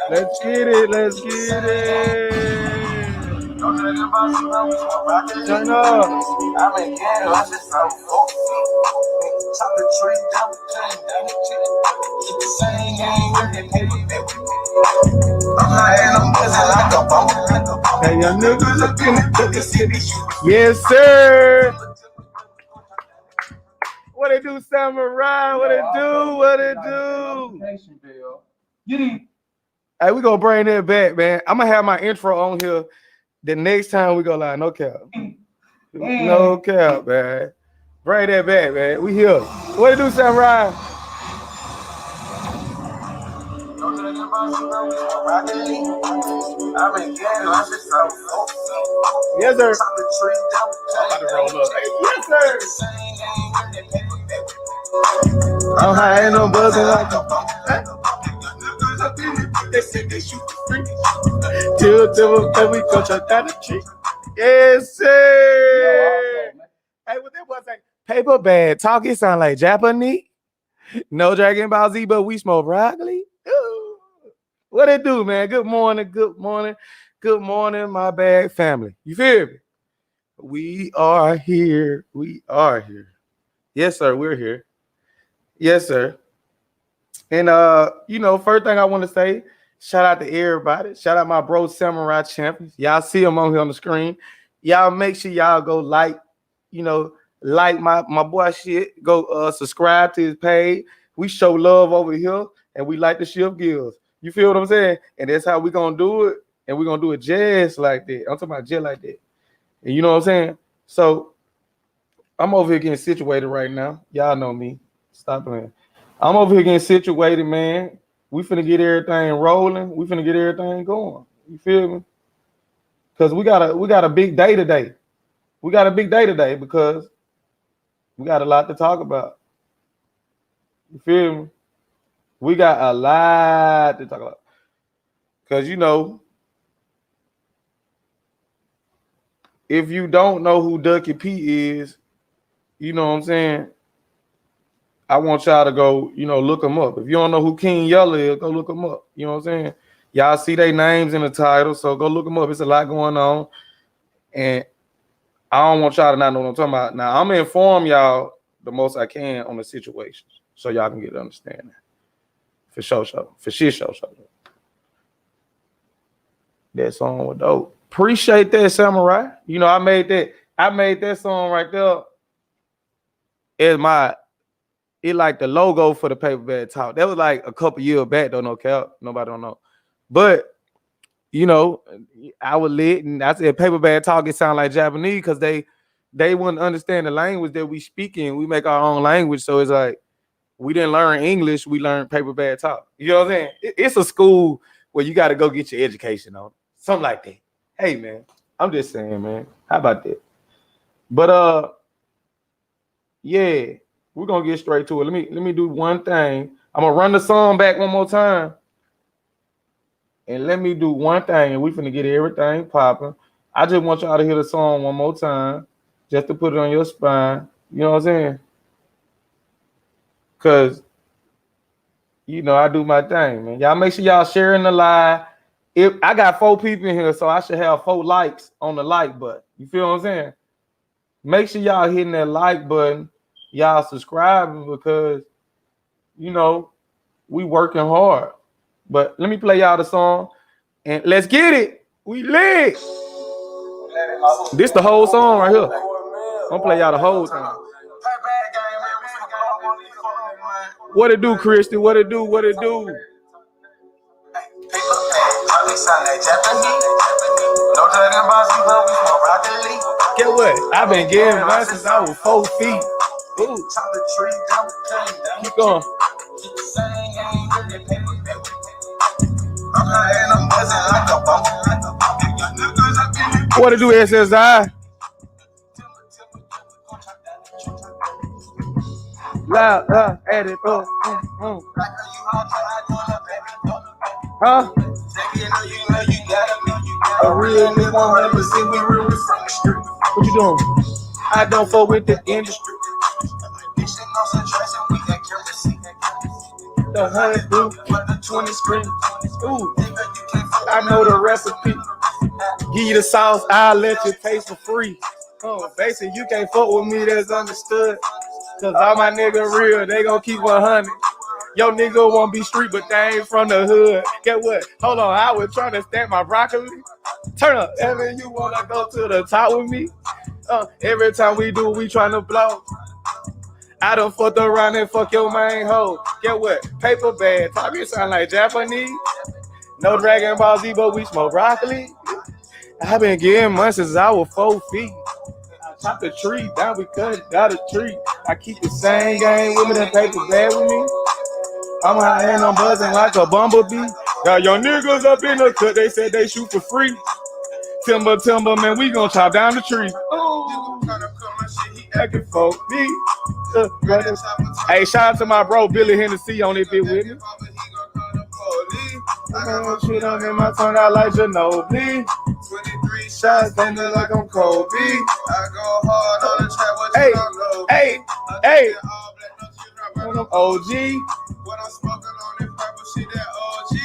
Let's get it. Let's get it. Turn up. Hey, young niggas looking at the city. Yes, sir. What it do, Samurai? What it do? What it do? Hey, we gonna bring that back, man. I'm gonna have my intro on here the next time we go live. No cap. No cap, man. Bring that back, man. We here. What it do, Samurai? Yes, sir. Yes, sir. I'm high and I'm buzzing like a till we go check down the tree. Yes, sir. Hey, what that was like? Paper bag talk. It sound like Japanese. No Dragon Ball Z, but we smoke broccoli. Ooh. What it do, man? Good morning, good morning, good morning, my bad family. You feel me? We are here. We are here. Yes, sir. We're here. Yes, sir. And first thing I want to say, shout out to everybody. Shout out my bro Samurai Champions. Y'all see him on here on the screen. Y'all make sure y'all go like my boy shit. Go subscribe to his page. We show love over here and we like the shift gears. You feel what I'm saying? And that's how we gonna do it. And we're gonna do it just like that. I'm talking about just like that. And you know what I'm saying? So I'm over here getting situated right now. Y'all know me. Stop playing. I'm over here getting situated, man. We finna get everything rolling. We finna get everything going. You feel me? Because we got a big day today. We got a big day today because we got a lot to talk about. You feel me? We got a lot to talk about. Because, if you don't know who Ducky P is, you know what I'm saying? I want y'all to go, look them up. If you don't know who King Yella is, go look them up. You know what I'm saying? Y'all see their names in the title, so go look them up. It's a lot going on. And I don't want y'all to not know what I'm talking about. Now, I'm going to inform y'all the most I can on the situations so y'all can get an understanding. For sure. For sure. That song was dope. Appreciate that, Samurai. I made that song right there as it like the logo for the Paper Bag Talk. That was like a couple years back, though, no cap. Nobody don't know. But, I was lit and I said Paper Bag Talk, it sound like Japanese because they wouldn't understand the language that we speak in. We make our own language. So it's like we didn't learn English, we learned Paper Bag Talk. You know what I'm saying? It's a school where you got to go get your education on. Something like that. Hey, man, I'm just saying, man. How about that? But, yeah. We're gonna get straight to it. Let me do one thing. I'm gonna run the song back one more time. And let me do one thing, and we finna get everything popping. I just want y'all to hear the song one more time, just to put it on your spine. You know what I'm saying? Cause I do my thing, man. Y'all make sure y'all sharing the live. If I got 4 people in here, so I should have 4 likes on the like button. You feel what I'm saying? Make sure y'all hitting that like button. Y'all subscribing because we working hard. But let me play y'all the song and let's get it. We lit. This the whole song right here. I'm gonna play y'all the whole thing. What it do, Christy? What it do? What it do? Get what? I've been getting mine since I was 4 feet. Ooh. Keep going. What to do, SSI? Loud, add it up. Huh? A real nigga won't ever see me real from the street. What you doing? I don't fuck with the industry. The 100 blue, 20 screens. Ooh, I know the recipe. Give you the sauce, I'll let you taste for free. Oh, basically, you can't fuck with me, that's understood. Cause all my niggas real, they gon' keep 100. Yo nigga won't be street, but they ain't from the hood. Get what? Hold on, I was trying to stack my broccoli. Turn up, Evan, you wanna go to the top with me? Every time we do, we tryna blow. I done fucked around and fuck your main hoe. Get what? Paper bag, talking sound like Japanese. No Dragon Ball Z, but we smoke broccoli. I've been getting money since I was 4 feet. I chop the tree down, we cut it down the tree. I keep the same game with me, that paper bag with me. I'm high and I'm buzzing like a bumblebee. Got your niggas up in the cut, they said they shoot for free. Timber, man, we gon' chop down the tree. Ooh, he acting for me. Hey, shout out to my bro Billy Hennessy on it bit with me. Shit on in my tongue out like Ginobili. 23 shots, don't look like I'm Kobe. I go hard on the track, what you don't know. Hey. OG. What I'm smoking on this purple shit, that OG.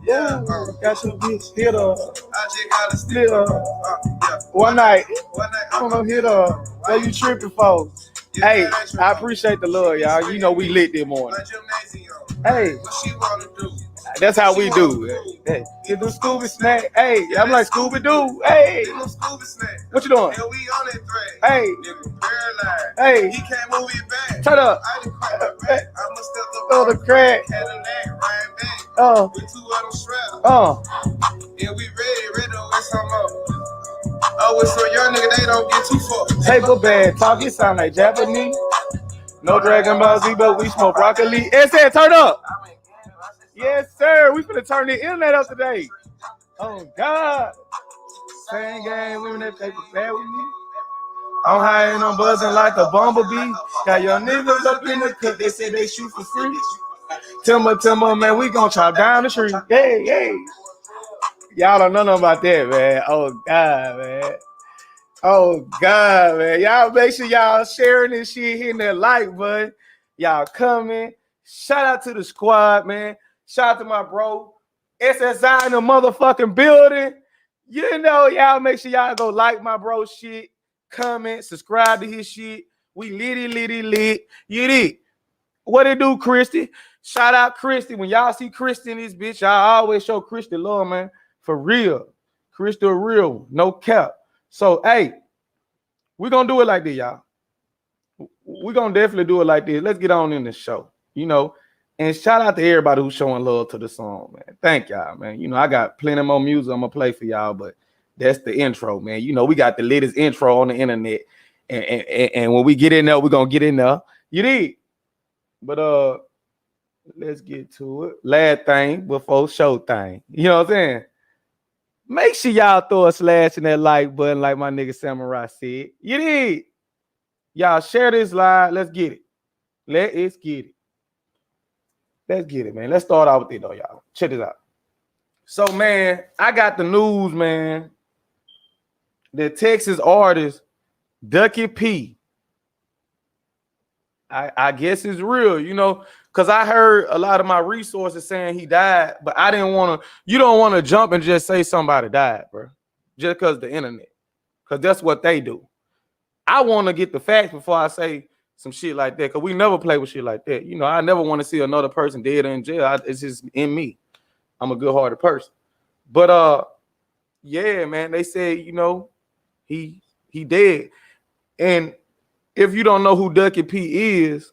Yeah, got your bitch hit up. I just got a split up. One night, I'm gonna hit up. What you tripping for? Hey, I appreciate the love, y'all. You know we lit this morning. Hey, what she wanna do? That's how we do. Hey, get the Scooby snack. Hey, I'm like Scooby Doo. Hey, what you doing? Hey, hey, he can't move it back. Turn up. Oh, the crack. Oh, yeah, we ready to win some more. Oh, it's so young nigga, they don't get too far. Paper bag, talk, it sound like Japanese. No Dragon Ball Z, but we smoke broccoli. It said turn up. Yes, sir. We finna turn the internet up today. Oh, God. Same game, women that paper bag with me. I'm high and I'm buzzing like a bumblebee. Got your niggas up in the cut, they say they shoot for free. Timber, man, we gon' chop down the street. Hey. Y'all don't know nothing about that, man. Oh, God, man. Y'all make sure y'all sharing this shit, hitting that like button. Y'all coming. Shout out to the squad, man. Shout out to my bro. SSI in the motherfucking building. You know, y'all make sure y'all go like my bro shit. Comment, subscribe to his shit. We lit. You did. What it do, Christy? Shout out Christy. When y'all see Christy in this bitch, I always show Christy love, man. For real. Christy a real one. No cap. So, hey, we're going to do it like this, y'all. We're going to definitely do it like this. Let's get on in the show, you know. And shout out to everybody who's showing love to the song, man. Thank y'all, man. You know, I got plenty more music I'm going to play for y'all, but that's the intro, man. You know, we got the latest intro on the internet. And when we get in there, we're going to get in there. You did. But let's get to it. Last thing before show thing. You know what I'm saying? Make sure y'all throw a slash in that like button like my nigga Samurai said. You did. Y'all share this live. Let's get it. Let's get it, man. Let's start out with it, though, y'all. Check this out. So, man, I got the news, man. The Texas artist, Ducky P. I guess it's real, you know, because I heard a lot of my resources saying he died, but I didn't want to. You don't want to jump and just say somebody died, bro, just because the internet, because that's what they do. I want to get the facts before I say some shit like that, because we never play with shit like that. You know, I never want to see another person dead or in jail. It's just in me. I'm a good-hearted person. But, yeah, man, they say, you know, he dead. And if you don't know who Ducky P is,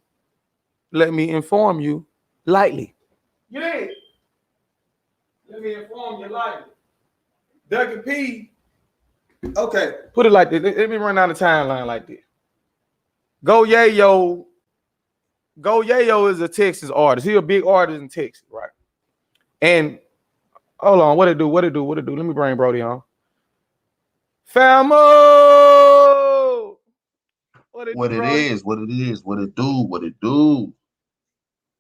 let me inform you lightly. You did. Let me inform you lightly. Ducky P. Okay, put it like this. Let me run down the timeline like this. Go Yayo is a Texas artist. He's a big artist in Texas, right? And hold on, what it do? Let me bring Brody on. Famo! What it do.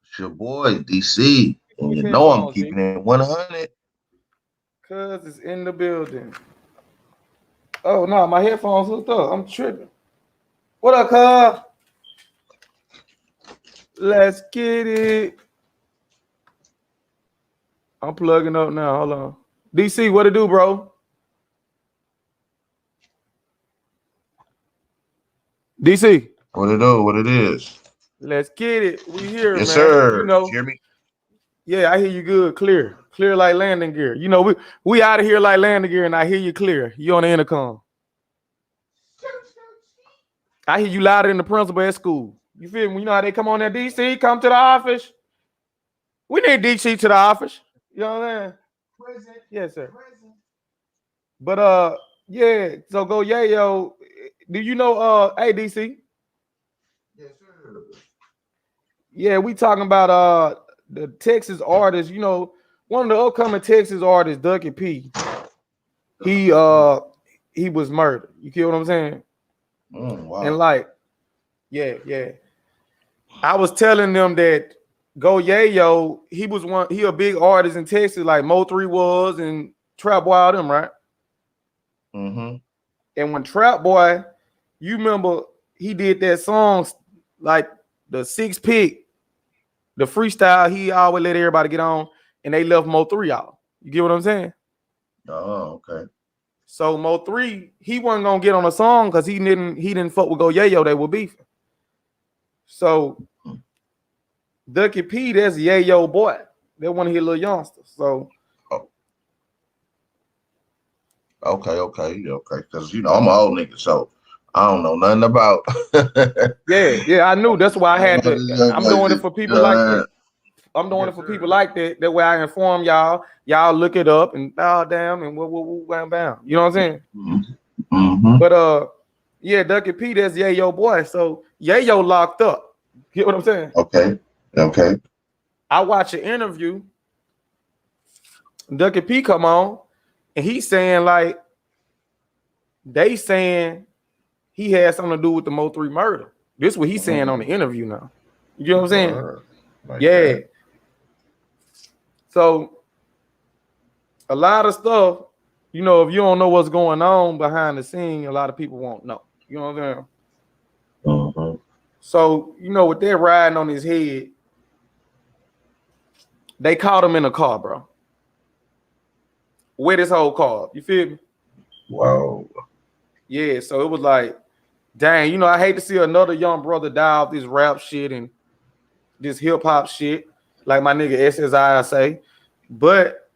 It's your boy, DC. And you know I'm keeping it 100. Cuz it's in the building. Oh, no, my headphones hooked up. I'm tripping. What up, cuz? Let's get it. I'm plugging up now. Hold on. DC, what it do, bro? DC. What it do? What it is? Let's get it. We here, Yes, man. You sir. know. Hear me? Yeah, I hear you good, clear. Clear like landing gear. You know, we out of here like landing gear, and I hear you clear. You on the intercom. I hear you louder than the principal at school. You feel me? You know how they come on there, DC, come to the office. We need DC to the office. You know what I'm saying? Present. Yes, sir. Present. But yeah, so go Yayo. Do you know hey DC? Yes, sir. Yeah, we talking about the Texas artist, you know, one of the upcoming Texas artists, Ducky P. He was murdered. You get what I'm saying? Wow. And like, yeah. I was telling them that Go Yayo, he a big artist in Texas, like Mo3 was and Trap Boy, all them, right? Mm-hmm. And when Trap Boy, you remember he did that song like the 6 pick, the freestyle, he always let everybody get on, and they left Mo3 out. You get what I'm saying? Oh, okay. So Mo3, he wasn't gonna get on a song because he didn't fuck with Go Yayo, they were beefing. So Ducky P, that's Yayo boy. That one of his little youngsters. So okay. Because you know I'm an old nigga, so I don't know nothing about. yeah, I knew. That's why I had to. I'm doing it for people like that. I'm doing it for people like that. That way I inform y'all. Y'all look it up and damn and bam bam. You know what I'm saying? Mm-hmm. But yeah, Ducky P, that's Yayo boy. So Yayo locked up. Get what I'm saying? Okay. I watch an interview. Ducky P come on, and he's saying like they saying he had something to do with the Mo3 murder. This is what he's saying on the interview now. You know what I'm saying? Like yeah. That. So a lot of stuff, you know, if you don't know what's going on behind the scene, a lot of people won't know. You know what I'm saying? Mm-hmm. So, you know, with that riding on his head, they caught him in a car, bro. With his whole car. You feel me? Wow. Yeah, so it was like, dang, you know, I hate to see another young brother die off this rap shit and this hip-hop shit, like my nigga SSI say. But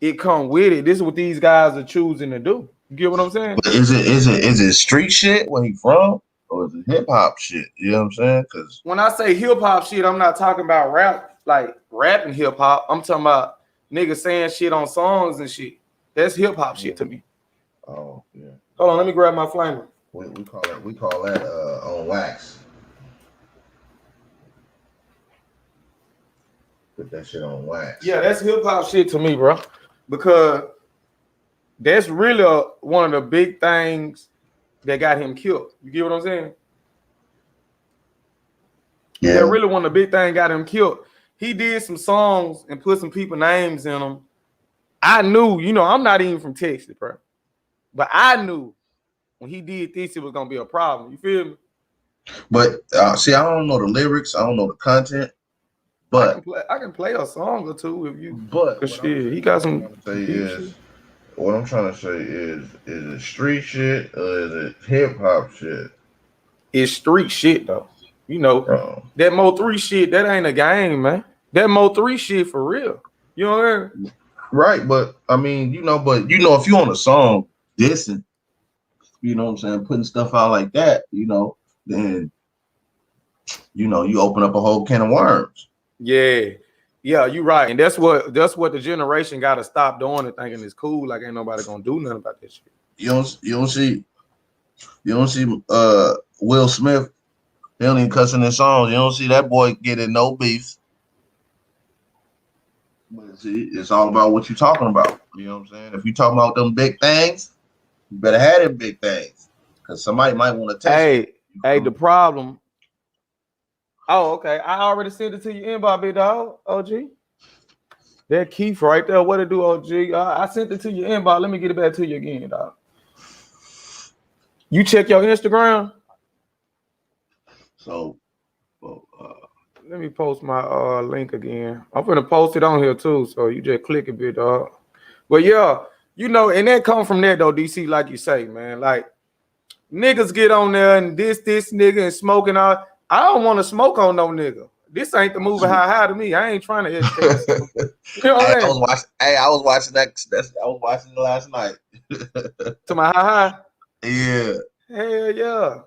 it come with it. This is what these guys are choosing to do. You get what I'm saying? But is it street shit where he from? Or is it hip hop shit? You know what I'm saying? Because when I say hip hop shit, I'm not talking about rap, like rapping hip hop. I'm talking about niggas saying shit on songs and shit. That's hip hop shit to me. Oh yeah. Hold on, let me grab my flamer. We call that on wax. Put that shit on wax. Yeah, that's hip hop shit to me, bro. Because that's really one of the big things that got him killed. You get what I'm saying? Yeah. That really one of the big things got him killed. He did some songs and put some people names in them. I knew, you know, I'm not even from Texas, bro. But I knew when he did this, it was gonna be a problem. You feel me? But see, I don't know the lyrics, I don't know the content, but I can play a song or two if you. But shit, he got some. What I'm trying to say is it street shit or is it hip hop shit? It's street shit though. You know that Mo3 shit. That ain't a game, man. That Mo3 shit for real. You know what I mean? Right, but I mean, if you on a song dissing, you know what I'm saying, putting stuff out like that, you know, then you open up a whole can of worms. Yeah, you're right, and that's what the generation got to stop doing and thinking it's cool. Like ain't nobody gonna do nothing about this shit. You don't see Will Smith. He don't even cuss in his songs. You don't see that boy getting no beef. But see, it's all about what you're talking about. You know what I'm saying? If you talking about them big things, you better have them big things. Because somebody might want to test you. Hey, the problem. Oh, okay. I already sent it to your inbox, big dog. OG. That Keith right there. What it do, OG? I sent it to your inbox. Let me get it back to you again, dog. You check your Instagram. So, Let me post my link again. I'm gonna post it on here too, so you just click a bit, dog. But yeah, and that come from that though, DC, like you say, man. Like niggas get on there and this nigga and smoking out. I don't want to smoke on no nigga. This ain't the movie high to me. I ain't trying to educate myself. You know what I mean? I was watching that. I was watching it last night. To my high. Yeah. Hell yeah.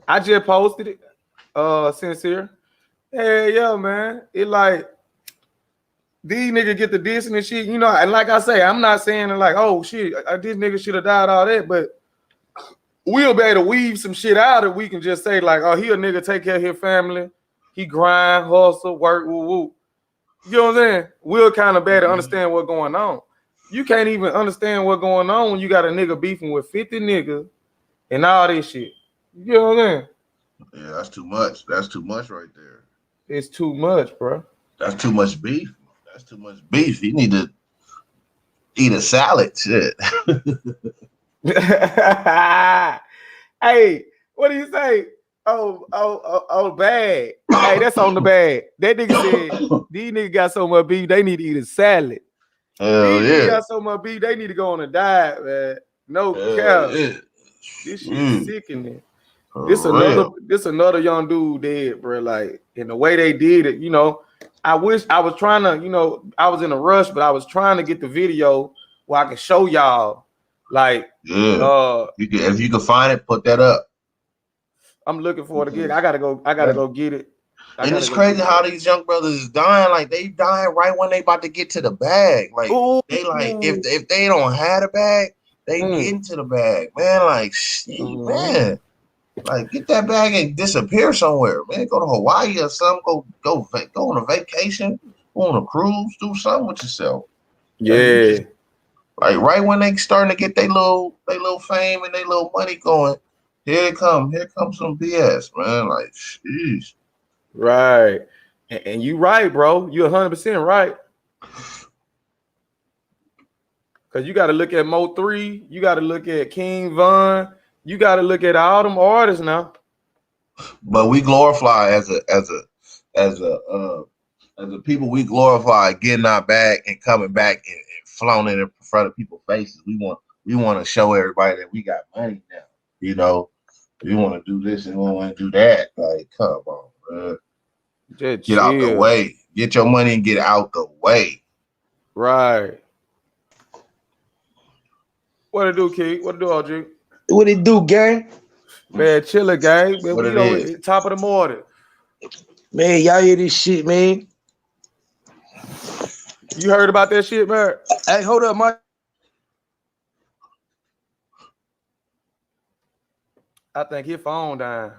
I just posted it. Sincere. Hell yeah, man. It like these niggas get the dissing and shit, and like I say, I'm not saying like, oh shit, this nigga should have died, all that, but we'll be able to weave some shit out that we can just say, like, oh, he a nigga take care of his family, he grind, hustle, work, woo woo. You know what I'm saying? We'll kind of better understand what's going on. You can't even understand what's going on when you got a nigga beefing with 50 niggas and all this shit. You know what I'm saying? Yeah, that's too much. That's too much right there. It's too much, bro. That's too much beef. That's too much beef. You need to eat a salad. Shit. Hey, what do you say? Oh, bag. Hey, that's on the bag. That nigga said these niggas got so much beef, they need to eat a salad. Hell These yeah. niggas got so much beef, they need to go on a diet, man. No cap. Yeah. This shit sickening. For This real. another young dude dead, bro. Like, in the way they did it, I wish I was trying to, I was in a rush, but I was trying to get the video where I can show y'all. Like, yeah. If you can find it, put that up. I'm looking for it again. I gotta go get it. And it's crazy how these young brothers is dying. Like they dying right when they about to get to the bag. Like they like if they don't have a bag, they get into the bag, man. Like shit, man. Like get that bag and disappear somewhere, man. Go to Hawaii or something. Go on a vacation, go on a cruise, do something with yourself. Yeah. Like right when they starting to get their little fame and their little money going, here comes some BS, man. Like, jeez. Right. And you right, bro. You're 100% right. Because you got to look at Mo 3. You got to look at King Von. You got to look at all them artists now. But we glorify as a people, we glorify getting our bag and coming back and flaunting in front of people's faces. We want to show everybody that we got money now. We want to do this and we want to do that. Like, come on, man. Just get out the chill. way. Get your money and get out the way. Right. What it do, Key? What it do, OG? What it do, gang? Man, chiller, gang. Man, What we it is. top of the morning. Man, y'all hear this shit, man? You heard about that shit, man? Hey, hold up, Mike. I think his phone dying.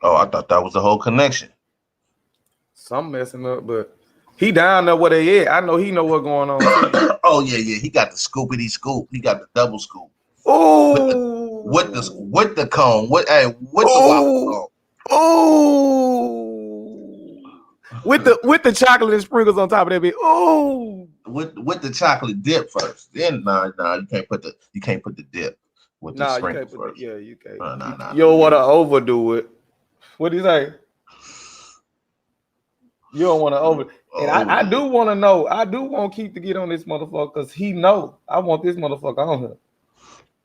Oh, I thought that was the whole connection. Something messing up, but he down there where they at. I know he know what's going on too. Oh yeah. He got the scoopity scoop. He got the double scoop. Oh, with the cone. With the waffle cone. Oh, with the chocolate and sprinkles on top of that bit. Oh, with the chocolate dip first. Then you can't put the dip with the sprinkles first. You can't. No. You don't want to overdo it. What do you say? You don't want to over. And I do want to know. I do want Keith to get on this motherfucker because he know I want this motherfucker on here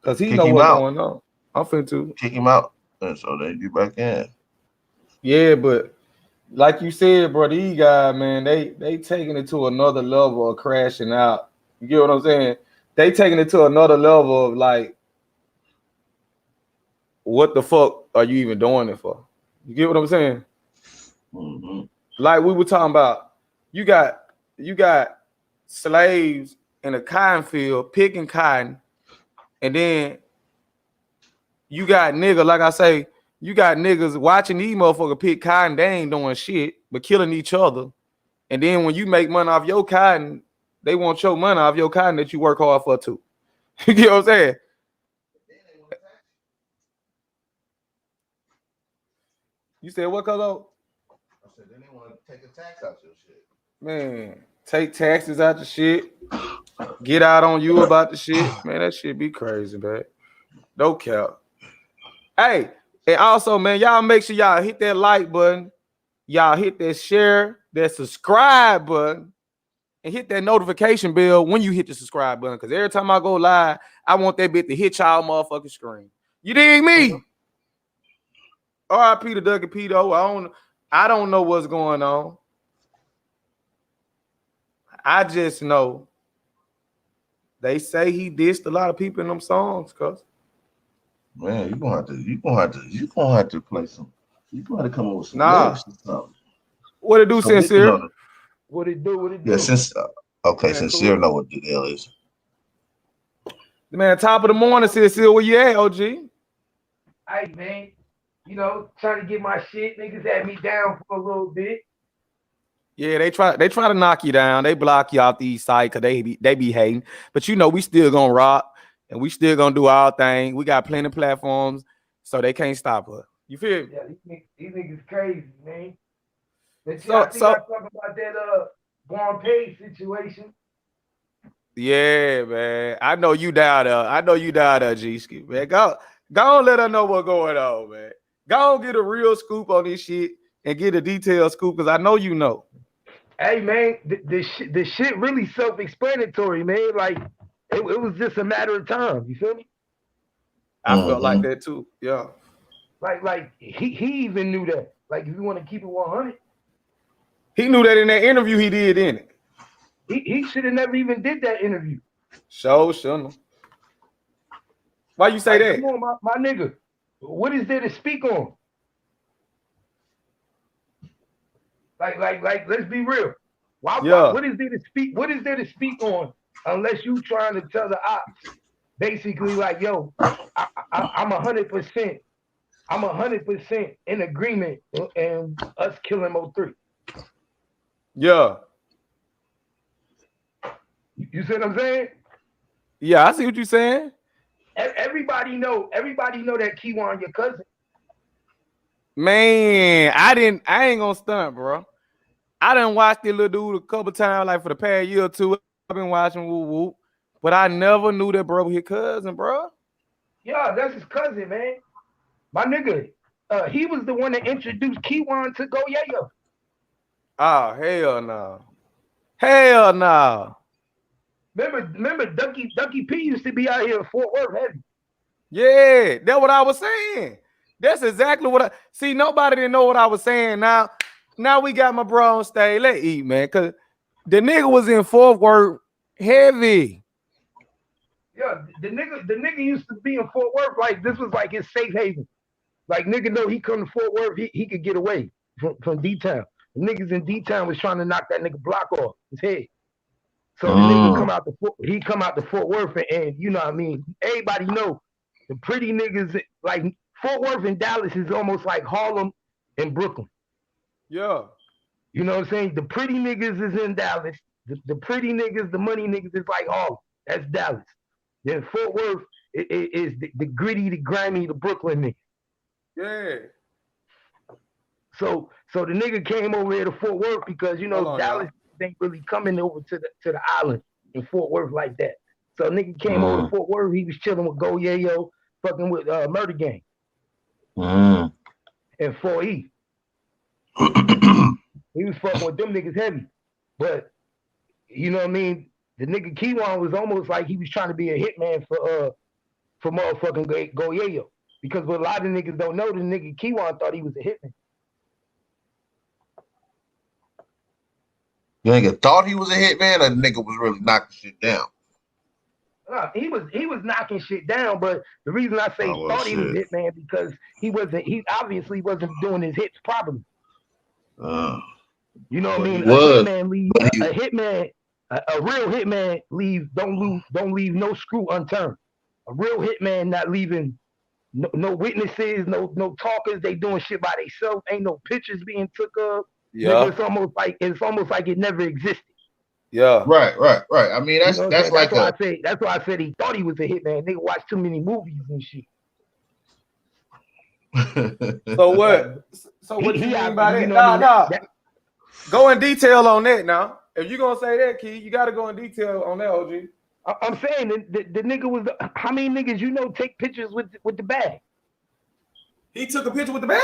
because he know what's going on. I'm finna to kick him out, and so they get back in. Yeah, but like you said, bro, these guys, man, they taking it to another level of crashing out. You get what I'm saying? They taking it to another level of like, what the fuck are you even doing it for? You get what I'm saying? Mm-hmm. Like we were talking about, you got slaves in a cotton field picking cotton, and then you got niggas, like I say, you got niggas watching these motherfuckers pick cotton, they ain't doing shit but killing each other. And then when you make money off your cotton, they want your money off your cotton that you work hard for too. You get what I'm saying? You said what, Cuzzo? I said then they want to take a tax out your shit. Man, take taxes out the shit. Get out on you about the shit. Man, that shit be crazy, man. No cap. Hey, And also, man, y'all make sure y'all hit that like button, y'all hit that share, that subscribe button, and hit that notification bell when you hit the subscribe button. Because every time I go live, I want that bit to hit y'all motherfucking screen. You dig me? R.I.P. to Ducky P though. I don't know what's going on. I just know they say he dissed a lot of people in them songs, cuz. Man, you're gonna have to play some. You're gonna have to come up with some Nah. lyrics or something. What it do, So Sincere? What it do? What it do? Yeah, okay, Man, Sincere cool. know what the deal is. Man, top of the morning, Sincere, where you at, OG? Hey man, you know, trying to get my shit. Niggas had me down for a little bit. Yeah, they try to knock you down. They block you out the east side because they be hating. But you know, we still gonna rock and we still gonna do our thing. We got plenty of platforms, so they can't stop us. You feel me? Yeah, these niggas crazy, man. But So- I think I talk about that Born Page situation. Yeah, man. I know you down there, G-Ski. Man, go on, let her know what's going on, man. Go on, get a real scoop on this shit and get a detailed scoop because I know you know. Hey man, the shit really self-explanatory, man. Like it was just a matter of time. You feel me? I felt like that too. Yeah. Like he even knew that. Like if you want to keep it 100, He knew that in that interview he did, didn't it? he should have never even did that interview. Shouldn't. Why you say that? Come on, my nigga. What is there to speak on? Like, let's be real. Why, what is there to speak? What is there to speak on unless you trying to tell the ops, basically, like, yo, I'm 100%. I'm 100% in agreement and us killing O3. Yeah. You see what I'm saying? Yeah, I see what you're saying. Everybody know that Keywan your cousin. Man, I ain't gonna stunt, bro. I done watched this little dude a couple times, like for the past year or two. I've been watching Woo Woo, but I never knew that bro was his cousin, bro. Yeah, that's his cousin, man. My nigga, he was the one that introduced Keywan to Go Yayo. Oh, hell no. Hell no. Remember Ducky P used to be out here in Fort Worth heavy. Yeah, that's what I was saying. That's exactly what I see. Nobody didn't know what I was saying. Now we got my bro on stage. Let's eat, man. Cause the nigga was in Fort Worth heavy. Yeah, the nigga used to be in Fort Worth like this was like his safe haven. Like nigga know he come to Fort Worth, he could get away from D-Town. The niggas in D-Town was trying to knock that nigga block off his head. So the nigga come out to Fort Worth and you know what I mean? Everybody know the pretty niggas like Fort Worth and Dallas is almost like Harlem and Brooklyn. Yeah. You know what I'm saying? The pretty niggas is in Dallas. The pretty niggas, the money niggas is like Harlem. That's Dallas. Then Fort Worth is the gritty, the grimy, the Brooklyn nigga. Yeah. So the nigga came over here to Fort Worth because you know Dallas ain't really coming over to the island in Fort Worth like that. So nigga came over to Fort Worth. He was chilling with Go Yayo, fucking with Murder Gang and 4E. He was fucking with them niggas heavy, but you know what I mean. The nigga Keywan was almost like he was trying to be a hitman for motherfucking Go Yayo. Because what a lot of niggas don't know, the nigga Keywan thought he was a hitman. You nigga thought he was a hitman, or the nigga was really knocking shit down? He was knocking shit down, but the reason I say thought he was a hitman because he obviously wasn't doing his hits properly. You know what I mean? A real hitman don't leave no screw unturned. A real hitman not leaving no witnesses, no talkers. They doing shit by themselves. Ain't no pictures being took of. Yeah, it's almost like it never existed. Yeah, right. I mean, that's that's why I said he thought he was a hitman. Nigga watched too many movies and shit. So what? So what you mean by that? Nah. Go in detail on that now. If you gonna say that, Key, you gotta go in detail on that, OG. I'm saying the nigga was how many niggas you know take pictures with the bag? He took a picture with the bag.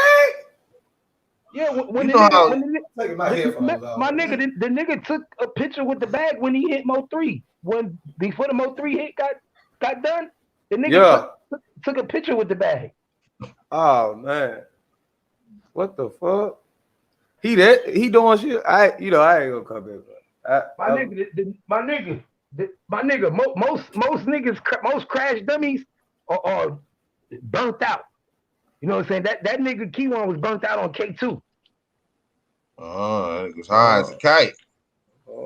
Yeah, when You the know nigga, how- when the, Taking my headphones off. my nigga, the nigga took a picture with the bag when he hit Mo 3. When before the Mo 3 hit got done, the nigga took a picture with the bag. Oh man, what the fuck? He doing shit. I ain't gonna come back. My nigga, most niggas, most crash dummies are burnt out. You know what I'm saying? That nigga Keywan was burnt out on K2. Oh, it was high as a kite.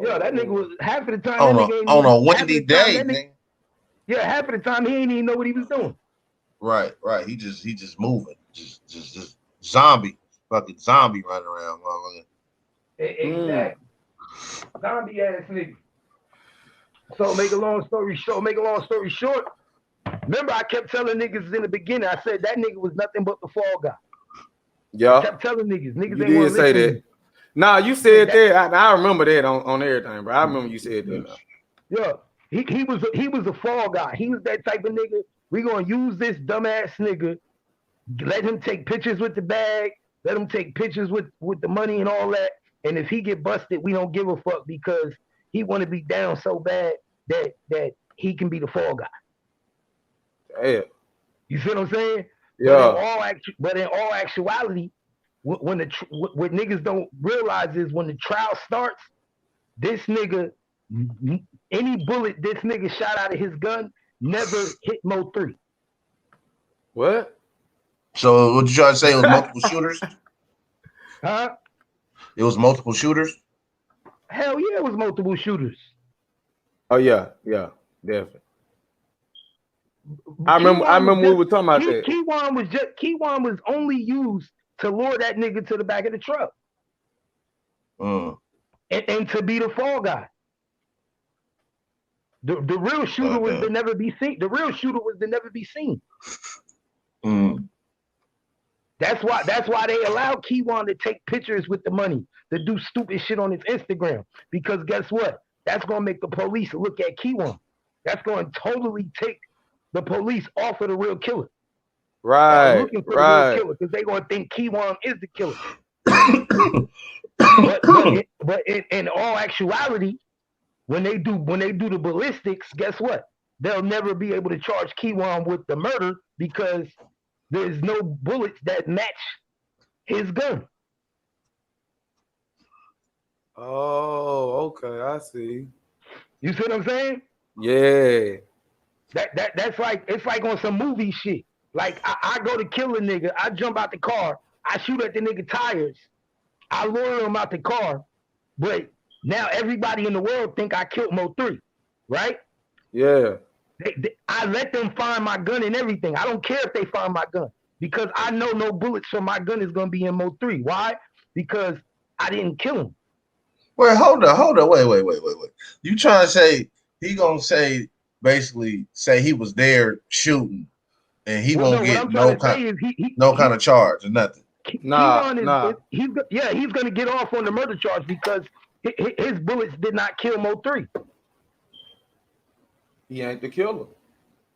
Yeah, that nigga was half of the time. On a windy day, man. Yeah, half of the time he ain't even know what he was doing. Right. He just moving, just zombie, fucking zombie running around, motherfucker. Exactly. Zombie ass nigga. So make a long story short. Remember, I kept telling niggas in the beginning. I said that nigga was nothing but the fall guy. Yeah. I kept telling niggas. Niggas You ain't want did to say listen. that. Nah, you said that. I remember that on everything, bro. I remember you said that. Now. Yeah, he was a fall guy. He was that type of nigga. We gonna use this dumbass nigga. Let him take pictures with the bag. Let him take pictures with the money and all that. And if he get busted, we don't give a fuck because he want to be down so bad that he can be the fall guy. Damn. You see what I'm saying? Yeah. But in all actuality, what niggas don't realize is when the trial starts, this nigga, any bullet this nigga shot out of his gun never hit Mo 3. What? So what you trying to say? It was multiple shooters? Huh? It was multiple shooters? Hell yeah, it was multiple shooters. Oh yeah, definitely. I remember we were talking about that. Keywan was only used to lure that nigga to the back of the truck. And to be the fall guy. The real shooter was to never be seen. The real shooter was to never be seen. That's why they allowed Keywan to take pictures with the money, to do stupid shit on his Instagram. Because guess what? That's gonna make the police look at Keywan. That's gonna totally take the police off of the real killer. Right. Looking for the real killer because they're gonna think Keywan is the killer. but in all actuality, when they do the ballistics, guess what? They'll never be able to charge Keywan with the murder because there's no bullets that match his gun. Oh, okay, I see. You see what I'm saying? Yeah. That's like, it's like on some movie shit. Like I go to kill a nigga, I jump out the car, I shoot at the nigga tires, I lure him out the car, but now everybody in the world think I killed Mo 3, right? Yeah. I let them find my gun and everything. I don't care if they find my gun because I know no bullets from my gun is gonna be in Mo 3. Why? Because I didn't kill him. Wait, hold on. Wait. You trying to say he gonna basically say he was there shooting and he won't get no kind of charge or nothing? Nah. He's gonna get off on the murder charge because his bullets did not kill Mo 3. He ain't the killer.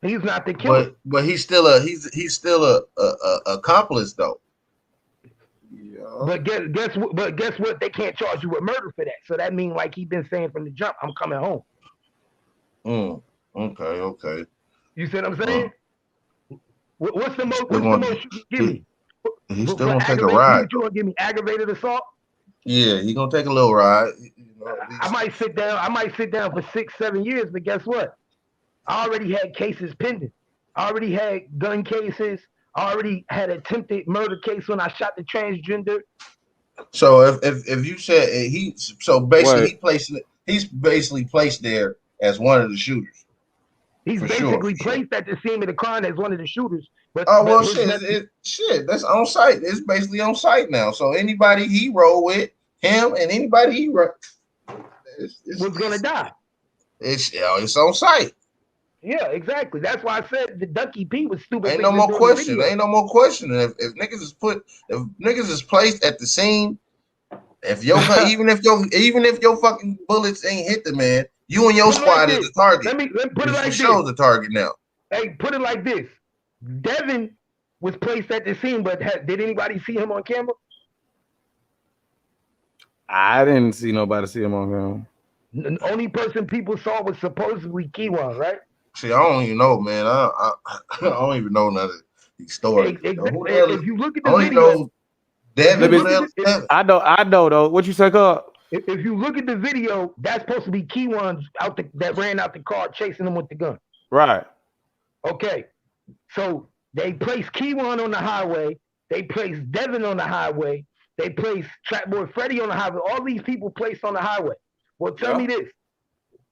He's not the killer. But he's still a accomplice though. Yeah. But guess what? They can't charge you with murder for that. So that means like he been saying from the jump, I'm coming home. Okay. You see what I'm saying? What's the most you can give me? He's still gonna take a ride. You gonna give me aggravated assault? Yeah, he's gonna take a little ride. I might sit down for 6-7 years, but guess what? I already had cases pending. I already had gun cases. I already had attempted murder case when I shot the transgender. So if you said he's basically placed there as one of the shooters. He's basically placed at the scene of the crime as one of the shooters. But shit, that's on site. It's basically on site now. So anybody he roll with, him and anybody he roll, was gonna die. It's on site. Yeah, exactly. That's why I said the Ducky P was stupid. Ain't no more question. If niggas is placed at the scene, even if your fucking bullets ain't hit the man, you and your squad is the target. Let me put it like this. Shows the target now. Hey, put it like this. Devin was placed at the scene, but did anybody see him on camera? I didn't see nobody see him on camera. The only person people saw was supposedly Kiwan, right? See, I don't even know, man. I don't even know none of these stories. Who the hell If you look at I the don't even video, know Devin. Who the hell is Devin? I know though. What you say, Carl? if you look at the video, that's supposed to be Kiwan that ran out the car chasing him with the gun. Right. Okay. So they placed Kiwan on the highway. They placed Devin on the highway. They placed Trapboy Freddy on the highway. All these people placed on the highway. Well, tell me this.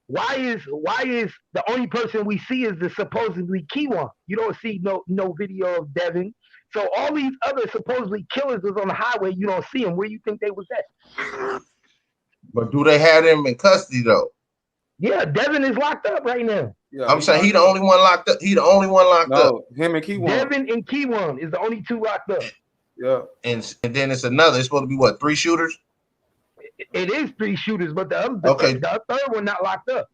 Why is the only person we see is the supposedly Kiwan? You don't see no video of Devin. So all these other supposedly killers was on the highway. You don't see them. Where you think they was at? But do they have them in custody though? Yeah, Devin is locked up right now. Yeah, I'm saying he the only one locked up. He the only one locked up. No, him and Kiwan. Devin and Kiwan is the only two locked up. Yeah. And then it's another. It's supposed to be what, 3 shooters? It is 3 shooters, but the third one not locked up.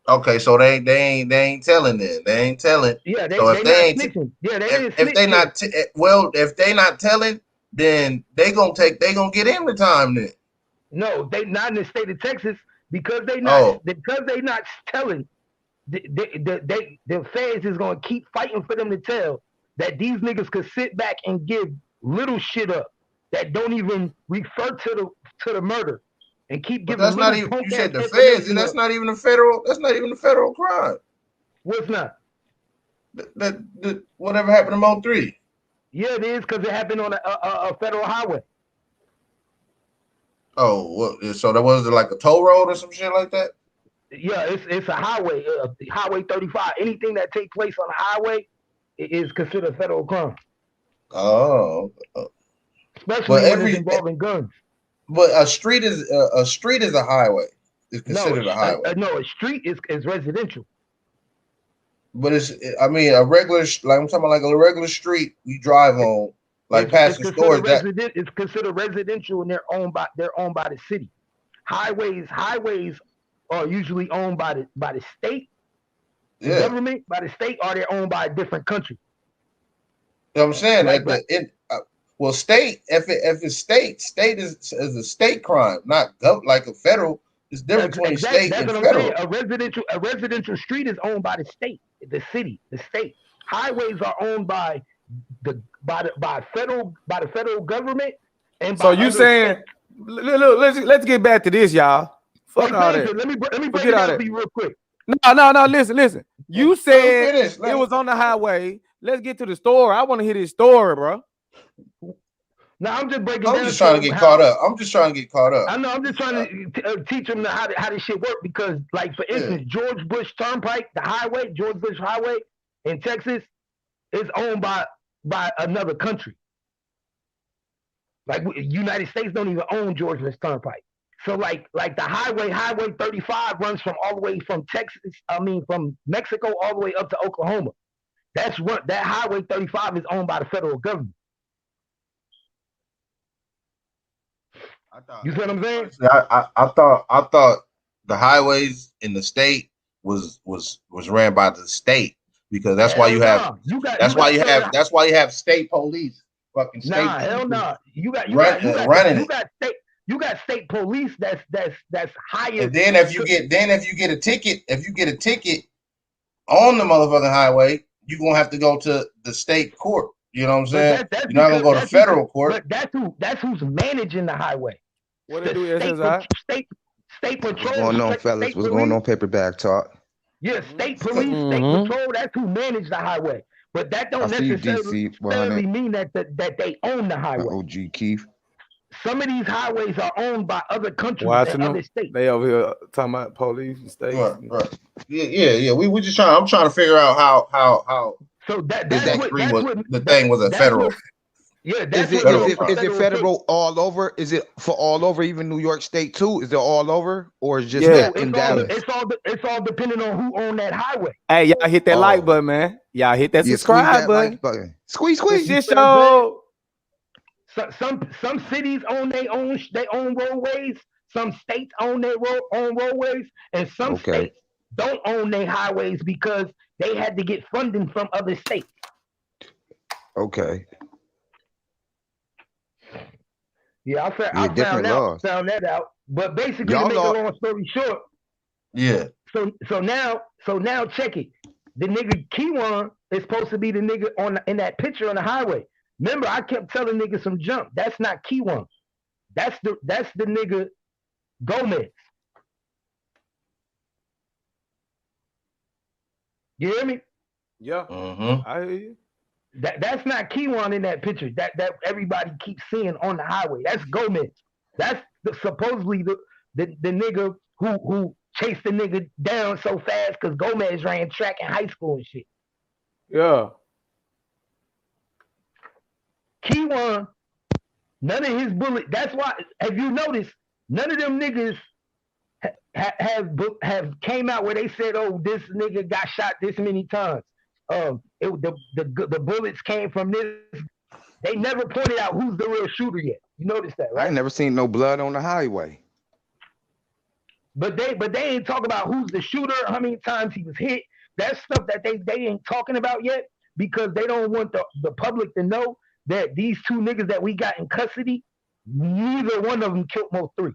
Okay, so they ain't telling then. They ain't telling. Yeah, they so if they ain't snitching. Yeah, they if they not if they not telling, then they gonna get in the time then. No, they not in the state of Texas because they not telling. The feds is gonna keep fighting for them to tell that these niggas could sit back and give little shit up that don't even refer to the murder and keep giving. That's not even. You said the feds, and that's not even a federal. That's not even a federal crime. What's not? That whatever happened to Mo 3. Yeah, it is because it happened on a federal highway. Oh, well, so that was like a toll road or some shit like that. Yeah, it's a highway, Highway 35. Anything that takes place on a highway is considered a federal crime. Oh, especially when it's involving guns. But a street is a highway. It's considered a highway. No, a street is residential. But a regular, like I'm talking about, like a regular street you drive on, like past the stores. It's considered residential, and they're owned by the city. Highways are usually owned by the state, the government, by the state, or they're owned by a different country. You know what I'm saying? Well, state, if it's state is a state crime, not like a federal. It's different between state and federal. A residential street is owned by the state, the city, the state. Highways are owned by the federal government. And so you saying, look, let's get back to this, y'all. Fuck all that. Let me break it down for you real quick. No. Listen. You said it was on the highway. Let's get to the story. I want to hear this story, bro. Now I'm just breaking down. I'm just trying to get caught up. I know. I'm just trying to teach them how this shit work because, like, for instance, George Bush Turnpike, the highway, George Bush Highway in Texas, is owned by another country. Like, United States don't even own George Bush Turnpike. So, like the Highway 35 runs from all the way from from Mexico all the way up to Oklahoma. That Highway 35 is owned by the federal government. You see what I'm saying? I thought the highways in the state was ran by the state because that's why you have state police. Fucking state. Nah, hell no. You got state police that's higher. And then if you get a ticket on the motherfucking highway, you're gonna have to go to the state court. You know what I'm saying? You're not gonna go to federal court. But that's who's managing the highway. What they do state patrol. What's going on, fellas? What's going on, Paperback Talk? Yeah, state police, state patrol. That's who manage the highway. But that don't necessarily mean that they own the highway. OG Keith. Some of these highways are owned by other countries and other states. They over here talking about police and states. Right. Yeah. We just trying. I'm trying to figure out how. So the thing was a federal. Yeah, is it federal all over? Is it for all over, even New York State too? Is it all over, or is just in Dallas? It's all depending on who own that highway. Hey, y'all hit that like button, man. Y'all hit that subscribe button. Like button. Squeeze. This show. Some cities own their own roadways. Some states own their own roadways, and some states don't own their highways because they had to get funding from other states. Okay. Yeah, I Different laws. found that out. But basically, Y'all to make law. a long story short, Yeah. so now check it. The nigga Keywan is supposed to be the nigga in that picture on the highway. Remember, I kept telling niggas some jump. That's not Keywan. That's the nigga Gomez. You hear me? Yeah, Mm-hmm. I hear you. That's not Keywan in that picture. That everybody keeps seeing on the highway. That's Gomez. That's supposedly the nigga who chased the nigga down so fast because Gomez ran track in high school and shit. Yeah. Keywan, none of his bullets. That's why. Have you noticed? None of them niggas have came out where they said, "Oh, this nigga got shot this many times." The bullets came from this. They never pointed out who's the real shooter yet. You notice that, right? I ain't never seen no blood on the highway. But they ain't talking about who's the shooter, how many times he was hit. That's stuff that they ain't talking about yet because they don't want the public to know that these two niggas that we got in custody, neither one of them killed Mo 3.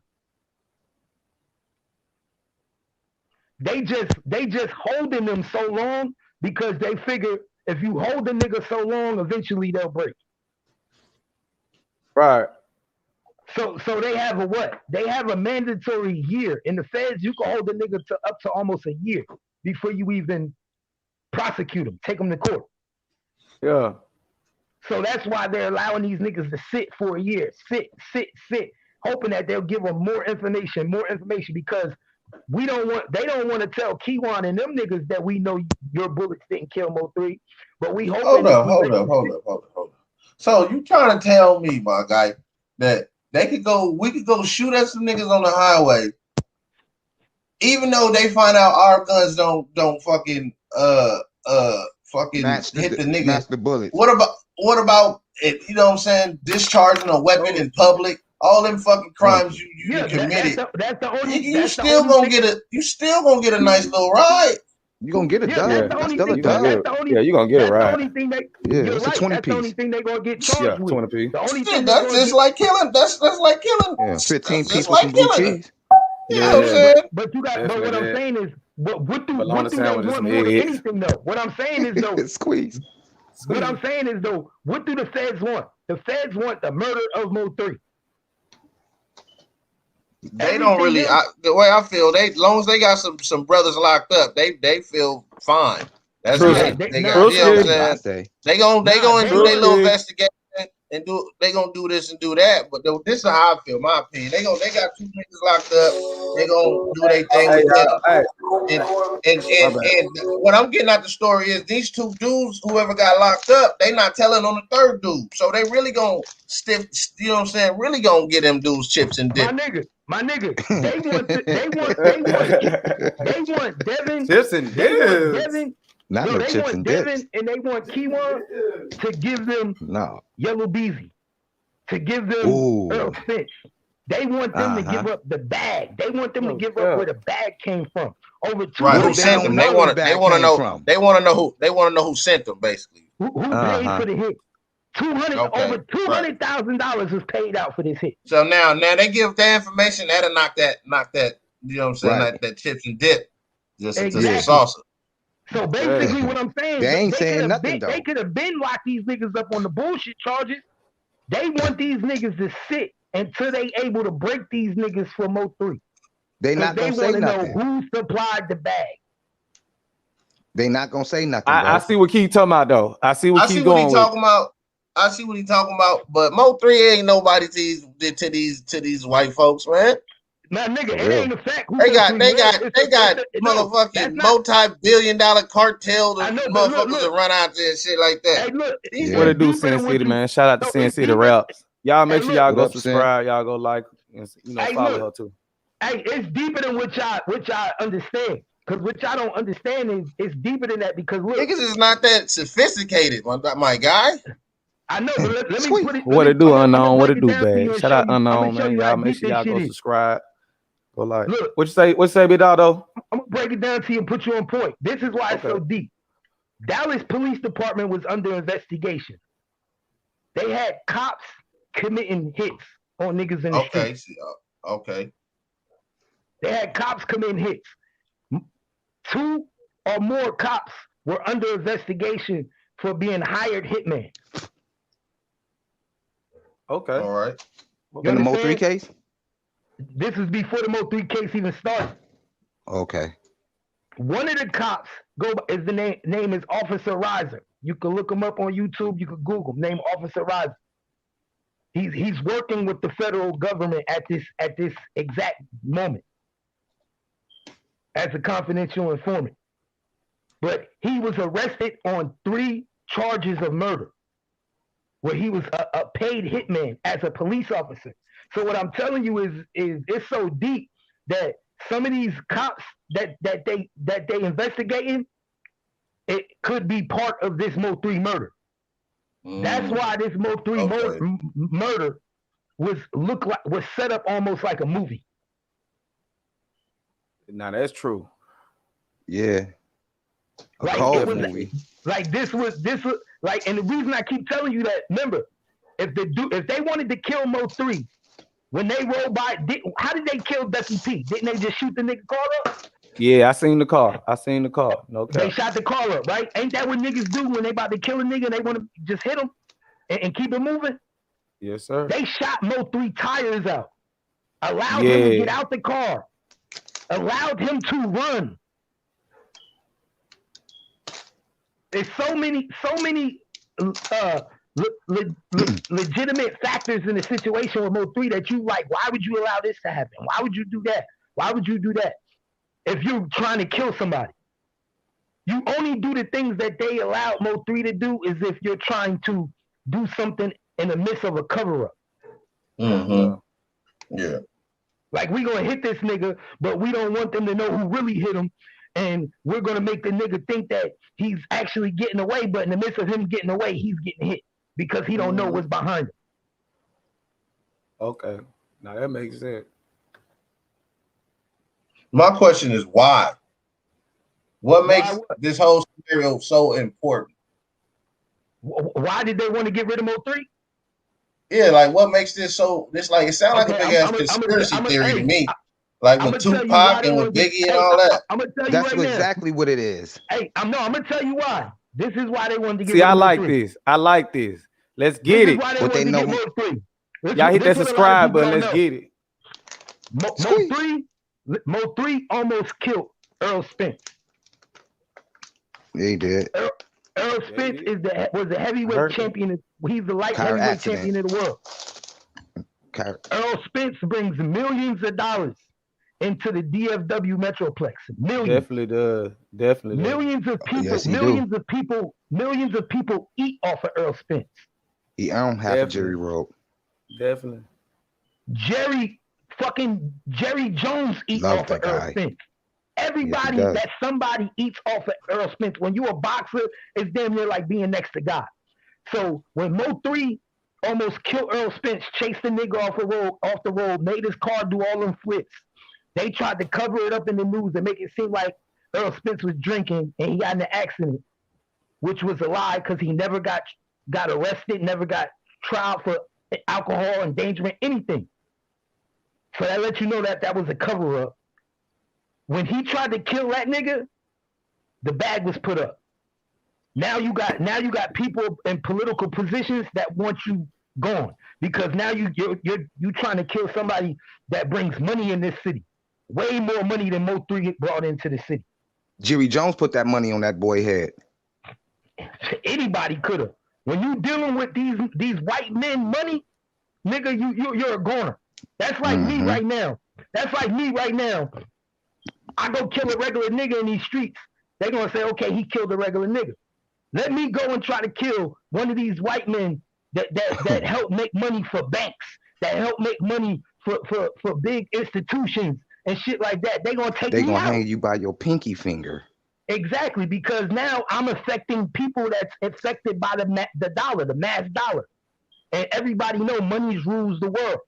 They just holding them so long because they figure if you hold the nigga so long, eventually they'll break. Right. So they have a what? They have a mandatory year. In the feds, you can hold the nigga to up to almost a year before you even prosecute him, take him to court. Yeah. So that's why they're allowing these niggas to sit for a year, sit, hoping that they'll give them more information because they don't want to tell Keywan and them niggas that we know your bullets didn't kill Mo 3, but we hoping. Hold up. So you trying to tell me, my guy, that we could go shoot at some niggas on the highway, even though they find out our guns don't fucking fucking Match hit the nigga. Match the bullets. What about it? You know what I'm saying? Discharging a weapon in public, all them fucking crimes you committed. That's the only. You still gonna get a nice little ride. You gonna get a dub. That's still a dub. Yeah, you gonna get it right. The only thing it's a 20 That's piece. the only thing they're gonna get charged with. 20p. The only thing That's just like killing. That's like killing. Yeah, 15 That's people like some blue killing. cheese. You know what I'm saying? But what I'm saying is, what do they want sandwiches, more than anything though? What I'm saying is though, Squeeze. what I'm saying is though, what do the feds want? The feds want the murder of Mo 3. They don't really. The way I feel, as long as they got some brothers locked up, they feel fine. That's True. they They- got. You know what I'm I saying? say. They gonna do their little True. investigation and do. They gonna do this and do that. But this is how I feel. My opinion. They got two niggas locked up. They gonna do their thing with them. And what I'm getting at the story is these two dudes, whoever got locked up, they not telling on the third dude. So they really gonna stiff. You know what I'm saying? Really gonna get them dudes chips and dip. My nigga, they want Devin. Chips and dips. Devin. Not No, no they chips want and Devin dips. and they want Keywan to give them No. Yellow Beezy, to give them Ooh. Earl Finch. They want them to give up the bag. They want them to give up where the bag came from. Over two. Right? Who Who sent them? They want to know. They want to know who sent them. Basically, who paid for the hit? Over $200,000 was paid out for this hit. So now they give that information. That'll knock that. You know what I'm saying? Right. That chips and dip, just Exactly. salsa. So basically, what I'm saying, They ain't saying nothing though. They could have been locked these niggas up on the bullshit charges. They want these niggas to sit until they able to break these niggas for Mo 3. They not gonna say nothing. Know who supplied the bag. They not gonna say nothing. I see what Keith talking about though. I see what Keith going with. I see what he talking about. But Mo 3 ain't nobody to these white folks, man. My nigga, it ain't a fact. They got motherfucking multi-billion-dollar cartel motherfuckers that run out there and shit like that. Hey, look, what it do, Sin City, man? Shout out to Sin City Raps. Y'all make sure y'all go subscribe. Y'all go like, and follow her too. Hey, it's deeper than what y'all understand. Because what y'all don't understand is it's deeper than that. Because look, niggas is not that sophisticated, my guy. I know, but let me put it. What it do, Unknown? What it do, bag? Shout out Unknown, man. Y'all make sure y'all go subscribe. Go like, look, what you say, Big Dado? I'm gonna break it down to you and put you on point. This is why it's so deep. Dallas Police Department was under investigation. They had cops committing hits on niggas in the Okay. street. Okay. They had cops committing hits. 2 or more cops were under investigation for being hired hitmen. Okay. All right. You In the Mo 3 understand? case? This is before the Mo 3 case even started. Okay. One of the cops is the name is Officer Riser. You can look him up on YouTube. You can Google him. Name Officer Riser. He's working with the federal government at this exact moment as a confidential informant. But he was arrested on 3 charges of murder, where he was a paid hitman as a police officer. So what I'm telling you is it's so deep that some of these cops that they investigating, it could be part of this Mo 3 murder. That's why this Mo 3 murder was set up almost like a movie. Now that's true. Yeah. A Like cold it was movie. like this was like, and the reason I keep telling you that, remember, if they wanted to kill Mo 3, when they rolled by, how did they kill Ducky P? Didn't they just shoot the nigga car up? Yeah, I seen the car. No cap. They shot the car up, right? Ain't that what niggas do when they about to kill a nigga and they want to just hit him and keep it moving? Yes, sir. They shot Mo 3 tires out, allowed him to get out the car, allowed him to run. There's so many legitimate factors in the situation with Mo 3 that you like, why would you allow this to happen? Why would you do that? Why would you do that? If you're trying to kill somebody, you only do the things that they allowed Mo 3 to do is if you're trying to do something in the midst of a cover-up. Mm-hmm. Yeah. Like, we gonna hit this nigga, but we don't want them to know who really hit him. And we're going to make the nigga think that he's actually getting away, but in the midst of him getting away, he's getting hit because he don't know what's behind him. Okay. Now that makes sense. My question is why? What makes this whole scenario so important? Why did they want to get rid of Mo 3? Yeah, like what makes this so? This like it sounds like a big ass conspiracy theory to me. Like with Tupac and with Biggie and all that. I'm gonna tell you That's right exactly what it is. Hey, I'm gonna tell you why. This is why they wanted to get See, rid of I Mo 3. like this. I like this. Let's get it. What they know. Y'all hit that subscribe button. Let's get it. Mo 3 almost killed Earl Spence. He did. Earl Spence was the heavyweight champion. He's the light heavyweight champion in the world. Earl Spence brings millions of dollars into the DFW Metroplex. Millions. Definitely does. Millions of people. Yes, millions of people eat off of Earl Spence. He owned half of Jerry Road. Definitely. Jerry Jones eats off of Earl Spence. Everybody that somebody eats off of Earl Spence. When you're a boxer, it's damn near like being next to God. So when Mo 3 almost killed Earl Spence, chased the nigga off the road, made his car do all them flips, they tried to cover it up in the news and make it seem like Earl Spence was drinking and he got in an accident, which was a lie because he never got arrested, never got trial for alcohol, endangerment, anything. So that lets you know that was a cover-up. When he tried to kill that nigga, the bag was put up. Now you got people in political positions that want you gone because now you're trying to kill somebody that brings money in this city, way more money than Mo 3 brought into the city. Jerry Jones put that money on that boy's head. Anybody could have. When you dealing with these white men money, nigga, you're a goner. That's like me right now. I go kill a regular nigga in these streets. They're gonna say, okay, he killed a regular nigga. Let me go and try to kill one of these white men that help make money for banks, that help make money for big institutions and shit like that. They're gonna take me out. They're gonna hang you by your pinky finger. Exactly, because now I'm affecting people that's affected by the dollar, the mass dollar. And everybody know money rules the world.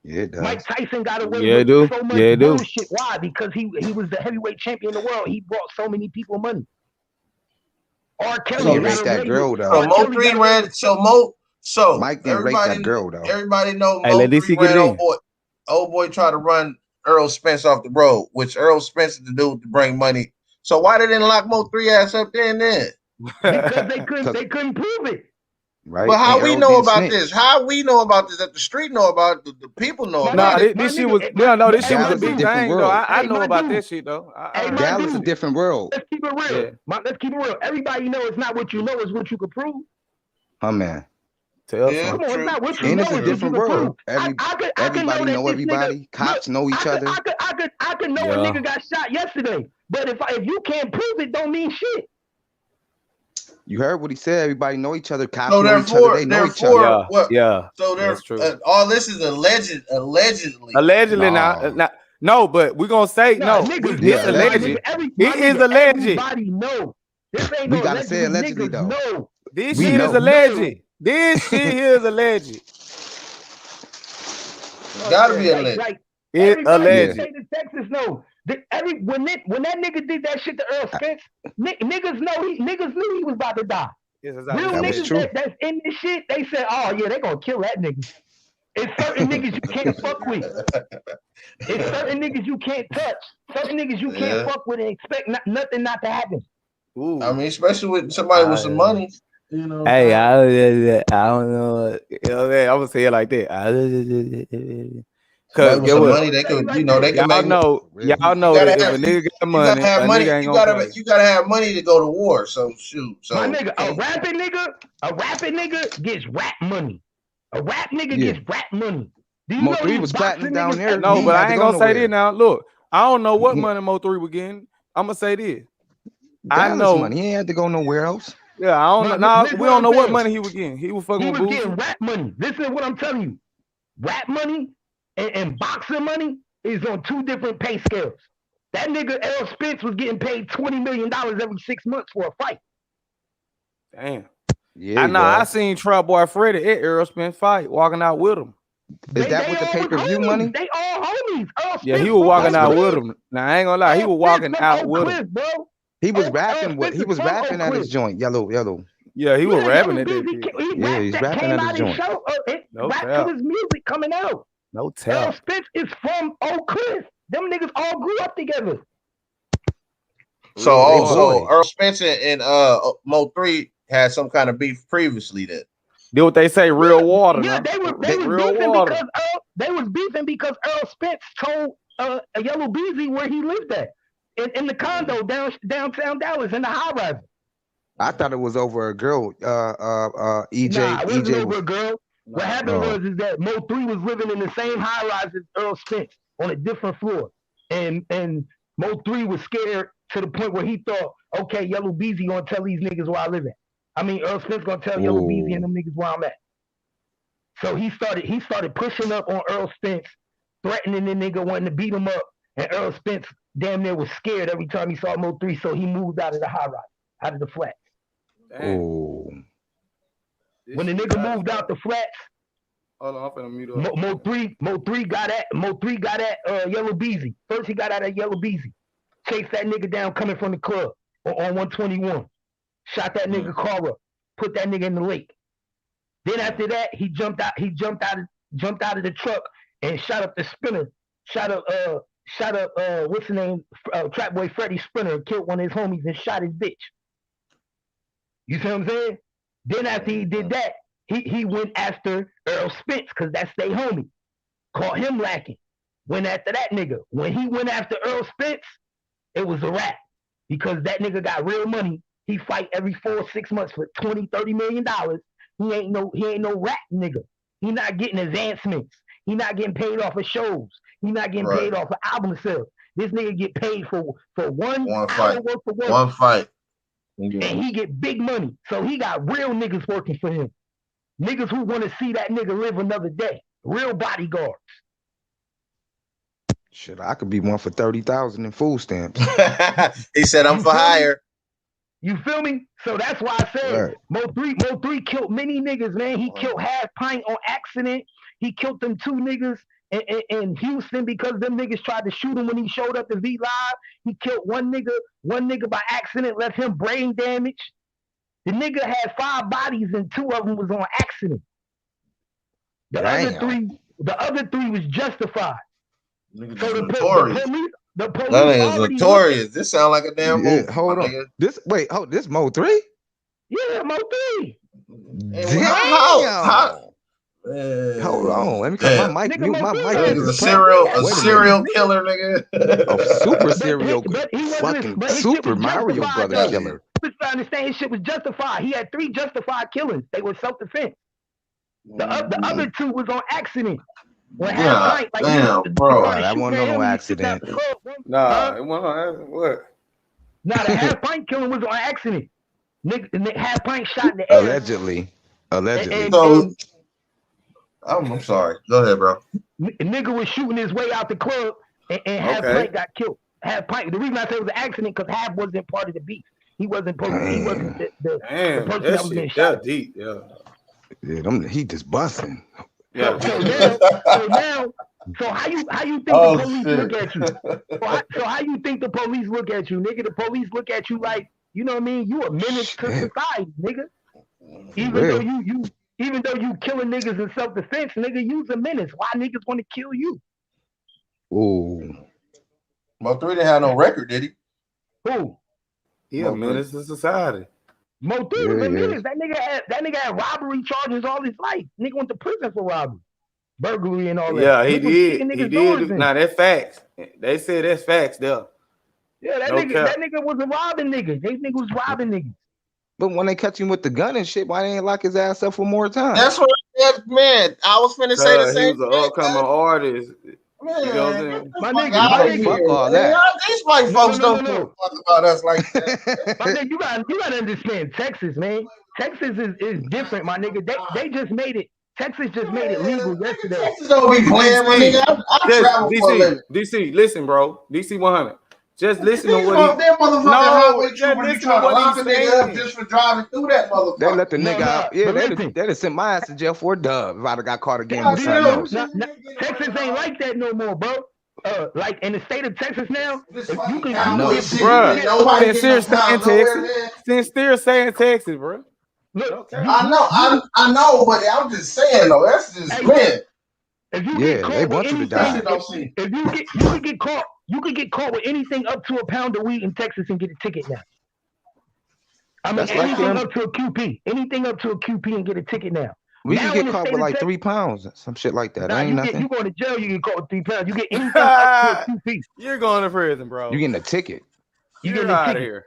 Yeah, it does. Mike Tyson got away with so much bullshit. Why? Because he was the heavyweight champion in the world. He brought so many people money. R. He Kelly. didn't So, rate that girl so though. Mo 3 ran. So Mike didn't rate that girl though. everybody know Hey, Mo let 3 DC get it ran in. old boy tried to run Earl Spence off the road, which Earl Spence is the dude to bring money. So why they didn't lock Mo 3 ass up there and then? Because they couldn't prove it. Right? But how And we Earl know didn't about snitch. this? How we know about this? That the street know about it, the people know My about Nah, it. this shit was this shit was a Dallas a big different thing though. world. I Hey, know my about dude. that shit though. Hey, I my heard Dallas a dude. different world. Let's keep it real. Yeah. Let's keep it real. Everybody know it's not what you know, it's what you can prove. Huh, man. tell Yeah, some. Come on, it's true, not what you true, And know, it's a it's true. what you different can prove. world. I could know Everybody that know this everybody. nigga, Cops know each other. I could know a Yeah. nigga got shot yesterday. But if you can't prove it, don't mean shit. You heard what he said. Everybody know each other. Cops So know each other. They know each other. Yeah, what? yeah. So That's true. all this is allegedly. Allegedly No. now. No, but we gonna say No, no. niggas, Yeah, It's know, my alleged. nigga, It is alleged. Everybody know. This ain't We no gotta say allegedly, niggas though. know. This We shit is know. alleged. This shit here is alleged. Gotta be Like, alleged. like It everybody in the alleged. state of Texas know. When that nigga did that shit to Earl Spence, niggas knew he was about to die. Yes, it's Real That was niggas true. that's in this shit, they said, oh yeah, they gonna kill that nigga. It's certain niggas you can't fuck with. It's certain niggas you can't touch. Certain niggas you can't Yeah. fuck with and expect nothing not to happen. Ooh. I mean, especially with somebody with some money. You know. Hey, I don't know. You know what I'm gonna say it like that. Somebody Cause with get some what? money, they could, they can Y'all make. know You that if a you nigga got gotta money, have a money. nigga ain't You gonna play. gotta have money to go to war. So shoot. So My nigga, a rapping nigga gets rap money. A rap nigga Yeah. gets rap money. Do you Mo know 3 these was boxing platinum down niggas? there. No, He but had I to ain't go gonna say nowhere. this now. Look, I don't know what money Mo 3 was getting. I'm gonna say this. I Dallas know. money. He ain't had to go nowhere else. Yeah, I don't know. No, Nah, listen we what don't I'm know what saying. money he was getting. He was fucking He with was Boosie. getting rap money. Listen to what I'm telling you. Rap money and boxing money is on two different pay scales. That nigga Earl Spence was getting paid $20 million every 6 months for a fight. Damn. Yeah, I he know. I was. seen Trap Boy Freddy at Earl Spence fight, walking out with him. Is that They with the all pay-per-view was homies. money? They all homies. Earl Yeah, he Spence was from walking Oak out Cliff. with him. Now I ain't gonna lie, he Earl was walking Spence from out Oak with Cliff, him. bro. He was Earl rapping what Spence he is was from rapping Oak at his Cliff. joint. Yellow. Yeah, he was Yeah, rapping Yella at that Beezy, bitch. he Yeah, rapped he's that rapping came at his out his joint. show. No Rap cap. to his music coming out. No Earl tap. Spence is from Oak Cliff. Them niggas all grew up together. So Real They one. also boys. Earl Spencer and Mo 3 had some kind of beef previously. Then Did what they say, real water. Yeah, Now. they was real beefing water. because Earl Spence told Yellow Beezy where he lived at in the condo downtown Dallas in the high rise. I thought it was over a girl. EJ. Nah, it wasn't EJ over was. a girl. What happened was is that Mo 3 was living in the same high rise as Earl Spence on a different floor, and Mo 3 was scared to the point where he thought, okay, Yellow Beezy gonna tell these niggas where I live at. I mean, Earl Spence gonna tell Yellow Beezy and them niggas where I'm at. So he started pushing up on Earl Spence, threatening the nigga, wanting to beat him up, and Earl Spence damn near was scared every time he saw Mo 3, so he moved out of the high rise, out of the flats. Oh. When the nigga moved out the flats, hold on, I'm finna mute up. Mo 3 got at Yellow Beezy. First he got at Yellow Beezy. Chased that nigga down coming from the club on 121. Shot that nigga car up. Put that nigga in the lake. Then after that, he jumped out of the truck and shot up the spinner. Shot up what's the name? Trap Boy Freddy Spinner, and killed one of his homies and shot his bitch. You see what I'm saying? Then after he did that, he went after Earl Spence, because that's their homie. Caught him lacking. Went after that nigga. When he went after Earl Spence, it was a wrap. Because that nigga got real money. He fight every 4 or 6 months for $20-30 million. He ain't no rap nigga. He not getting advancements. He not getting paid off of shows. He not getting paid off of album sales. This nigga get paid for one fight. hour worth of work. One fight. And he get big money. So he got real niggas working for him. Niggas who want to see that nigga live another day. Real bodyguards. Shit, I could be one for 30,000 in food stamps. He said, "I'm for hire." You feel me? So that's why I said Mo 3 killed many niggas, man. He killed Half Pint on accident. He killed them 2 niggas in Houston because them niggas tried to shoot him when he showed up to V Live. He killed one nigga by accident, left him brain damage. The nigga had 5 bodies and 2 of them was on accident. The other three was justified. Niggas So is the notorious. police That nigga's notorious. This sound like a damn movie. Hold on. Nigga. This Mo 3? Yeah, Mo 3. How? Hold on. Let me cut my mic. Mute my mic. That nigga's a serial killer, nigga. A super serial fucking Super Mario Brother killer. But I understand his shit was justified. He had 3 justified killings. They were self-defense. The other 2 was on accident. Damn, bro. That wasn't no accident. Nah, it wasn't on what? Nah, the half pint killing was on accident. Nigga half pint shot in the air. Allegedly. So, I'm sorry. Go ahead, bro. Nigga was shooting his way out the club and half pint got killed. Half pint. The reason I say it was an accident because half wasn't part of the beat. He wasn't the person that was getting shot. Deep, yeah. Yeah, he just busting. Yeah. So how you think the police look at you? So how you think the police look at you, nigga? The police look at you like, you know what I mean? You a menace to society, nigga. Even though you killing niggas in self-defense, nigga, you's a menace. Why niggas want to kill you? Ooh. Mo 3 didn't have no record, did he? Who? He a menace to society. Mo 3 was a menace. That nigga had robbery charges all his life. Nigga went to prison for robbery, burglary, and all that. Yeah, he did. He did. Now that's facts. They said that's facts there. Yeah, that nigga was a robbing nigga. They nigga was robbing niggas. But when they catch him with the gun and shit, why they ain't lock his ass up for more time? That's what man. I was finna say the same. He was an upcoming artist. Man, my nigga, fuck all that. These white folks don't give a fuck about us like that. My nigga, you gotta understand Texas, man. Texas is different, my nigga. They just made it. Texas just made it legal yesterday. Texas don't be playing, my nigga. I travel for a living. DC, listen, bro. DC 100. Just listen to what that motherfucking highway trooper be trying to lock a nigga up just for driving through that motherfucker. They let the nigga out. Yeah, they'd sent my ass to jail for a dub if I'd have got caught again with something else. Texas ain't like that no more, bro. Like in the state of Texas now, if you can sincere saying Texas, bro. Look, I know, but I'm just saying though. That's just man. If you get caught they want you to die. If you could get caught with anything up to a pound of weed in Texas and get a ticket now. I mean, anything up to a QP. Anything up to a QP and get a ticket now. We can get caught with like 3 pounds, some shit like that. Ain't nothing. You going to jail, you get caught with 3 pounds. You get anything up to a QP. You're going to prison, bro. You getting a ticket. You getting a ticket. Here.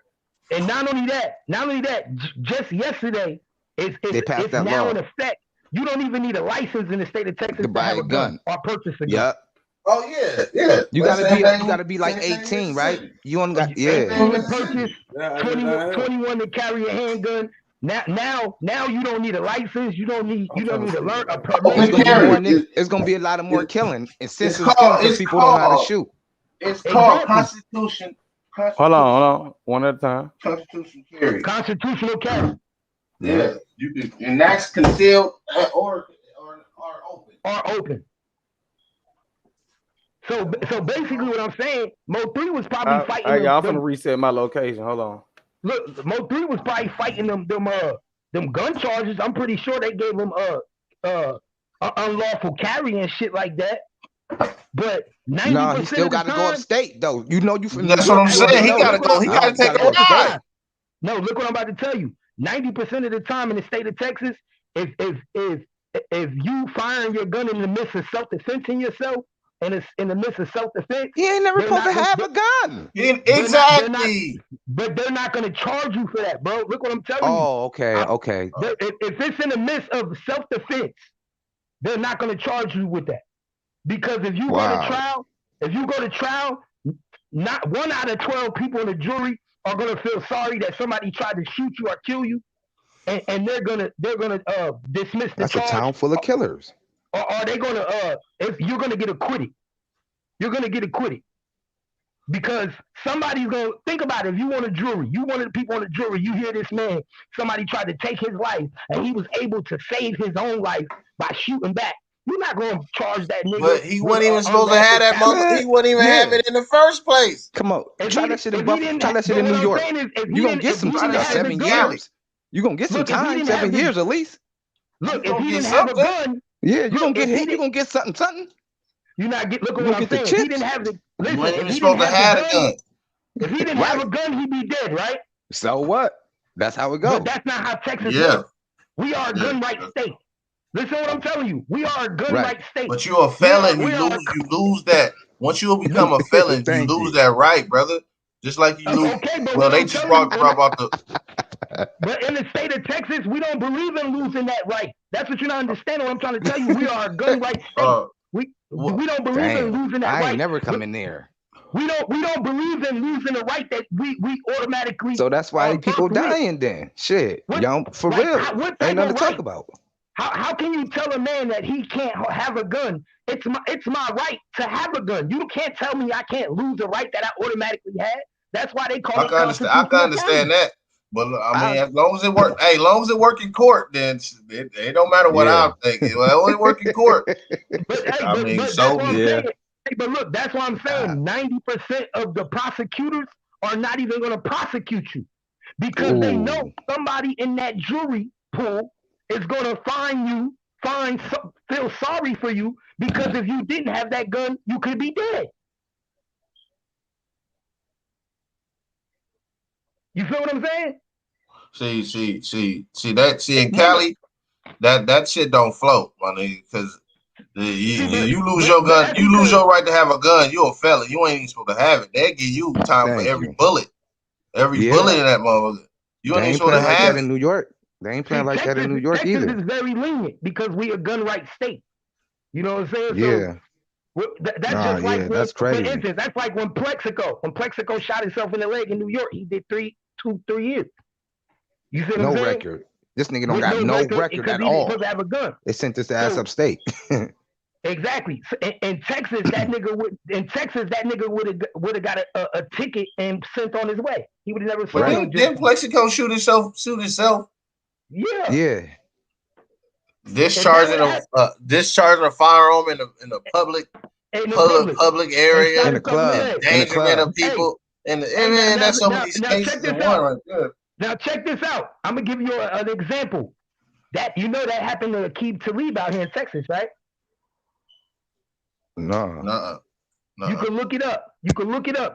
And not only that, just yesterday, it's now in effect. You don't even need a license in the state of Texas to buy a gun or purchase a gun. Yep. Oh yeah. You gotta be like 18, right? You only got 18 to purchase, 21 to carry a handgun. Now you don't need a license. You don't need to learn a permit. It's gonna be a lot of more killing, and since people don't know how to shoot. It's called Constitution. Hold on, one at a time. Constitutional carry. Yeah, you can, and that's concealed or open. So basically, what I'm saying, Mo 3 was probably fighting. I'm gonna reset my location. Hold on. Look, Mo 3 was probably fighting them gun charges. I'm pretty sure they gave him unlawful carry and shit like that. But 90% no, he still got to go upstate though. You know, that's what I'm saying. He gotta go. He gotta take a ride. No, look what I'm about to tell you. 90% of the time in the state of Texas, if you firing your gun in the midst of self-defensing yourself, and it's in the midst of self-defense, he ain't never supposed to have a gun. Exactly. But they're not going to charge you for that, bro. Look what I'm telling you. Oh, okay. If it's in the midst of self-defense, they're not going to charge you with that. Because if you go to trial, not 1 out of 12 people in the jury are going to feel sorry that somebody tried to shoot you or kill you, and they're gonna dismiss the charge. That's a town full of killers. Or are they gonna you're gonna get acquitted? You're gonna get acquitted because somebody's gonna think about it. If you want a jury, you one of the people on the jury, you hear this man, somebody tried to take his life, and he was able to save his own life by shooting back. You're not gonna charge that nigga. But he wasn't even supposed to have that mother. He wouldn't even have it in the first place. Come on, try that shit in New York. You gonna get some 7 years. You gonna get some Look, if he time, didn't 7 have years at least. Look, You if gonna he get didn't have a something. gun, Yeah, you gonna look, get if he hit. You gonna get something. you not get. Look at You what gonna I'm get the saying. If he chips. didn't have the You listen, ain't if even he supposed didn't to have have the a gun. gun, if he didn't have a gun, he'd be dead, right? So what? That's how it But goes. that's not how Texas Yeah, works. We are a gun right state. Listen to what I'm telling you. We are a gun right state. but you're a felon. We are You lose that. Once you become a felon, you Thank lose you. that right, brother. Just like you lose. okay, but Well, what they I'm just telling brought you, about the. but in the state of Texas, we don't believe in losing that right. That's what you're not understanding. What I'm trying to tell you, we are a gun right state. We don't believe in losing that I right. ain't never come in there. We don't believe in losing the right that we automatically. So that's why people birth with. dying then. Shit, What- young for like, real. what Ain't type nothing of to talk right? about. How can you tell a man that he can't have a gun? It's my right to have a gun. You can't tell me I can't lose a right that I automatically had. That's why they call it constitutional. I can understand that. But I mean, as long as it work, hey, as long as it work in court, then it don't matter what I think. It only work in court. But hey, I mean, that's so what I'm yeah. saying. Hey, but look, that's what I'm saying. 90% of the prosecutors are not even going to prosecute you because they know somebody in that jury pool is going to feel sorry for you because if you didn't have that gun, you could be dead. You feel what I'm saying? See in Cali, that shit don't float, my nigga, because you lose your gun, you lose your right to have a gun, you're a felon. You ain't even supposed to have it. They give you time for every bullet. Every bullet in that motherfucker. You ain't supposed to like have that in New York. They ain't playing like that in New York either. Texas is very lenient because we a gun right state. You know what I'm saying? Yeah. So that's just like that's crazy. For instance, that's like when Plexico shot himself in the leg in New York, he did 3 years. You see what I'm saying? No record. This nigga don't got no record at all. Supposed to have a gun. They sent this ass upstate. Exactly. So in Texas, that nigga would have got a ticket and sent on his way. He would have never. But didn't Plexico shoot himself? Yeah. Yeah. Discharging a firearm in a public area, in a club, endangerment of people, and that's some of these cases in one right there. Now check this out. I'm gonna give you an example. That that happened to Aqib Talib out here in Texas, right? No. You can look it up.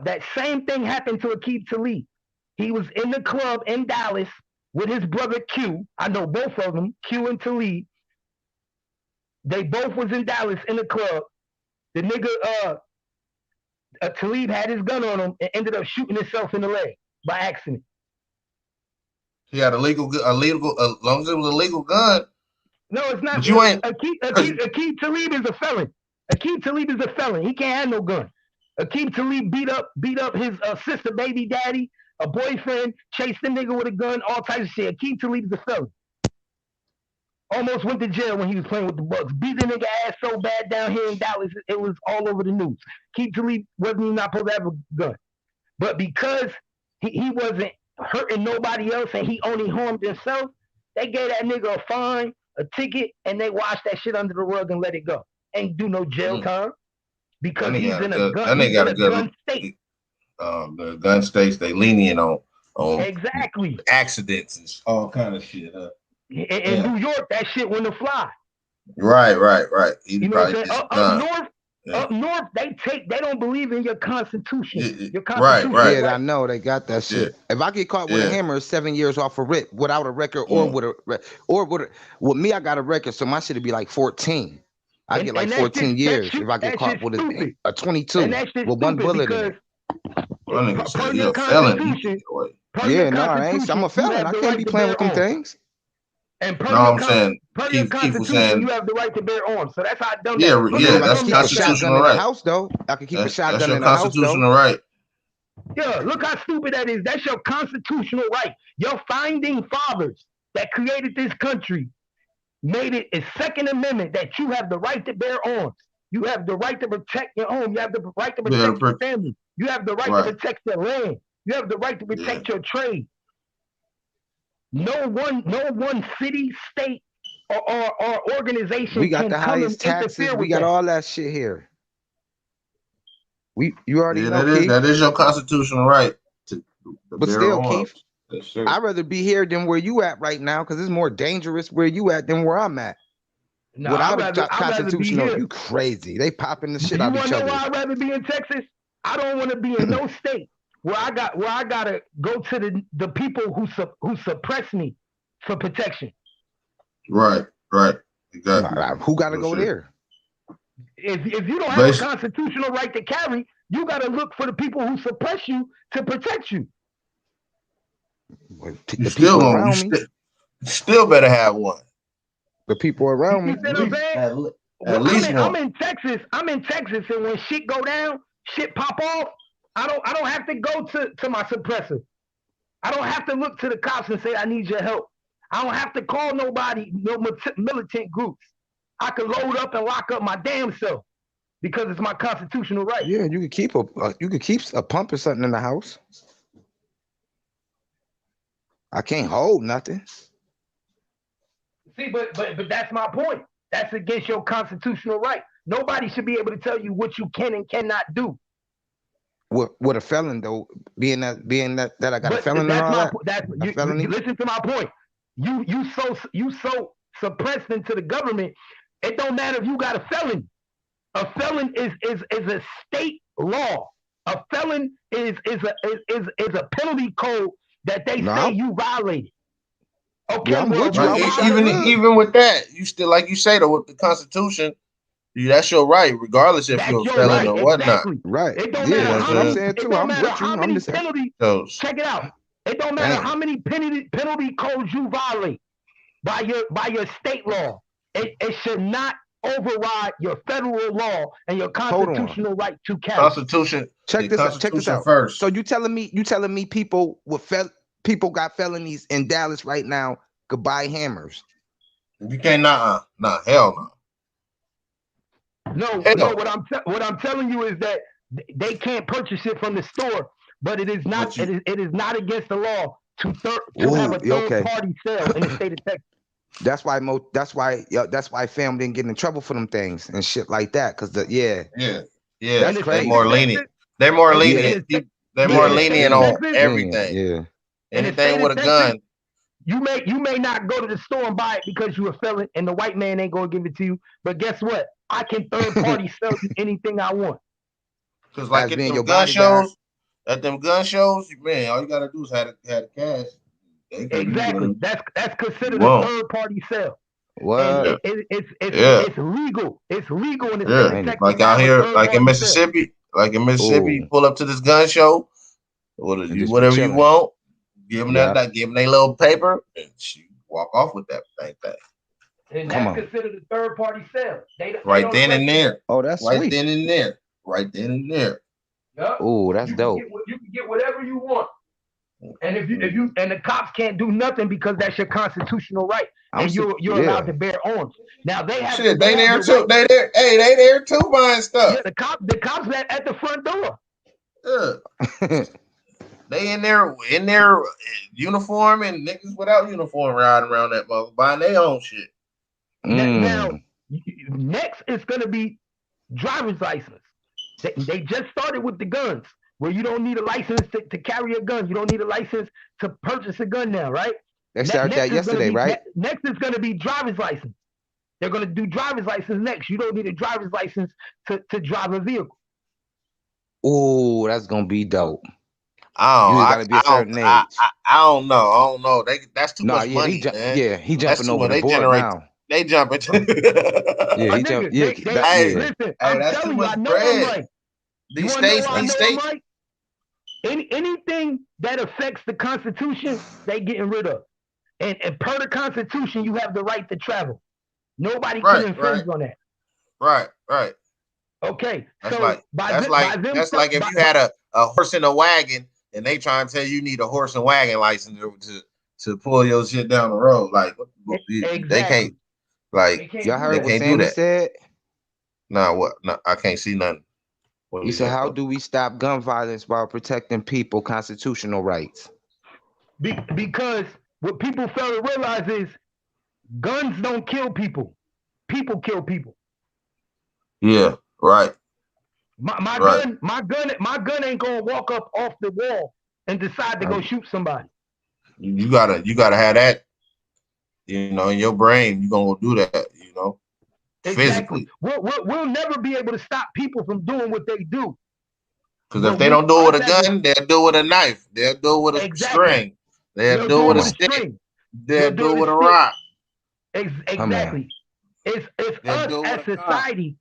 That same thing happened to Aqib Talib. He was in the club in Dallas with his brother Q. I know both of them, Q and Talib. They both was in Dallas in the club. The nigga Talib had his gun on him and ended up shooting himself in the leg by accident. He had as long as it was a legal gun. No, it's not. But you ain't. Aqib Talib is a felon. Aqib Talib is a felon. He can't have no gun. Aqib Talib beat up his sister, baby daddy, a boyfriend, chased the nigga with a gun, all types of shit. Aqib Talib is a felon. Almost went to jail when he was playing with the Bucks. Beat the nigga ass so bad down here in Dallas, it was all over the news. Aqib Talib wasn't even not supposed to have a gun. But because he wasn't hurting nobody else and he only harmed himself, they gave that nigga a fine, a ticket, and they washed that shit under the rug and let it go. Ain't do no jail time because he's in a gun state. The gun states, they lenient on exactly accidents and all kind of shit. In New York, that shit wouldn't fly. Right. You know what I'm saying? Up north, they don't believe in your constitution. Your constitution. Right. Yeah, I know they got that shit. If I get caught with a hammer, 7 years off a rip without a record, with me, I got a record, so my shit would be like 14. I get like 14 years if I get caught with a 22 with one bullet in it. You're a felon. I'm a felon. I can't be playing with them things. And I'm saying, you have the right to bear arms. So that's how dumb. That's constitutional right. House though, I can keep a shotgun in the house. Constitutional right. Yeah, look how stupid that is. That's your constitutional right. Your founding fathers that created this country made it a Second Amendment that you have the right to bear arms. You have the right to protect your home. You have the right to protect your family. You have the right to protect your land. You have the right to protect your trade. No one city, state, or organization. We got the highest taxes. We got all that shit here. You already know. That is your constitutional right. But still, Keith, I'd rather be here than where you at right now because it's more dangerous where you at than where I'm at. No, Without I'd a rather be constitutional, here. you crazy. They popping the shit You out want each to know other. why I'd rather be in Texas? I don't want to be in no state where I gotta go to the people who suppress me for protection. Right. Exactly. Who got to go there? If you don't have a constitutional right to carry, you got to look for the people who suppress you to protect you. You still around me. Still better have one. The people around me. At least one. I'm in Texas, and when shit go down, shit pop off. I don't have to go to my suppressor. I don't have to look to the cops and say I need your help. I don't have to call nobody, no militant groups. I can load up and lock up my damn self because it's my constitutional right. Yeah, you could keep a pump or something in the house. I can't hold nothing. See, but that's my point. That's against your constitutional right. Nobody should be able to tell you what you can and cannot do. What a felon though, being that I got a felon and all that. You listen to my point. You so suppressed into the government. It don't matter if you got a felon. A felon is a state law. A felon is a penalty code that they say you violated. Okay, yeah, even with that, you still, like you say though, with the Constitution, that's your right, regardless if you're a felon or whatnot. Right. It don't matter how many, saying too. I'm with you. I'm just penalties. Check it out. It don't matter how many penalty codes you violate by your state law. It should not override your federal law and your constitutional right to carry. Constitution. Check this out. First. So you telling me people people got felonies in Dallas right now could buy hammers? You can't. Hell no. No. What I'm telling you is that they can't purchase it from the store, but it is not it is not against the law to have a third party sale in the state of Texas. That's why fam didn't get in trouble for them things and shit like that. Cause that's crazy. They're more lenient. They're more lenient on everything. Yeah. Anything with a gun. You may not go to the store and buy it because you're a felon and the white man ain't gonna give it to you. But guess what? I can third party sell you anything I want. Because like at them gun shows, man, all you gotta do is have the cash. Exactly. That's considered a third party sale. What? It's legal. It's legal in the state of Texas. Like out here, like in Mississippi, you pull up to this gun show, whatever you want, give them give them their little paper, and you walk off with that thing. And that's considered a third party sale. Right then and there. Oh, that's right sweet. Then and there. Right then and there. Yep. Oh, that's dope. You can get whatever you want. And if you and the cops can't do nothing because that's your constitutional right, and you're allowed to bear arms. Now they have they there too. They there. Hey, they there too buying stuff. Yeah, the cops at the front door. Yeah. They in their uniform and niggas without uniform riding around that mother buying their own shit. Now next is gonna be driver's license. They just started with the guns, where you don't need a license to carry a gun. You don't need a license to purchase a gun now, right? They started that yesterday, right? Next is going to be driver's license. They're going to do driver's license next. You don't need a driver's license to drive a vehicle. Oh, that's going to be dope. I don't know. That's too much money, man. He jumping over the board now. They jumping. He jumping. Listen, I'm telling you, I know I'm right. These states. Right? Anything that affects the Constitution, they getting rid of. And per the Constitution, you have the right to travel. Nobody can infringe on that. Right. Okay. That's like if you had a horse in a wagon and they try and tell you need a horse and wagon license to pull your shit down the road. Like they can't. Like y'all heard what Sammy said? No, I can't see nothing. He said, "How do we stop gun violence while protecting people's constitutional rights?" Because what people fail to realize is guns don't kill people. People kill people. Yeah, right. My gun ain't gonna walk up off the wall and decide to go shoot somebody. You gotta have that, you know, in your brain. You're gonna do that, you know, exactly. physically. We'll never be able to stop people from doing what they do. Because if they don't do it with a gun, they'll do it with a knife. They'll do it with a string. They'll do it with a stick. They'll do it with a rock. Exactly. It's us as society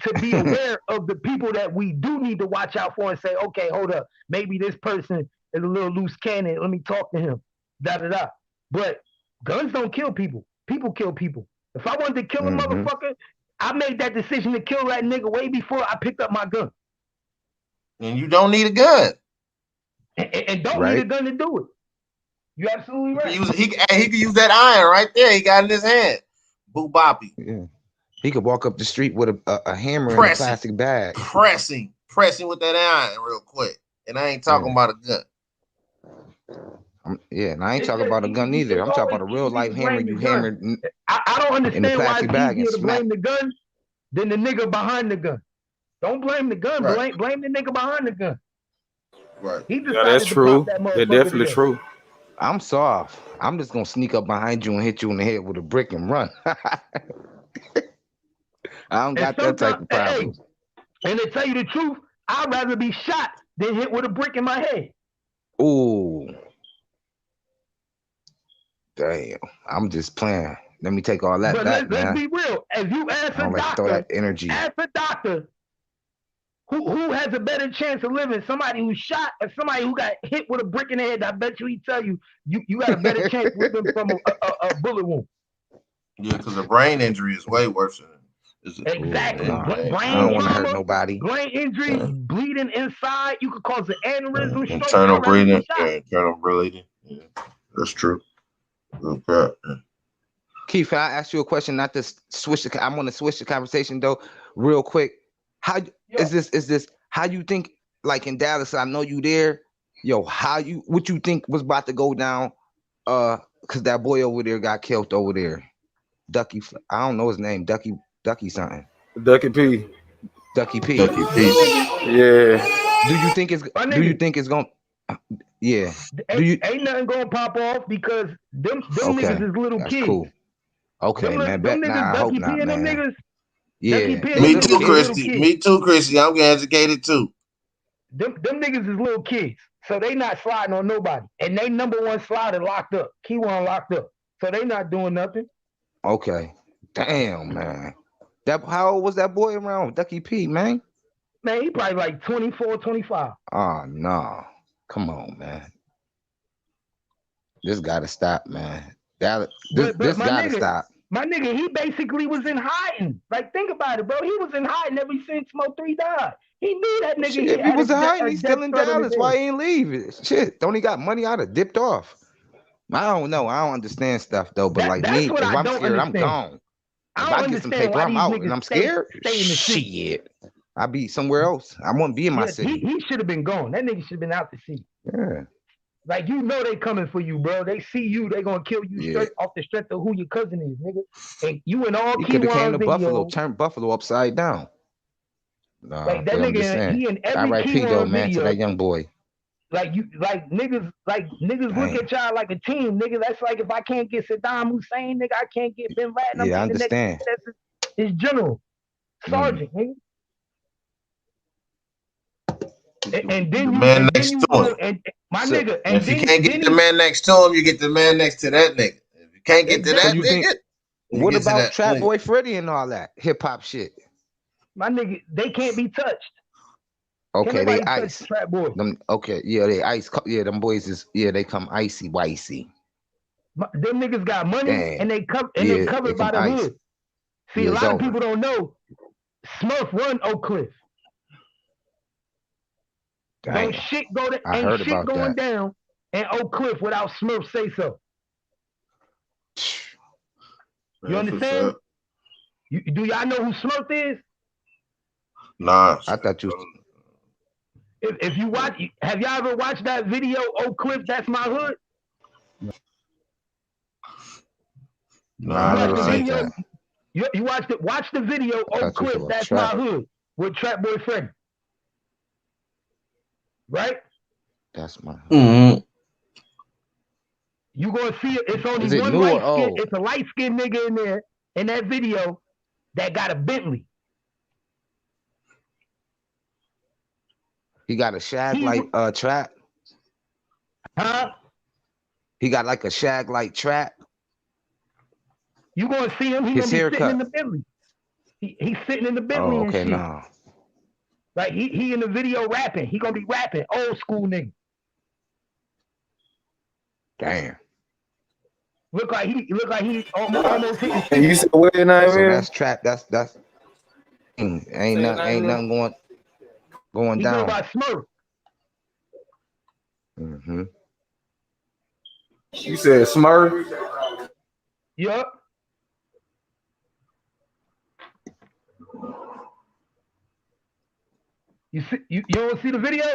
to be aware of the people that we do need to watch out for and say, okay, hold up, maybe this person is a little loose cannon. Let me talk to him. Da da da. But guns don't kill people. People kill people. If I wanted to kill a motherfucker, I made that decision to kill that nigga way before I picked up my gun. And you don't need a gun. And don't need a gun to do it. You're absolutely right. He can use that iron right there. He got in his hand. Boo boppy. Yeah. He could walk up the street with a hammer and a plastic bag. Pressing with that iron real quick. And I ain't talking about a gun. And I ain't talking about a gun either. I'm talking about a real life hammer you hammered. I don't understand why it's easier to blame the gun than the nigga behind the gun. Don't blame the gun. Right. Blame the nigga behind the gun. Right. Yeah, that's true. That's definitely true. I'm soft. I'm just gonna sneak up behind you and hit you in the head with a brick and run. I don't got that type of problem. And to tell you the truth, I'd rather be shot than hit with a brick in my head. Ooh. Damn. I'm just playing. Let me take all that back, man. Let's be real. If you ask a doctor, that energy. Ask a doctor who has a better chance of living, somebody who's shot or somebody who got hit with a brick in the head, I bet you he'd tell you got a better chance living from a bullet wound. Yeah, because a brain injury is way worse than exactly. Brain I don't want to hurt nobody. Brain injury, bleeding inside. You could cause an aneurysm. Internal bleeding. Yeah, internal bleeding. Yeah, that's true. Okay. Keith, can I ask you a question? Not to switch the. I'm going to switch the conversation though, real quick. How is this? How you think? Like in Dallas, I know you there. Yo, what you think was about to go down? Because that boy over there got killed over there. Ducky, I don't know his name. Ducky something. Ducky P. Ducky P. Ducky P. Yeah. Do you think it's going? Yeah. Ain't nothing gonna pop off because them niggas is little kids. Cool. Okay, man. I hope not, man. Niggas, yeah. Me too, Christy. Me too, Christy. I'm getting educated too. Them niggas is little kids, so they not sliding on nobody. And they number one slider locked up. Key one locked up. So they not doing nothing. Okay. Damn, man. How old was that boy around? Ducky P, man? Man, he probably like 24, 25. Oh, no. Come on, man. This gotta stop, man. This gotta stop. My nigga, he basically was in hiding. Like, think about it, bro. He was in hiding ever since Smoke 3 died. He knew that nigga. Shit, if he was in hiding, he's still in Dallas. Why he ain't leave? Shit, don't he got money? I'd have dipped off. I don't know. I don't understand stuff though. But like me, if I'm scared, I'm gone. If I get some paper, I'm out, and I'm scared. Shit, I'll be somewhere else. I won't be in my city. He should have been gone. That nigga should have been out the city. Yeah. Like, you know they coming for you, bro. They see you, they gonna kill you straight off the strength of who your cousin is, nigga. And you and all could have came to Buffalo, turned Buffalo upside down. Nah, like that nigga, he in every R.I.P. though, man, video, to that young boy. Like niggas look at y'all like a team, nigga. That's like if I can't get Saddam Hussein, nigga, I can't get Bin Laden. Yeah, I understand. That's his general, sergeant, nigga. And then the man next to him. And my nigga, and if you can't get the man next to him, you get the man next to that nigga. If you can't get to that nigga, what about Trap Boy Freddy and all that hip hop shit? My nigga, they can't be touched. Okay, they ice. Trap Boy. They ice. Yeah, them boys they come icy, wicey. Them niggas got money and they covered by the hood. See, a lot of people don't know. Smurf run Oak Cliff. Don't shit go to ain't shit going down in Oak Cliff without Smurf say so. You understand? Do y'all know who Smurf is? Nah. I thought you. If you watch, have y'all ever watched that video, Oak Cliff, That's My Hood? No, I never seen that. You watched it. Watch the video, Oak Cliff, That's My Hood, with Trap Boy Freddy. Right? That's my. Mm-hmm. You gonna see it. It's only Is it one new or light skin. old? It's a light skinned nigga in there in that video that got a Bentley. He got a shag like trap. Huh? He got like a shag like trap. You gonna see him? He His gonna be haircut. sitting in the Bentley. He's sitting in the Bentley and shit. No. Like he in the video rapping. He gonna be rapping. Old school nigga. Damn. Look like he almost hitting 50. And you said what your name So is? that's trap. That's ain't nothing going He down. go by Smurf. Mm-hmm. You said Smurf. Yup. You don't see the video?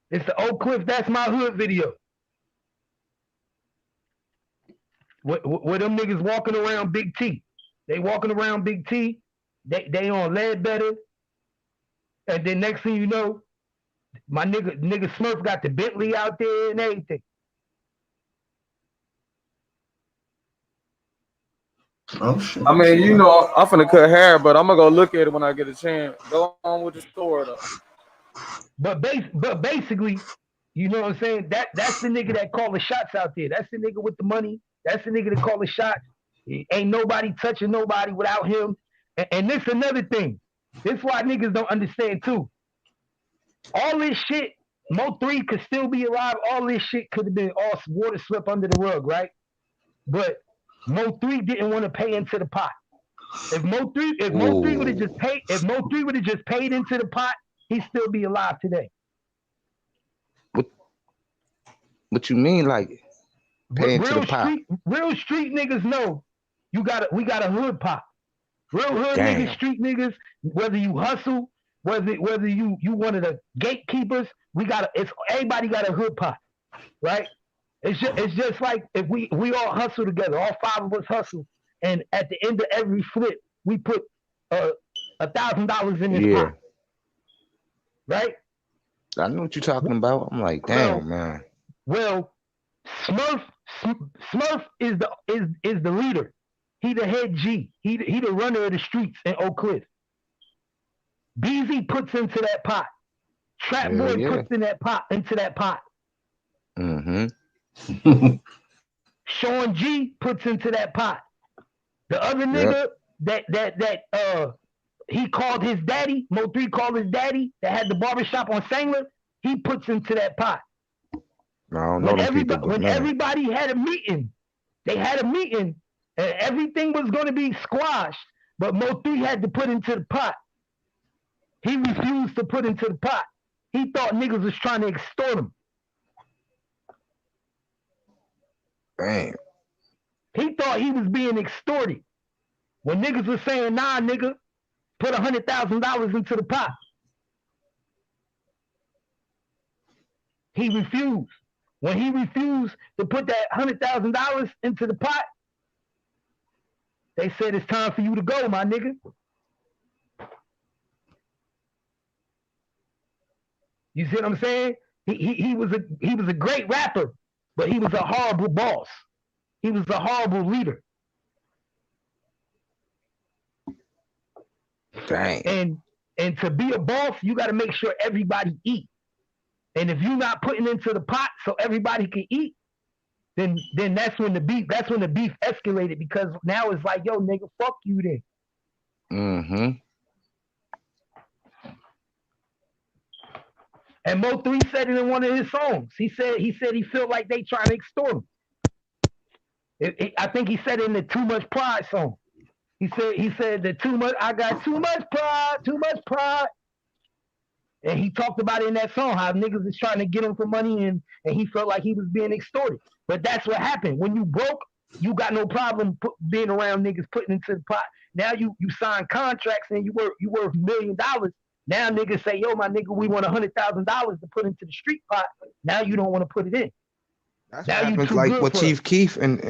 It's the Oak Cliff That's My Hood video. Where them niggas walking around Big T. They walking around Big T. They on Ledbetter. And then next thing you know, my nigga Smurf got the Bentley out there and everything. Oh shit. I mean, you know, I'm finna cut hair, but I'm gonna go look at it when I get a chance. Go on with the story though. But basically, you know what I'm saying? That's the nigga that call the shots out there. That's the nigga with the money. That's the nigga that call the shots. Ain't nobody touching nobody without him. And this another thing. This why niggas don't understand too. All this shit, Mo3 could still be alive. All this shit could have been all water swept under the rug, right? But Mo3 didn't want to pay into the pot. If Mo3 would have just paid into the pot, he'd still be alive today. What you mean, like pay into the pot? Real street niggas know we got a hood pot. Real hood niggas, street niggas, whether you hustle, whether you one of the gatekeepers, everybody got a hood pot, right? It's just like if we all hustle together, all five of us hustle, and at the end of every flip, we put $1,000 in this pot, right? I know what you're talking about. I'm like, damn, man. Well, Smurf is the leader. He the head G. He the runner of the streets in Oak Cliff. Beezy puts into that pot. Trap Boy puts into that pot. Mm-hmm. Sean G puts into that pot. The other nigga that he called his daddy, Mo3 called his daddy, that had the barbershop on Sangler, he puts into that pot. When everybody had a meeting, they had a meeting, and everything was going to be squashed, but Mo3 had to put into the pot. He refused to put into the pot. He thought niggas was trying to extort him. Damn. He thought he was being extorted. When niggas was saying, nah, nigga, put $100,000 into the pot. He refused. When he refused to put that $100,000 into the pot, they said it's time for you to go, my nigga. You see what I'm saying? He was a great rapper, but he was a horrible boss. He was a horrible leader. Dang. And to be a boss, you got to make sure everybody eat. And if you're not putting into the pot so everybody can eat, then that's when the beef escalated, because now it's like, yo, nigga, fuck you then. Mm-hmm. And Mo3 said it in one of his songs. He said he felt like they trying to extort him. I think he said it in the Too Much Pride song. He said that I got too much pride. And he talked about it in that song, how niggas is trying to get him for money, and he felt like he was being extorted. But that's what happened. When you broke, you got no problem being around niggas putting into the pot. Now you sign contracts and you worth $1 million. Now niggas say, yo, my nigga, we want $100,000 to put into the street pot. Now you don't want to put it in. That's now what happens, like what Chief Keef and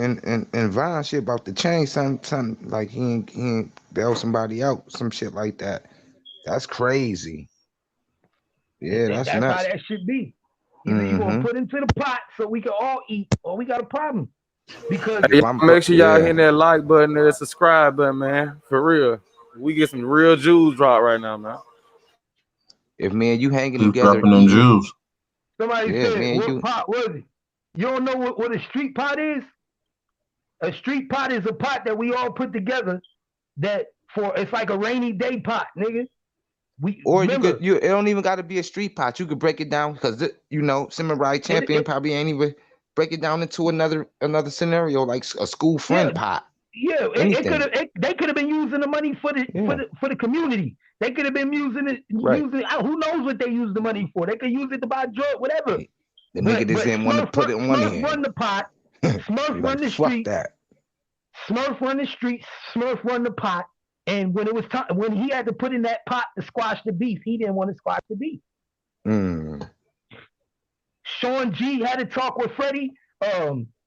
Vine shit about to change something like he ain't bail somebody out, some shit like that. That's crazy. Yeah, that's nuts. How that should be. Either you gonna put into the pot so we can all eat, or we got a problem. Because hey, make sure y'all hit that like button and that subscribe button, man. For real. We get some real jewels drop right now, man. If me and you hanging Keep together, dropping them jewels. Somebody said, what pot was it? You don't know what a street pot is? A street pot is a pot that we all put together it's like a rainy day pot, nigga. It don't even got to be a street pot. You could break it down because Samurai Champion probably ain't even break it down into another scenario like a school friend pot. Yeah, they could have been using the money for the community. They could have been using it. Who knows what they use the money for? They could use it to buy drugs, whatever. The nigga just didn't want to put it on Smurf run the pot. Smurf run the street. Smurf run the streets. Smurf run the pot. And when it was time, when he had to put in that pot to squash the beef, he didn't want to squash the beef. Sean G had to talk with Freddie.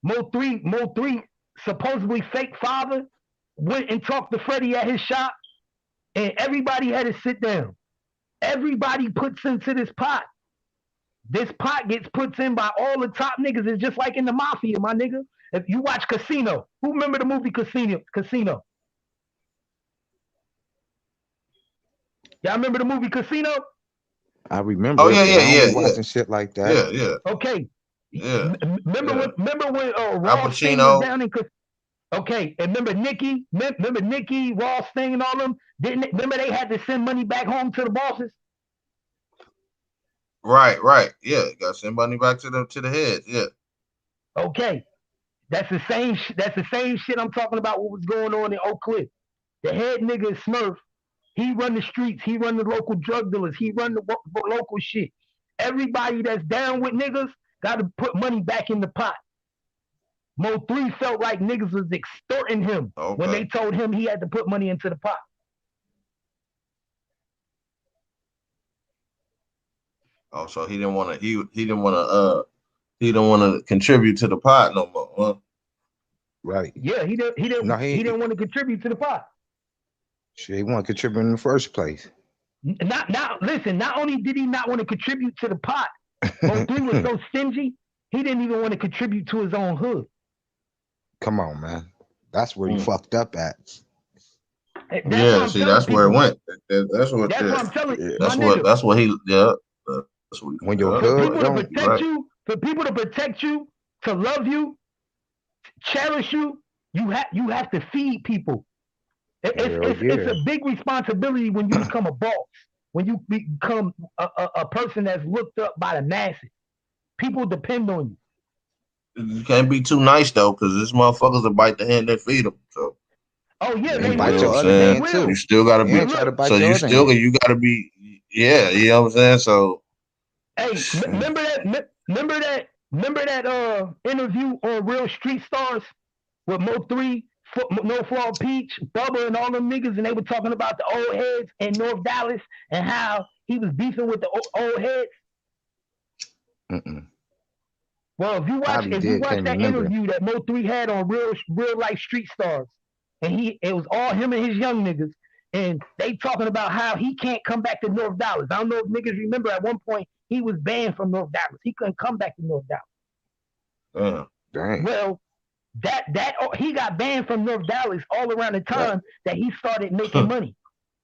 Mo 3, supposedly fake father, went and talked to Freddie at his shop, and everybody had to sit down. Everybody puts into this pot. This pot gets put in by all the top niggas. It's just like in the mafia, my nigga. If you watch Casino, who remember the movie Casino? Y'all remember the movie Casino? I remember. Oh yeah. Watching shit like that. Yeah. Okay. Yeah. Remember when Ross Sting was down in Okay, and remember Nikki, Ross Sting and all them? Remember they had to send money back home to the bosses? Right. Yeah, got to send money back to the heads. Yeah. Okay. That's the same shit I'm talking about what was going on in Oak Cliff. The head nigga is Smurf. He run the streets. He run the local drug dealers. He run the local shit. Everybody that's down with niggas got to put money back in the pot. Mo 3 felt like niggas was extorting him when they told him he had to put money into the pot. Oh, so he didn't want to contribute to the pot no more, huh? Right. Yeah, he didn't want to contribute to the pot. Shit, he want to contribute in the first place. Not only did he not want to contribute to the pot, Mo 3 was so stingy, he didn't even want to contribute to his own hood. Come on, man. That's where you fucked up at. That's where it went. That's what I'm telling you. That's what he when your hood for people to protect you, to love you, cherish you, you have to feed people. It's a big responsibility when you become a boss, when you become a person that's looked up by the masses. People depend on you. You can't be too nice though, because this motherfuckers will bite the hand that feed them. So. Oh yeah, they bite your other hand too. You still gotta be. So you gotta be. Yeah, you know what I'm saying. So. Hey, remember that interview on Real Street Stars with Mo 3, No Flaw Peach, Bubba, and all them niggas, and they were talking about the old heads in North Dallas and how he was beefing with the old heads. Well, if you watch that interview that Mo 3 had on Real Life Street Stars, and it was all him and his young niggas, and they talking about how he can't come back to North Dallas. I don't know if niggas remember at one point he was banned from North Dallas. He couldn't come back to North Dallas. Dang. Well, that he got banned from North Dallas all around the time that he started making money.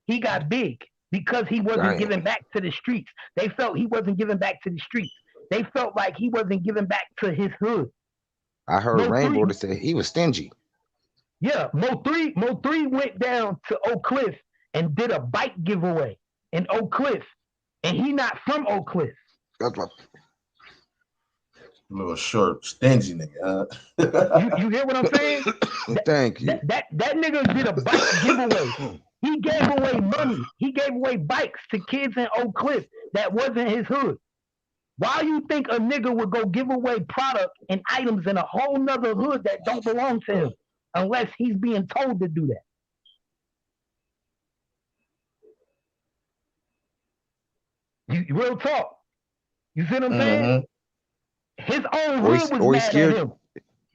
He got big because he wasn't giving back to the streets. They felt he wasn't giving back to the streets. They felt like he wasn't giving back to his hood. I heard Rainbow to say he was stingy. Yeah, Mo 3 went down to Oak Cliff and did a bike giveaway in Oak Cliff, and he not from Oak Cliff. That's what. Little short, stingy nigga. You hear what I'm saying? Thank you. That nigga did a bike giveaway. He gave away money. He gave away bikes to kids in Oak Cliff that wasn't his hood. Why you think a nigga would go give away product and items in a whole nother hood that don't belong to him unless he's being told to do that? Real talk. You see what I'm saying? His own hood was mad at him.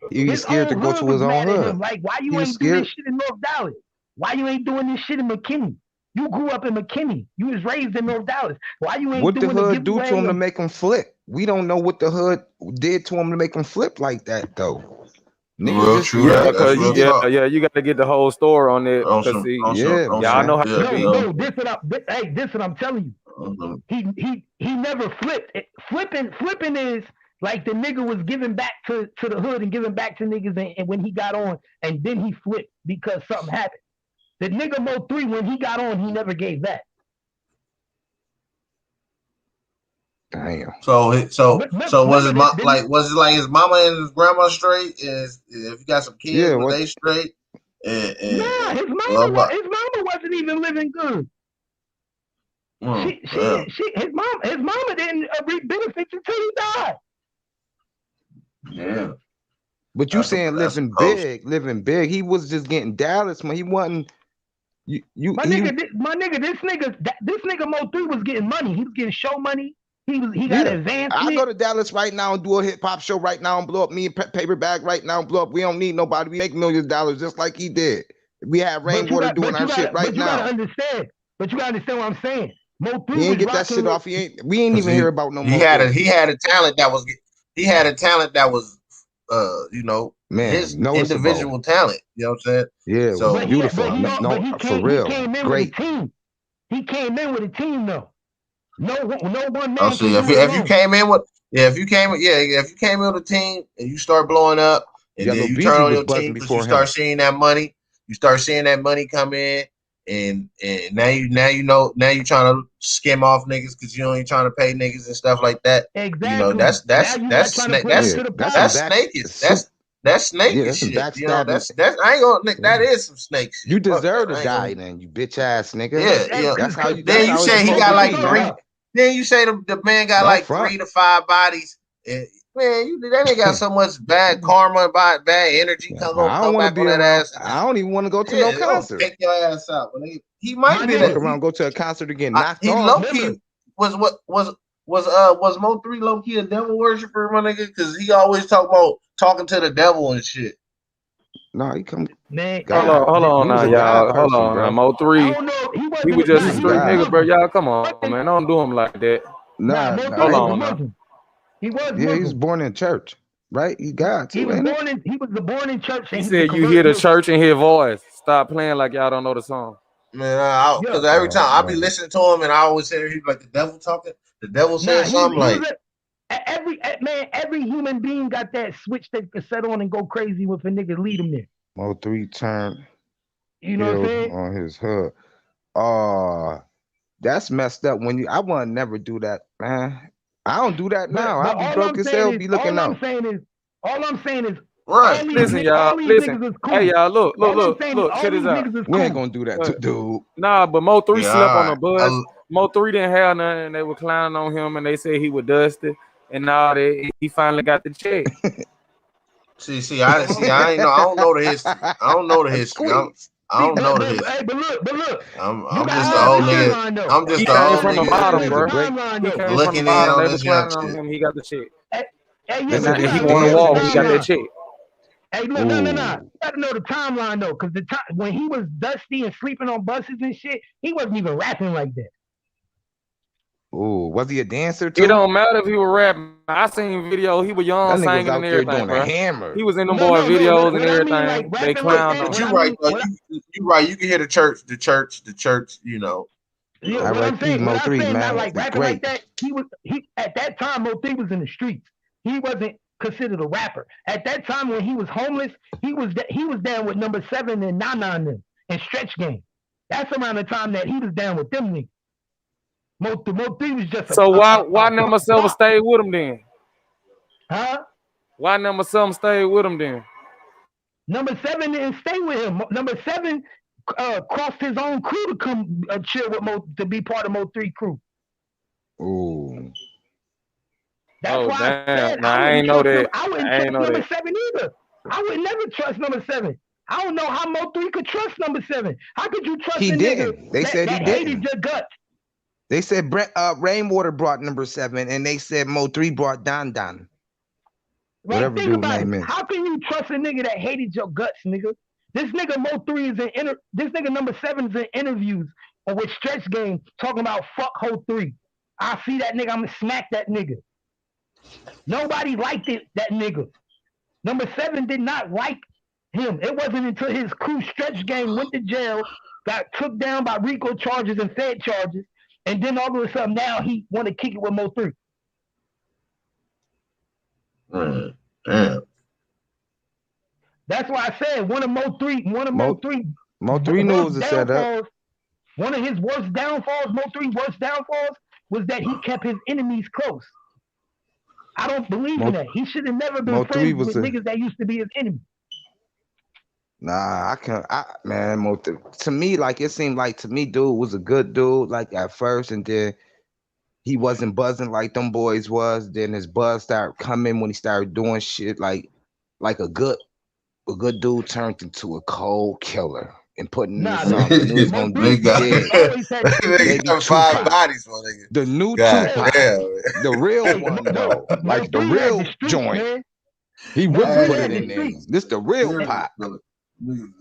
He's scared to go to his own hood. Like, why you ain't doing this shit in North Dallas? Why you ain't doing this shit in McKinney? You grew up in McKinney. You was raised in North Dallas. Why you ain't doing the hood do to him to make him flip? we don't know what the hood did to him to make him flip like that though. Niggas Real just true. Yeah, That's cause real yeah, talk. you got to get the whole story on it. On Cause some, see, on some, Yeah, on y'all some, know how yeah, to be. No, this what I'm telling you. He never flipped. Flipping is like the nigga was giving back to the hood and giving back to niggas, and when he got on, and then he flipped because something happened. The nigga Mo 3, when he got on, he never gave back. damn. So was Remember was it like his mama and his grandma straight? If you got some kids, Yeah, were what? they straight? Nah, his mama wasn't even living good. His mama didn't reap benefits until he died. Yeah. But you saying living big. He was just getting Dallas, man. He wasn't. My nigga, this nigga Mo 3 was getting money. He was getting show money. He got advancement. I go to Dallas right now and do a hip hop show right now and blow up me and Paper Bag right now and blow up. We don't need nobody. We make $millions just like he did. We have Rainwater doing our shit right now. But you gotta understand what I'm saying. Mo 3 he ain't get that shit off. We ain't even hear about no more. He had a talent that was his individual talent. You know what I'm saying? Yeah, so beautiful. For real. Great. He came in with a team though. No one man. I'll see if you came in with if you came in with a team and you start blowing up and then you turn on your team because you start seeing that money. You start seeing that money come in, and now you trying to skim off niggas because you ain't trying to pay niggas and stuff like that. Exactly. You know that's snake. That's snake shit. You know that's I ain't gonna. That is some snake shit. You deserve to die, then you bitch ass nigga. Yeah. That's how you. Then you say he got like 3. Then you say the man got like 3 to 5 bodies. And, man, that nigga got so much bad karma, bad energy. Come back on that ass. I don't even want to go to no concert. Take your ass out. He might be around, go to a concert again. He low key was Mo 3 low key a devil worshiper, my nigga? Because he always talking to the devil and shit. No, he come. Man, hold on now, y'all. Hold on, now. Mo 3. He was just a street nigga, bro. Y'all, come on, man. Don't do him like that. Nah, hold on now. He was. Yeah, he was born in church, right? He got. He was born in church. He said you hear the church and hear voice. Stop playing like y'all don't know the song. Man, because every time I be listening to him and I always hear he's like the devil talking. The devil said something like. Every human being got that switch they can set on and go crazy with a nigga lead him there. Mo 3 turned. You know what I'm saying? On his hood. That's messed up. I want to never do that, man. I don't do that now. I'll be broke as hell. Be looking out. All I'm saying is. Right. Listen, y'all. Listen. Hey, y'all. Look. Check this out. We ain't gonna do that to dude. Nah, but Mo 3 slept on the bus. Mo 3 didn't have nothing. They were clowning on him, and they said he was dusty. And now he finally got the check. See. I ain't know. I don't know the history. I don't know the history. I don't know the history. Hey, but look. I'm just the old nigga. I'm just the old from the bottom, bro. Looking in on this young shit. He got the check. And he want to walk. He got that check. Hey, look, no. You gotta know the timeline though, because when he was dusty and sleeping on buses and shit, he wasn't even rapping like that. Ooh, was he a dancer too? It don't matter if he was rapping. I seen video. He was young, singing and everything, bro. Hammer. He was in them videos and everything. They clowned on him. You right, though. You right. You can hear the church. You know. Yeah, I what I'm saying, Mo 3, man. Not like rapping like that. He at that time, Mo 3 was in the streets. He wasn't considered a rapper. At that time when he was homeless, he was down with number 7 and Nana and them and Stretch Game. That's around the time that he was down with them niggas. Mo 3 was just so why number 7 stayed with him then? Huh? Why number 7 stayed with him then? Number 7 didn't stay with him. Number 7 crossed his own crew to come chill with to be part of Mo 3 crew. Ooh. That's why damn. I said I ain't know that. I wouldn't trust number 7 either. I would never trust number 7. I don't know how Mo 3 could trust number 7. How could you trust a nigga They said he hated your guts? They said Rainwater brought number 7, and they said Mo 3 brought Don. Whatever dude's name is. How can you trust a nigga that hated your guts, nigga? This nigga Mo 3 is this nigga number 7 is in interviews with Stretch Game talking about fuck Ho 3. I see that nigga, I'm gonna smack that nigga. Nobody liked it, that nigga. Number 7 did not like him. It wasn't until his crew stretch game went to jail, got took down by RICO charges and Fed charges, and then all of a sudden now he want to kick it with Mo3. Damn. That's why I said one of Mo3 Mo3 knew it was a setup. One of his worst downfalls, Mo3 worst downfalls, was that he kept his enemies close. I don't believe in that. He should have never been friends with niggas that used to be his enemy. Nah, I can't. Man, to me, like it seemed like to me, dude was a good dude, like at first, and then he wasn't buzzing like them boys was. Then his buzz started coming when he started doing shit like a good dude turned into a cold killer and putting in the song. He knew he was gonna be dead. They got 5 bodies, my nigga. The new Tupac, the real one though, like the real joint. Man. He really put it in there. This the real Pac.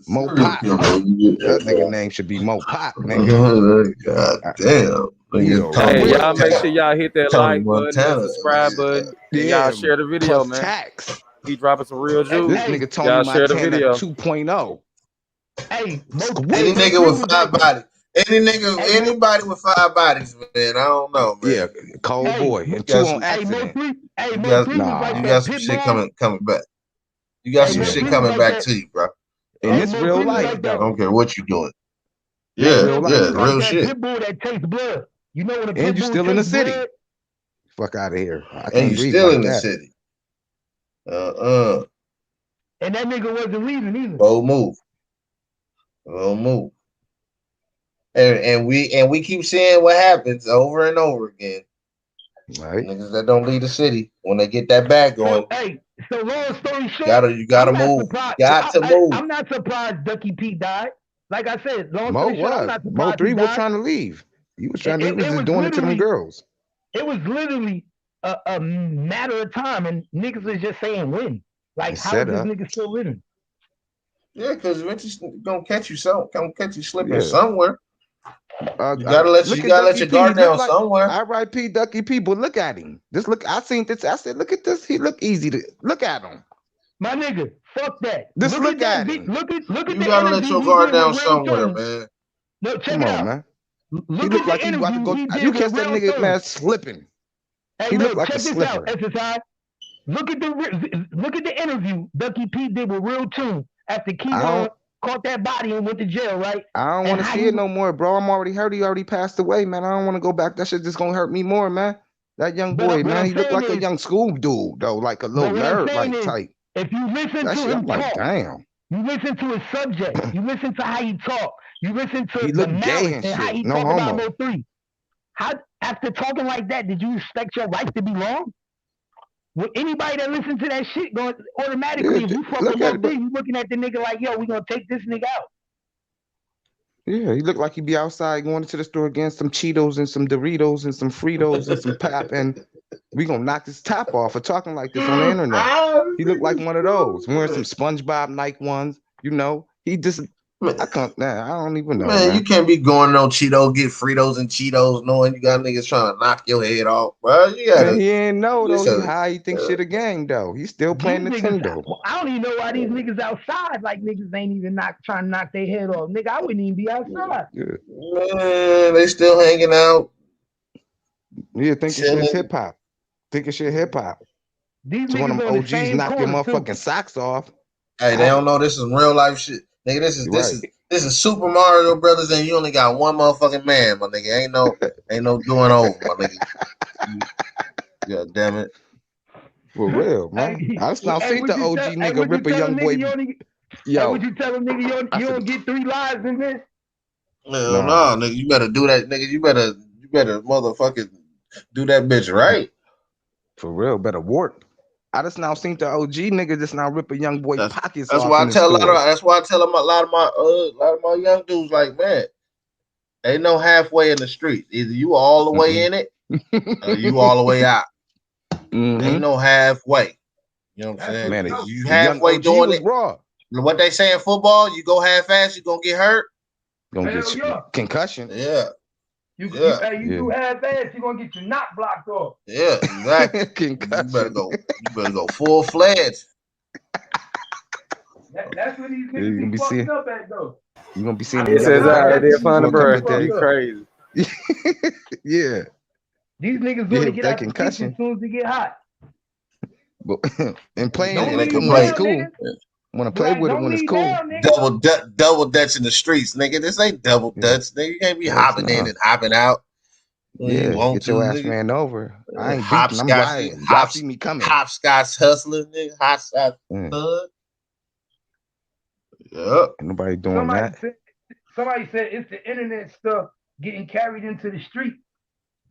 Mo Pac. That nigga name should be Mo Pac, nigga. God damn. Hey, y'all make sure y'all hit that like button, that subscribe button, and y'all share the video, man. Tax. He dropping some real juice. This nigga Tony Montana 2.0. Hey, any nigga with 5 bodies. Anybody with 5 bodies, man. I don't know, man. Yeah, cold boy. And 2 on accident. You got some shit coming back. You got some shit coming back to you, bro. And it's real life, though. I don't care what you doing. Yeah, real shit. Pit bull that takes blood. You know when a and you still in the city. Blood? Fuck out of here. And you still in the city. And that nigga wasn't leaving either. Bold move. And we keep seeing what happens over and over again. Right. Niggas that don't leave the city when they get that bag going. So long story short, you gotta move. Got to move. I'm not surprised Ducky P died. Like I said, long Mo story short, I'm not surprised. Mo3 was trying to leave. He was trying to. He was just doing it to them girls. It was literally a matter of time, and niggas was just saying when. Like, how is this nigga still living? Yeah, because Richie's gonna catch you slipping somewhere. You gotta let your guard down somewhere. R.I.P. Ducky P, but look at him. I seen this. I said, look at this. He look easy to look at him. My nigga, fuck that. Just look at him. Look at you gotta let your guard down somewhere, man. No, check it out. Man. He looked like he about to go. You catch that nigga, man, slipping. Hey, he looked like check a this slipper. out, SSI. Look at the interview Ducky P did with Real Tune after Keon caught that body and went to jail, right? I don't want to see it no more, bro. I'm already hurt. He already passed away, man. I don't want to go back. That shit just gonna hurt me more, man. That young boy, man, he looked like a young school dude, though, like a little nerd, like type. If you listen to him talk, damn. You listen to his subject. You listen to how he talk. You listen to the malice and how he talk about Mo3. How after talking like that, did you expect your life to be long? Well, anybody that listens to that shit going automatically, if you fuck with Mo3, you looking at the nigga like, yo, we gonna take this nigga out. Yeah, he looked like he'd be outside going into the store getting some Cheetos and some Doritos and some Fritos and some pop, and we gonna knock this top off for talking like this on the internet. He looked like one of those wearing some SpongeBob Nike ones. You know, he just. I don't even know. Man, you can't be going no Cheetos, get Fritos and Cheetos, knowing you got niggas trying to knock your head off, bro. He ain't know though. How he think shit a game though? He's still playing Nintendo. I don't even know why these niggas outside like niggas ain't even trying to knock their head off. Nigga, I wouldn't even be outside. Man, they still hanging out. Yeah, thinking shit's hip hop. Thinking shit hip hop. These so when them OGs knock your motherfucking socks off. Hey, they don't know this is real life shit. Nigga, this is Super Mario Brothers, and you only got one motherfucking man, my nigga. Ain't no doing over, my nigga. God damn it. For real, man. I just now see the OG nigga rip a young boy. Yo, would you tell him, nigga, you don't get 3 lives in this? No, nigga, you better do that, nigga. You better motherfucking do that bitch right. For real, better work. I just now seen the OG nigga just now rip a young boy pockets. That's why I tell that's why I tell them a lot of my young dudes, like, man, ain't no halfway in the street. Either you all the way in it or you all the way out. Ain't no halfway. You know what I'm saying? Man, you halfway doing it. Raw. What they say in football, you go half-ass, you gonna get hurt. Gonna get concussion. Yeah. You do half ass, you're gonna get your knot blocked off. Yeah, exactly. You better go full fledged. That's what these niggas be fucking up at though. You gonna be seeing it says they're fun to bird. You crazy. Yeah. These niggas want to get out the streets as soon as they get hot. But and playing they can play cool. Want to play with it when it's cool. Double dutch in the streets, nigga. This ain't double dutch, nigga. You can't be hopping in and hopping out. Yeah, get your ass ran over. I ain't beating. I'm riding. Y'all see me coming. Hopscotch hustling, nigga. Hopscotch thug. Yep. Nobody doing that. Somebody said it's the internet stuff getting carried into the street.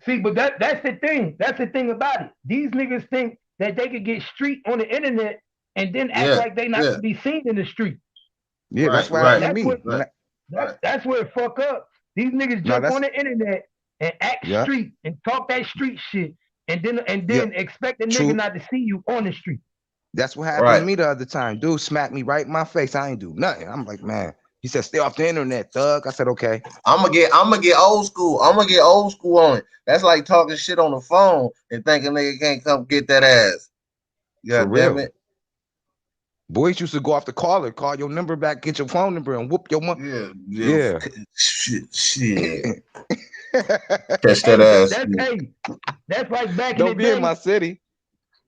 See, but that's the thing. That's the thing about it. These niggas think that they could get street on the internet and then act like they not to be seen in the street. Yeah, that's what happened to me. That's where it fuck up. These niggas jump on the internet and act street and talk that street shit and then expect a nigga not to see you on the street. That's what happened to me the other time. Dude smacked me right in my face. I ain't do nothing. I'm like, man. He said, stay off the internet, thug. I said, okay. I'm gonna get old school. I'm gonna get old school on it. That's like talking shit on the phone and thinking nigga can't come get that ass. God damn it. Boys used to go off the caller, call your number back, get your phone number, and whoop your money. Yeah. Shit. Catch that ass. That's like back in the day. Don't be in my city.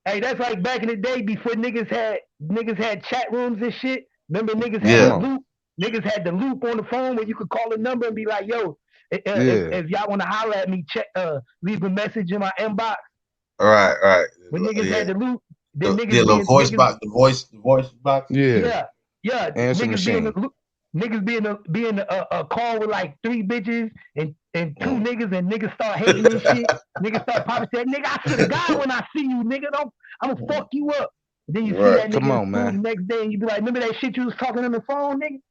Hey, that's like back in the day before niggas had chat rooms and shit. Remember niggas had the loop? Niggas had the loop on the phone where you could call a number and be like, yo, if y'all want to holler at me, leave a message in my inbox. Right. When niggas had the loop, then the little voice box, the voice box. Yeah. Answer machine. Niggas be in a call with like 3 bitches and 2 niggas, and niggas start hating this shit. Niggas start popping saying, nigga, I swear to God when I see you, nigga, I'm gonna fuck you up. And then you see that nigga the next day and you be like, remember that shit you was talking on the phone, nigga?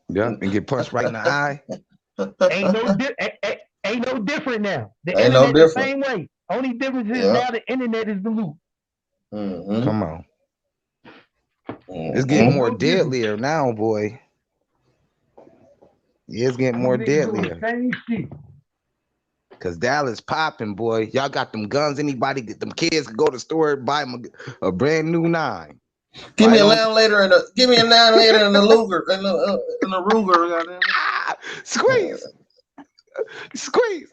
Yeah, and get punched right in the eye. Ain't no different now. The ain't internet no different. The same way. Only difference is now the internet is the loop. Mm-hmm. Come on. It's getting more deadlier now, boy. Yeah, it's getting more deadlier. Cause Dallas popping, boy. Y'all got them guns. Anybody get them kids can go to the store and buy them a brand new 9. Give me a 9 later in the Luger in the Ruger. Goddamn. Squeeze.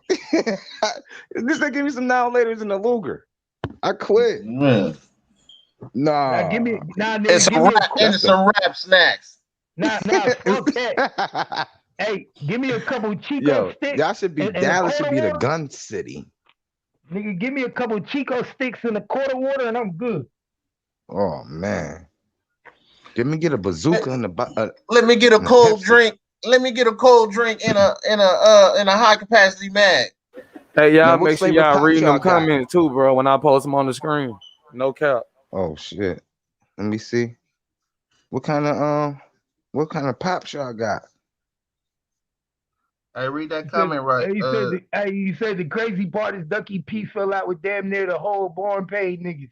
This they give me some 9 laters in the Luger. I quit. Man. Nah, give me some rap snacks. Nah, fuck that. Hey, give me a couple Chico sticks. Y'all should be Dallas should be the gun city. Nigga, give me a couple Chico sticks in a quart of water and I'm good. Oh man. Let me get a bazooka in the let me get a cold drink. Let me get a cold drink in a high capacity mag. Hey, y'all, make sure y'all reading them comments too, bro, when I post them on the screen. No cap. Oh shit. Let me see. What kind of pops y'all got? Hey, read that comment right. He said the crazy part is Ducky P fell out with damn near the whole Born Paid niggas.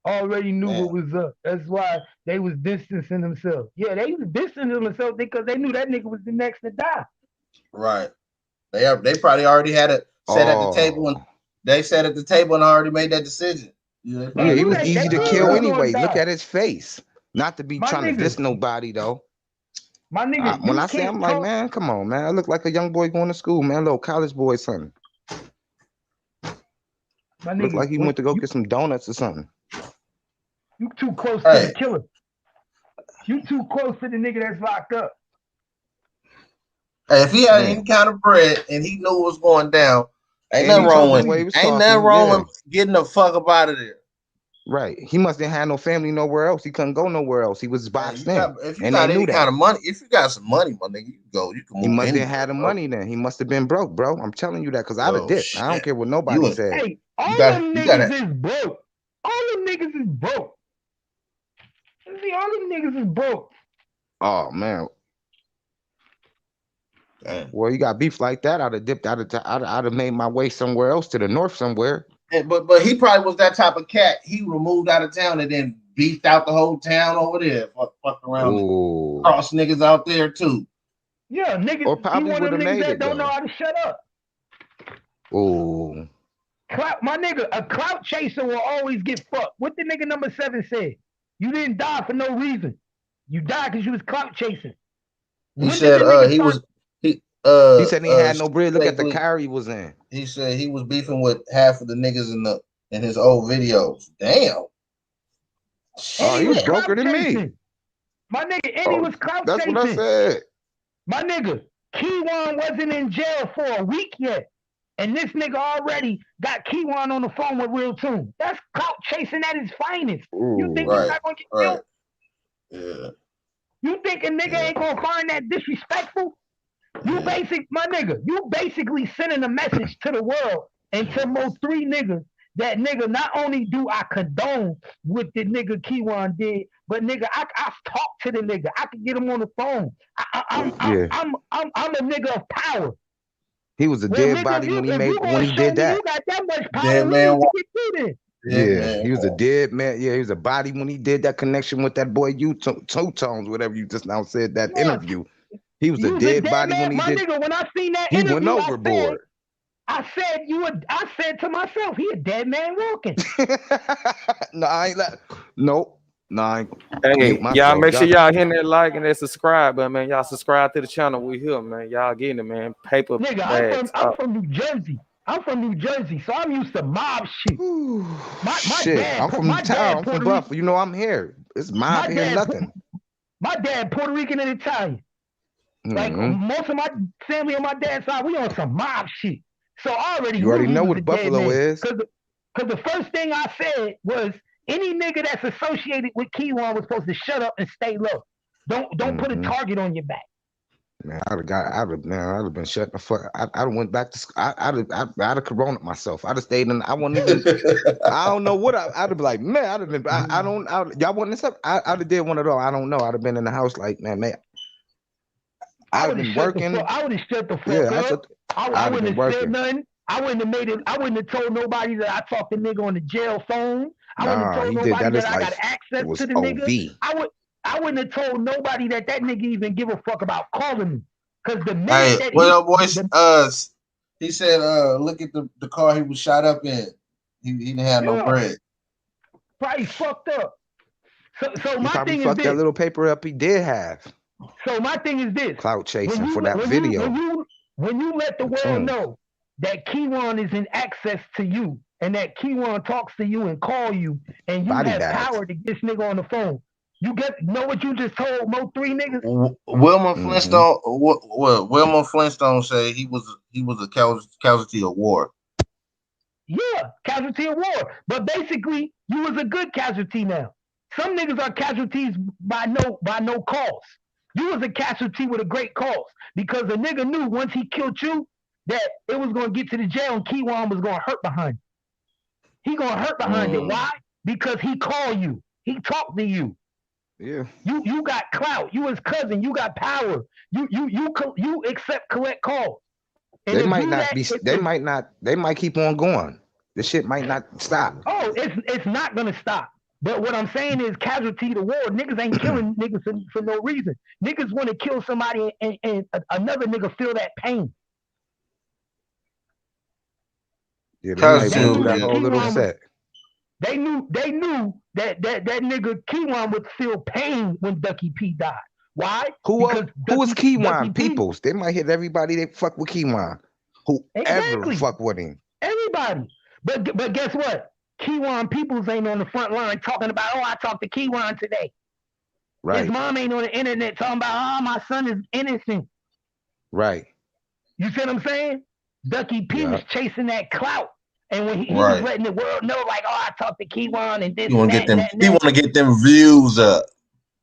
Already knew what was up. That's why they was distancing themselves. Yeah, they was distancing themselves because they knew that nigga was the next to die. Right. They probably already had it set at the table, and they sat at the table and already made that decision. Yeah, he was easy to kill anyway. Look at his face. Not to be trying to diss nobody though. My nigga, when I say I'm like, man, come on, man. I look like a young boy going to school, man. A little college boy, something. Look like he went to go get some donuts or something. You too close to the killer. You too close to the nigga that's locked up. Hey, if he had any kind of bread and he knew what was going down, ain't nothing wrong with getting the fuck up out of there. Right. He must have had no family nowhere else. He couldn't go nowhere else. He was boxed in. If you got any kind of money, if you got some money, my nigga, you can go. You can move. He must have had the money then. He must have been broke, bro. I'm telling you that because I'd have dipped. I don't care what nobody said. Hey, all them niggas is broke. All them niggas is broke. See, all them niggas is broke. Oh man. Damn. Well, you got beef like that, I'd have dipped. I'd have made my way somewhere else to the north somewhere. But he probably was that type of cat. He moved out of town and then beefed out the whole town over there. Fuck around. Cross niggas out there too. Yeah, niggas. Or probably would have made it. Don't know how to shut up. Oh, Clout, my nigga, a clout chaser will always get fucked. What the nigga number 7 said? You didn't die for no reason. You died because you was clout chasing. He said he said he had no bread. Look at the car he was in. He said he was beefing with half of the niggas in his old videos. Damn. Oh, he was broker than me. My nigga, and he was clout that's chasing. That's what I said. My nigga, Keywan wasn't in jail for a week yet. And this nigga already got Keywan on the phone with Real Tune. That's clout chasing at his finest. Ooh, you think he's not gonna get killed? Yeah. You think a nigga ain't gonna find that disrespectful? You basically sending a message to the world and to most 3 niggas that nigga, not only do I condone what the nigga Keywan did, but nigga, I talk to the nigga. I can get him on the phone. I'm a nigga of power. He was a dead body when he did that. You got that much power. Dead man. Yeah, he was a dead man. Yeah, he was a body when he did that connection with that boy Two-Tones, whatever you just now said, that interview. He was a dead body when he did. Nigga, when I seen that he interview, went overboard. I said to myself, he a dead man walking. No, I ain't nope. No, I ain't. Hey, y'all make sure y'all hitting that like and that subscribe button, man. Y'all subscribe to the channel. We here, man. Y'all getting it, man. Paper. Nigga, I'm from New Jersey. I'm from New Jersey, so I'm used to mob shit. My dad, I'm from town. I'm from Buffalo. You know I'm here. It's mob here, nothing. My dad, Puerto Rican and Italian. Like most of my family on my dad's side, we on some mob shit. So I already know what Buffalo is. Because the first thing I said was any nigga that's associated with Keywan was supposed to shut up and stay low. Don't put a target on your back. Man, I'd have been shut the fuck. I'd have went back to school. I'd have corona myself. I'd have stayed in. I wouldn't even. I don't know what I'd have been like. Man, I'd have been. Y'all want this up? I'd have did one of those. I don't know. I'd have been in the house like man. I'd have been working. I would have shut the fuck up. I wouldn't have said nothing. I wouldn't have made it. I wouldn't have told nobody that I talked to nigga on the jail phone. I wouldn't have told nobody that I got access to the nigga. I wouldn't have told nobody that nigga even give a fuck about calling me. Cause the minute he said, look at the car he was shot up in. He didn't have no bread. Probably fucked up. So my thing is fucked that little paper up he did have. So my thing is this: clout chasing for that video. When you let the world know that Keywan is in access to you, and that Keywan talks to you and call you, and you have power to get this nigga on the phone. You know what you just told Mo 3 niggas? Wilma Flintstone. Wilma Flintstone said he was a casualty of war. Yeah, casualty of war. But basically, you was a good casualty now. Some niggas are casualties by no cause. You was a casualty with a great cause because the nigga knew once he killed you that it was gonna get to the jail and Keywan was gonna hurt behind it. He gonna hurt behind it. Why? Because he called you. He talked to you. Yeah. You got clout. You his cousin. You got power. You accept collect calls. And they might not be. They might keep on going. The shit might not stop. Oh, it's not gonna stop. But what I'm saying is casualty to war. Niggas ain't killing niggas for no reason. Niggas want to kill somebody and another nigga feel that pain. Yeah, they might do that whole little set. They knew that nigga Keywan would feel pain when Ducky P died. Why? Who was Keywan? Peoples. They might hit everybody they fuck with Keywan. Whoever fuck with him. Everybody. But guess what? Keywan Peoples ain't on the front line talking about, I talked to Keywan today. Right. His mom ain't on the internet talking about, my son is innocent. Right. You see what I'm saying? Ducky P was chasing that clout. And when he was letting the world know, like, I talked to Keywan and this. He want to get them views up.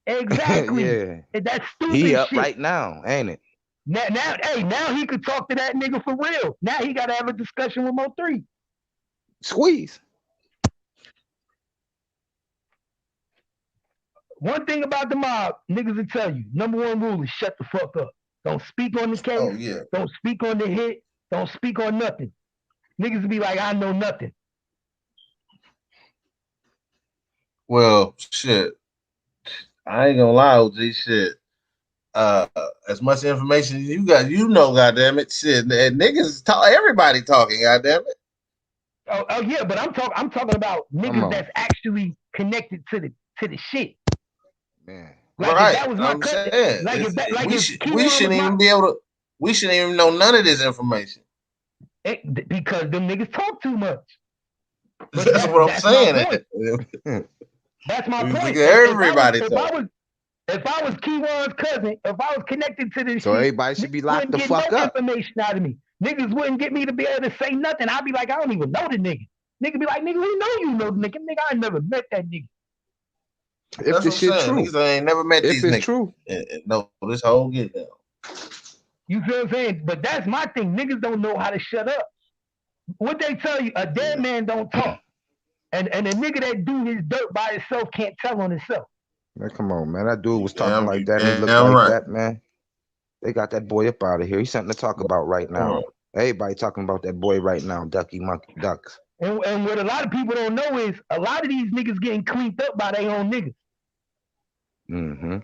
Exactly. Yeah. That's stupid. He up shit. Right now, ain't it? Now he could talk to that nigga for real. Now he got to have a discussion with Mo 3. Squeeze. One thing about the mob, niggas will tell you, number 1 rule is shut the fuck up. Don't speak on the case. Oh, yeah. Don't speak on the hit. Don't speak on nothing. Niggas will be like, I know nothing. Well, shit. I ain't gonna lie, OG, shit. as much information as you got, goddamn it, shit, niggas talk, everybody talking, goddamn it. Oh yeah, but I'm talking about niggas that's actually connected to the shit. Man. Like right. If that was my cousin, we shouldn't even be able to. We shouldn't even know none of this information. Because them niggas talk too much. That's what I'm saying. That's my point. Everybody if I was Keywan's cousin, if I was connected to this so shit, everybody should be locked the fuck up. Information out of me. Niggas wouldn't get me to be able to say nothing. I'd be like, I don't even know the nigga. Nigga be like, nigga, we know you know the nigga. Nigga, I ain't never met that nigga. If this shit true. Niggas ain't never met these niggas. If it's true. No, this whole get down. You feel what I'm saying? But that's my thing. Niggas don't know how to shut up. What they tell you, a dead man don't talk. And a nigga that do his dirt by himself can't tell on himself. Man, come on, man. That dude was talking like that. And he looked like that, man. They got that boy up out of here. He's something to talk about right now. Everybody talking about that boy right now, Ducky Monkey Ducks. And what a lot of people don't know is a lot of these niggas getting cleaned up by their own niggas. Mm-hmm.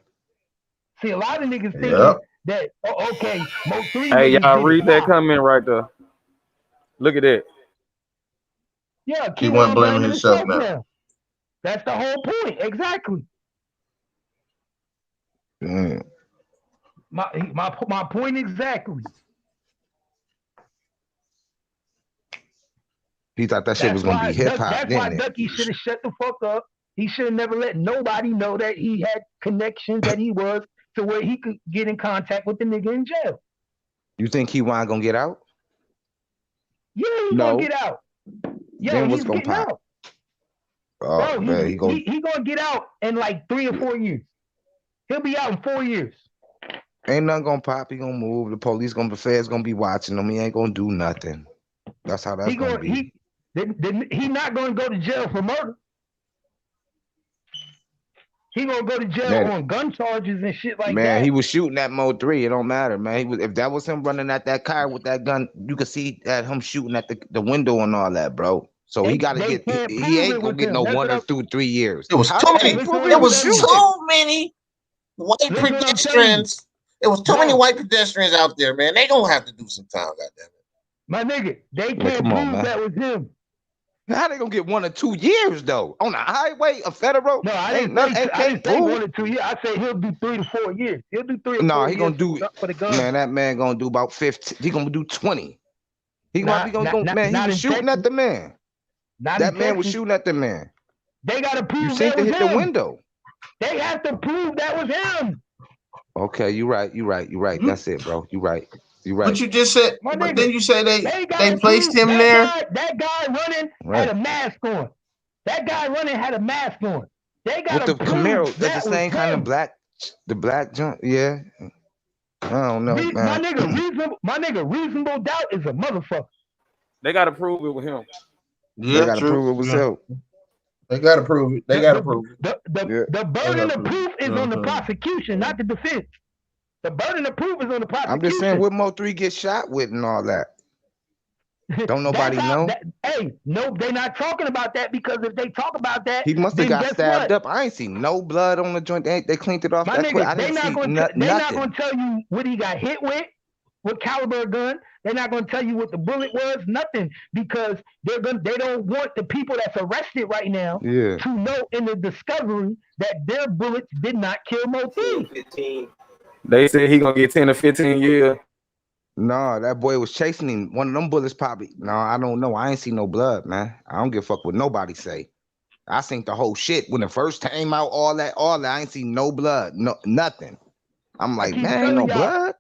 See, a lot of niggas thinking that, okay, Mo 3. Hey, y'all read that comment right there. Look at that. Yeah, he wasn't blaming himself now. That's the whole point. Exactly. Mm. My point exactly. He thought that shit was gonna be hip hop. That's why Ducky should have shut the fuck up. He should have never let nobody know that he had connections, that he was to where he could get in contact with the nigga in jail. You think he wasn't gonna get out? Yeah, he's gonna get out. Yo, then what's gonna pop? Out. Oh, bro, man, he gonna get out in like 3 or 4 years. He'll be out in 4 years. Ain't nothing gonna pop. He gonna move. The police the feds gonna be watching him. He ain't gonna do nothing. That's how that's gonna be. He not gonna go to jail for murder. He gonna go to jail on gun charges and shit like that. Man, he was shooting at Mo 3. It don't matter, man. He was, if that was him running at that car with that gun, you could see that him shooting at the window and all that, bro. So he gotta get. He ain't gonna get no 1 or 2, 3 years. It was too many. It was too many white pedestrians. It was too many white pedestrians out there, man. They gonna have to do some time, goddamn it. My nigga, they can't prove that was him. How they gonna get 1 or 2 years though on a highway, a federal? No, I didn't say 1 or 2 years. I say he'll do 3 to 4 years. He'll do 3 or 4 years. No, he gonna do. For the gun. Man, that man gonna do about 15. He gonna do 20. He gonna man. He was shooting at the man. That man was shooting at the man. They gotta prove. You seem to hit the window. They have to prove that was him. Okay, you're right. That's it, bro. You're right. But you just said, but then you say they placed him there. That guy running had a mask on. They got with the Camaro. That's the same kind of black, the black junk. Yeah. I don't know, man. My nigga, reasonable doubt is a motherfucker. They gotta prove it with him. Yeah, they gotta prove it with him. They gotta prove it. The burden of proof is on the prosecution, not the defense. The burden of proof is on the prosecution. I'm just saying what Mo 3 get shot with and all that. Don't nobody know. No, they're not talking about that because if they talk about that, he must have got stabbed up. I ain't seen no blood on the joint. They cleaned it off. My nigga, they're not gonna tell you what he got hit with, what caliber gun. They're not gonna tell you what the bullet was, nothing, because they don't want the people that's arrested right now to know in the discovery that their bullets did not kill Mo 3. 15. They said he gonna get 10 or 15 years. No, that boy was chasing him. One of them bullets probably. No, I don't know. I ain't seen no blood, man. I don't give a fuck what nobody say. I seen the whole shit when it first came out. All that. I ain't seen no blood, no nothing. I'm like, man, ain't no blood.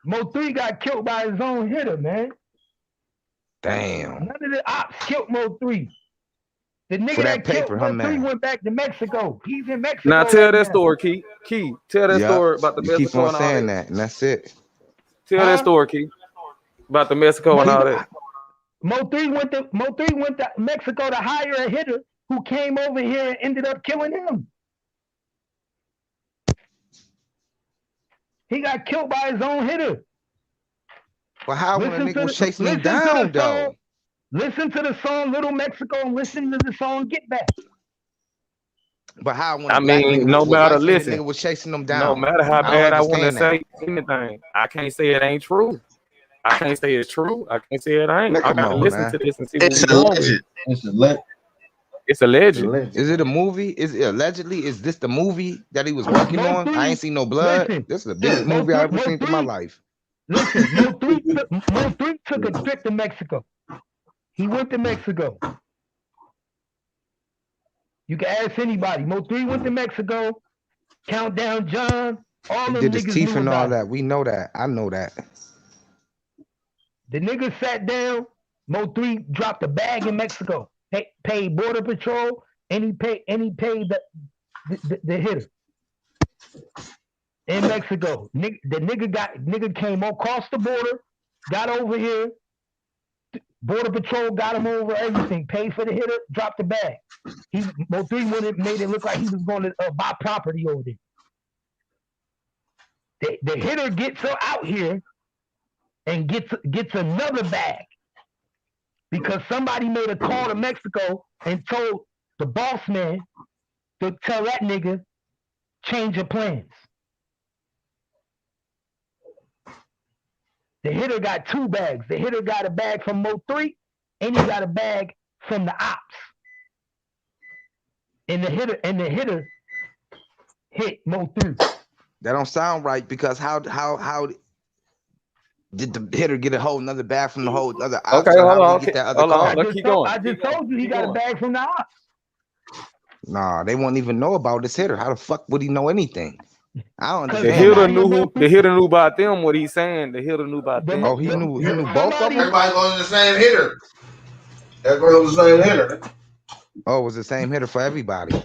Mo 3 got killed by his own hitter, man. Damn. None of the ops killed Mo 3. The nigga that killed Mo 3 went back to Mexico. He's in Mexico. Now tell that story, Key. Tell that story about the Mexico. Keep on saying that, and that's it. Tell that story, Key. About the Mexico and all that. Mo 3 went to Mexico to hire a hitter who came over here and ended up killing him. He got killed by his own hitter. Well, how when a nigga was chasing him down, though? Listen to the song Little Mexico and listen to the song Get Back. But how when I a black mean, nigga no was matter, light-skinned, listen, nigga was chasing them no down? matter how I don't bad I want to understand that. say anything, I can't say it ain't true. I can't say it's true. I can't say it ain't. Man, I come gotta on, listen man. to this and see what It's we going with. alleged. It's alleged. It's alleged. Is it a movie? Is it allegedly? Is this the movie that he was working Mo on? I ain't 3, seen no blood. listen, This is the yeah, biggest movie I ever seen in my 3, life. listen, Mo 3 took a trip to Mexico. He went to Mexico. You can ask anybody. Mo 3 went to Mexico. Countdown John. All He them did his niggas teeth knew and all about it. that. We know that. I know that. The nigga sat down. Mo 3 dropped a bag in Mexico. Paid Border Patrol, and he paid the hitter in Mexico. The nigga came across the border, got over here. Border Patrol got him over everything. Paid for the hitter, dropped the bag. Mo 3 made it look like he was going to buy property over there. The hitter gets out here and gets another bag because somebody made a call to Mexico and told the boss man to tell that nigga change your plans. The hitter got 2 bags. The hitter got a bag from Mo 3 and he got a bag from the ops. And the hitter hit Mo 3. That don't sound right because how did the hitter get a whole another bag from the whole other ops? Okay, Or hold how on. did he get that other Hold on. car? Let's keep going. I just told you he got a bag from the ops. Nah, they won't even know about this hitter. How the fuck would he know anything? I don't The understand. hitter That. knew the hitter knew about them. What he's saying, the hitter knew about them. Oh, he knew both of them. Everybody goes to the same hitter. Everybody goes to the same hitter. Oh, it was the same hitter for everybody.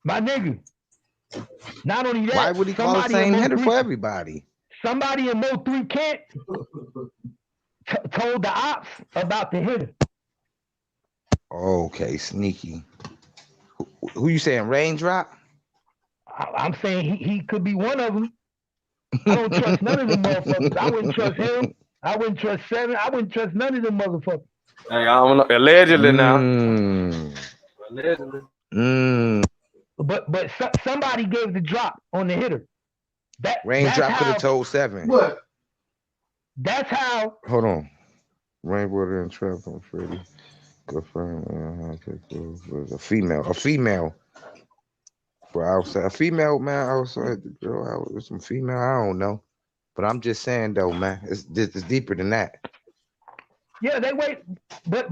My nigga. Not only that, Why would he call the same hitter for everybody? Somebody in Mo 3 camp told the ops about the hitter. Okay, sneaky. Who you saying? Raindrop? I'm saying he could be one of them. I don't trust none of them motherfuckers. I wouldn't trust him. I wouldn't trust Seven. I wouldn't trust none of them motherfuckers. Hey, I don't know. Allegedly now. Allegedly. But somebody gave the drop on the hitter. Raindrop could have told Seven. What? That's how. Hold on. Rainwater and Trap on Freddie. A female. For outside, a female man outside the girl out with some female. I don't know, but I'm just saying though, man, it's deeper than that. Yeah, they wait, but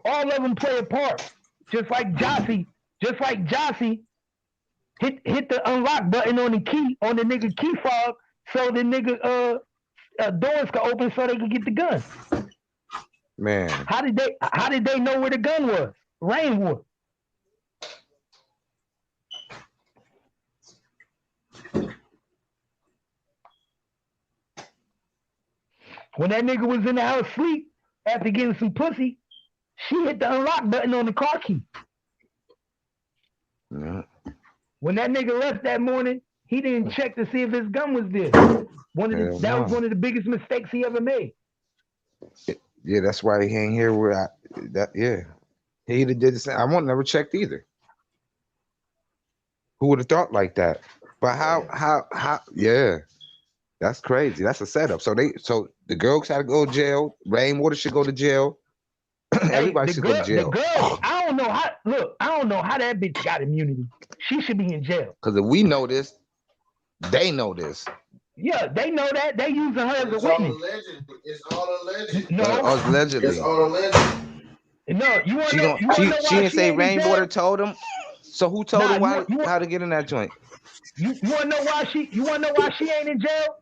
all of them play a part. Just like Jossie hit the unlock button on the key on the nigga key fob, so the nigga doors could open so they could get the gun. Man, how did they know where the gun was? Rainwood. When that nigga was in the house asleep after getting some pussy, she hit the unlock button on the car key. Yeah. When that nigga left that morning, he didn't check to see if his gun was there. That was one of the biggest mistakes he ever made. Yeah, that's why he ain't here where he did the same. I won't never checked either. Who would have thought like that? But how yeah. That's crazy. That's a setup. So the girls had to go to jail. Rainwater should go to jail. Everybody should go to jail. The girl, I don't know how that bitch got immunity. She should be in jail. Because if we know this, they know this. Yeah, they know that. They using her as a witness. It's all alleged. No, allegedly. It's all alleged. No, you want to know? She didn't say Rainwater told him. So who told him how to get in that joint? You want to know why she? You want to know why she ain't in jail?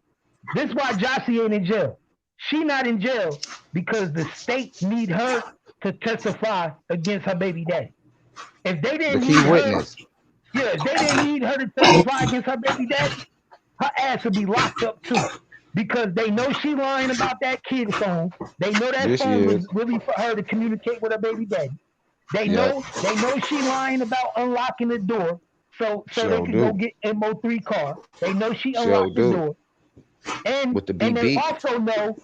This is why Jossie ain't in jail. She not in jail because the state need her to testify against her baby daddy. If they didn't need her, if they didn't need her to testify against her baby daddy, her ass would be locked up too. Because they know she lying about that kid phone. They know that phone was really for her to communicate with her baby daddy. They know she lying about unlocking the door so they could go get MO3 car. They know she unlocked the door. And they also know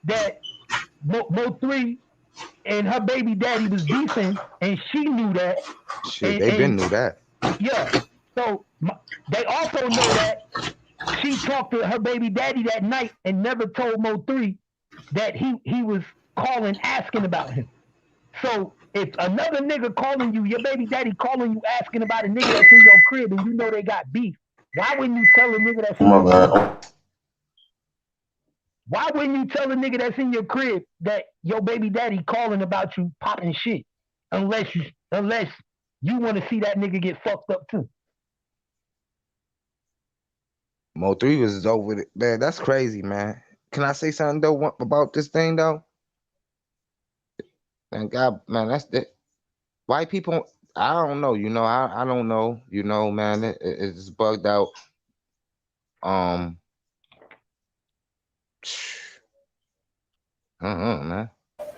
that Mo3 and her baby daddy was beefing, and she knew that. Shit, they been knew that. Yeah. So they also know that she talked to her baby daddy that night and never told Mo3 that he was calling asking about him. So if another nigga calling you, your baby daddy calling you asking about a nigga that's in your crib and you know they got beef, why wouldn't you tell a nigga that's in your crib? Why wouldn't you tell a nigga that's in your crib that your baby daddy calling about you popping shit? Unless you want to see that nigga get fucked up too. Mo3 was over it. Man, that's crazy, man. Can I say something though about this thing though? Man, God, man, that's the white people. I don't know, I don't know, man. It's bugged out. Man.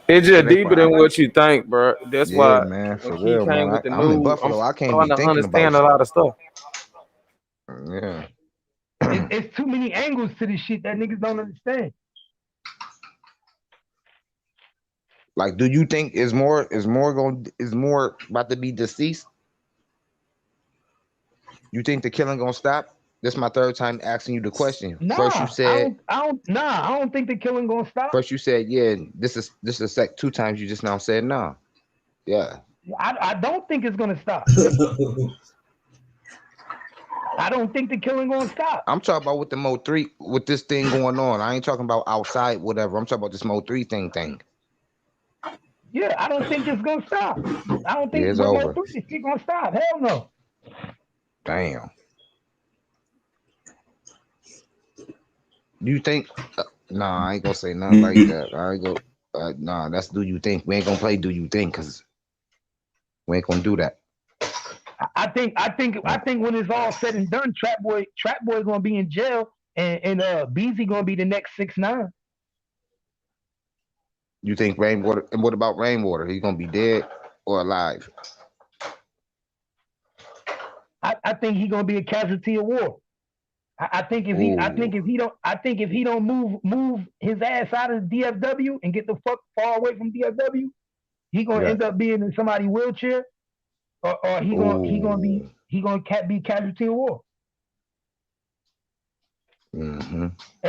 It's just deeper than what you think, bro. That's why man, for when Key real, came man. with the I'm in news, Buffalo. I'm I can't be starting to thinking understand about a lot of stuff. Yeah. It's too many angles to this shit that niggas don't understand. Like, do you think is more about to be deceased? You think the killing gonna stop? This is my third time asking you the question. Nah, first you said I don't think the killing gonna stop. First you said, yeah, this is two times you just now said no. Yeah. I don't think it's gonna stop. I don't think the killing gonna stop. I'm talking about with the Mo3, with this thing going on. I ain't talking about outside, whatever. I'm talking about this Mo3 thing. Yeah, I don't think it's gonna stop. I don't think it's over. Mo3 is gonna stop. Hell no. Damn. Do you think? Nah, I ain't gonna say nothing like that. I ain't go. Nah, that's do you think? We ain't gonna play do you think because we ain't gonna do that. I think when it's all said and done, Trap Boy gonna be in jail, and Beezy gonna be the next 6ix9ine. You think Rainwater? And what about Rainwater? He's gonna be dead or alive? I think he's gonna be a casualty of war. I think if he don't move his ass out of DFW and get the fuck far away from DFW, he gonna end up being in somebody's wheelchair, or he gonna be casualty of war. Mm-hmm.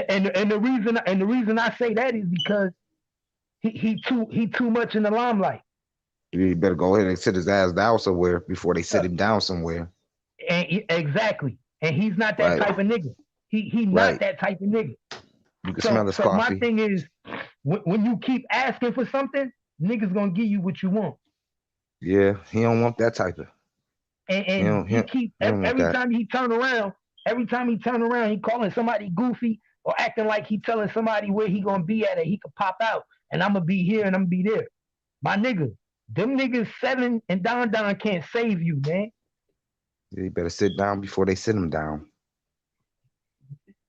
And the reason I say that is because he too much in the limelight. You better go ahead and sit his ass down somewhere before they sit him down somewhere. And exactly. And he's not that type of nigga. He not that type of nigga. You can smell his coffee. My thing is, when you keep asking for something, niggas gonna give you what you want. Yeah, he don't want that type of. And every time he turn around, he calling somebody goofy or acting like he telling somebody where he gonna be at, and he could pop out, and I'm gonna be here and I'm gonna be there. My nigga, them niggas 7 and Don can't save you, man. Yeah, you better sit down before they sit him down.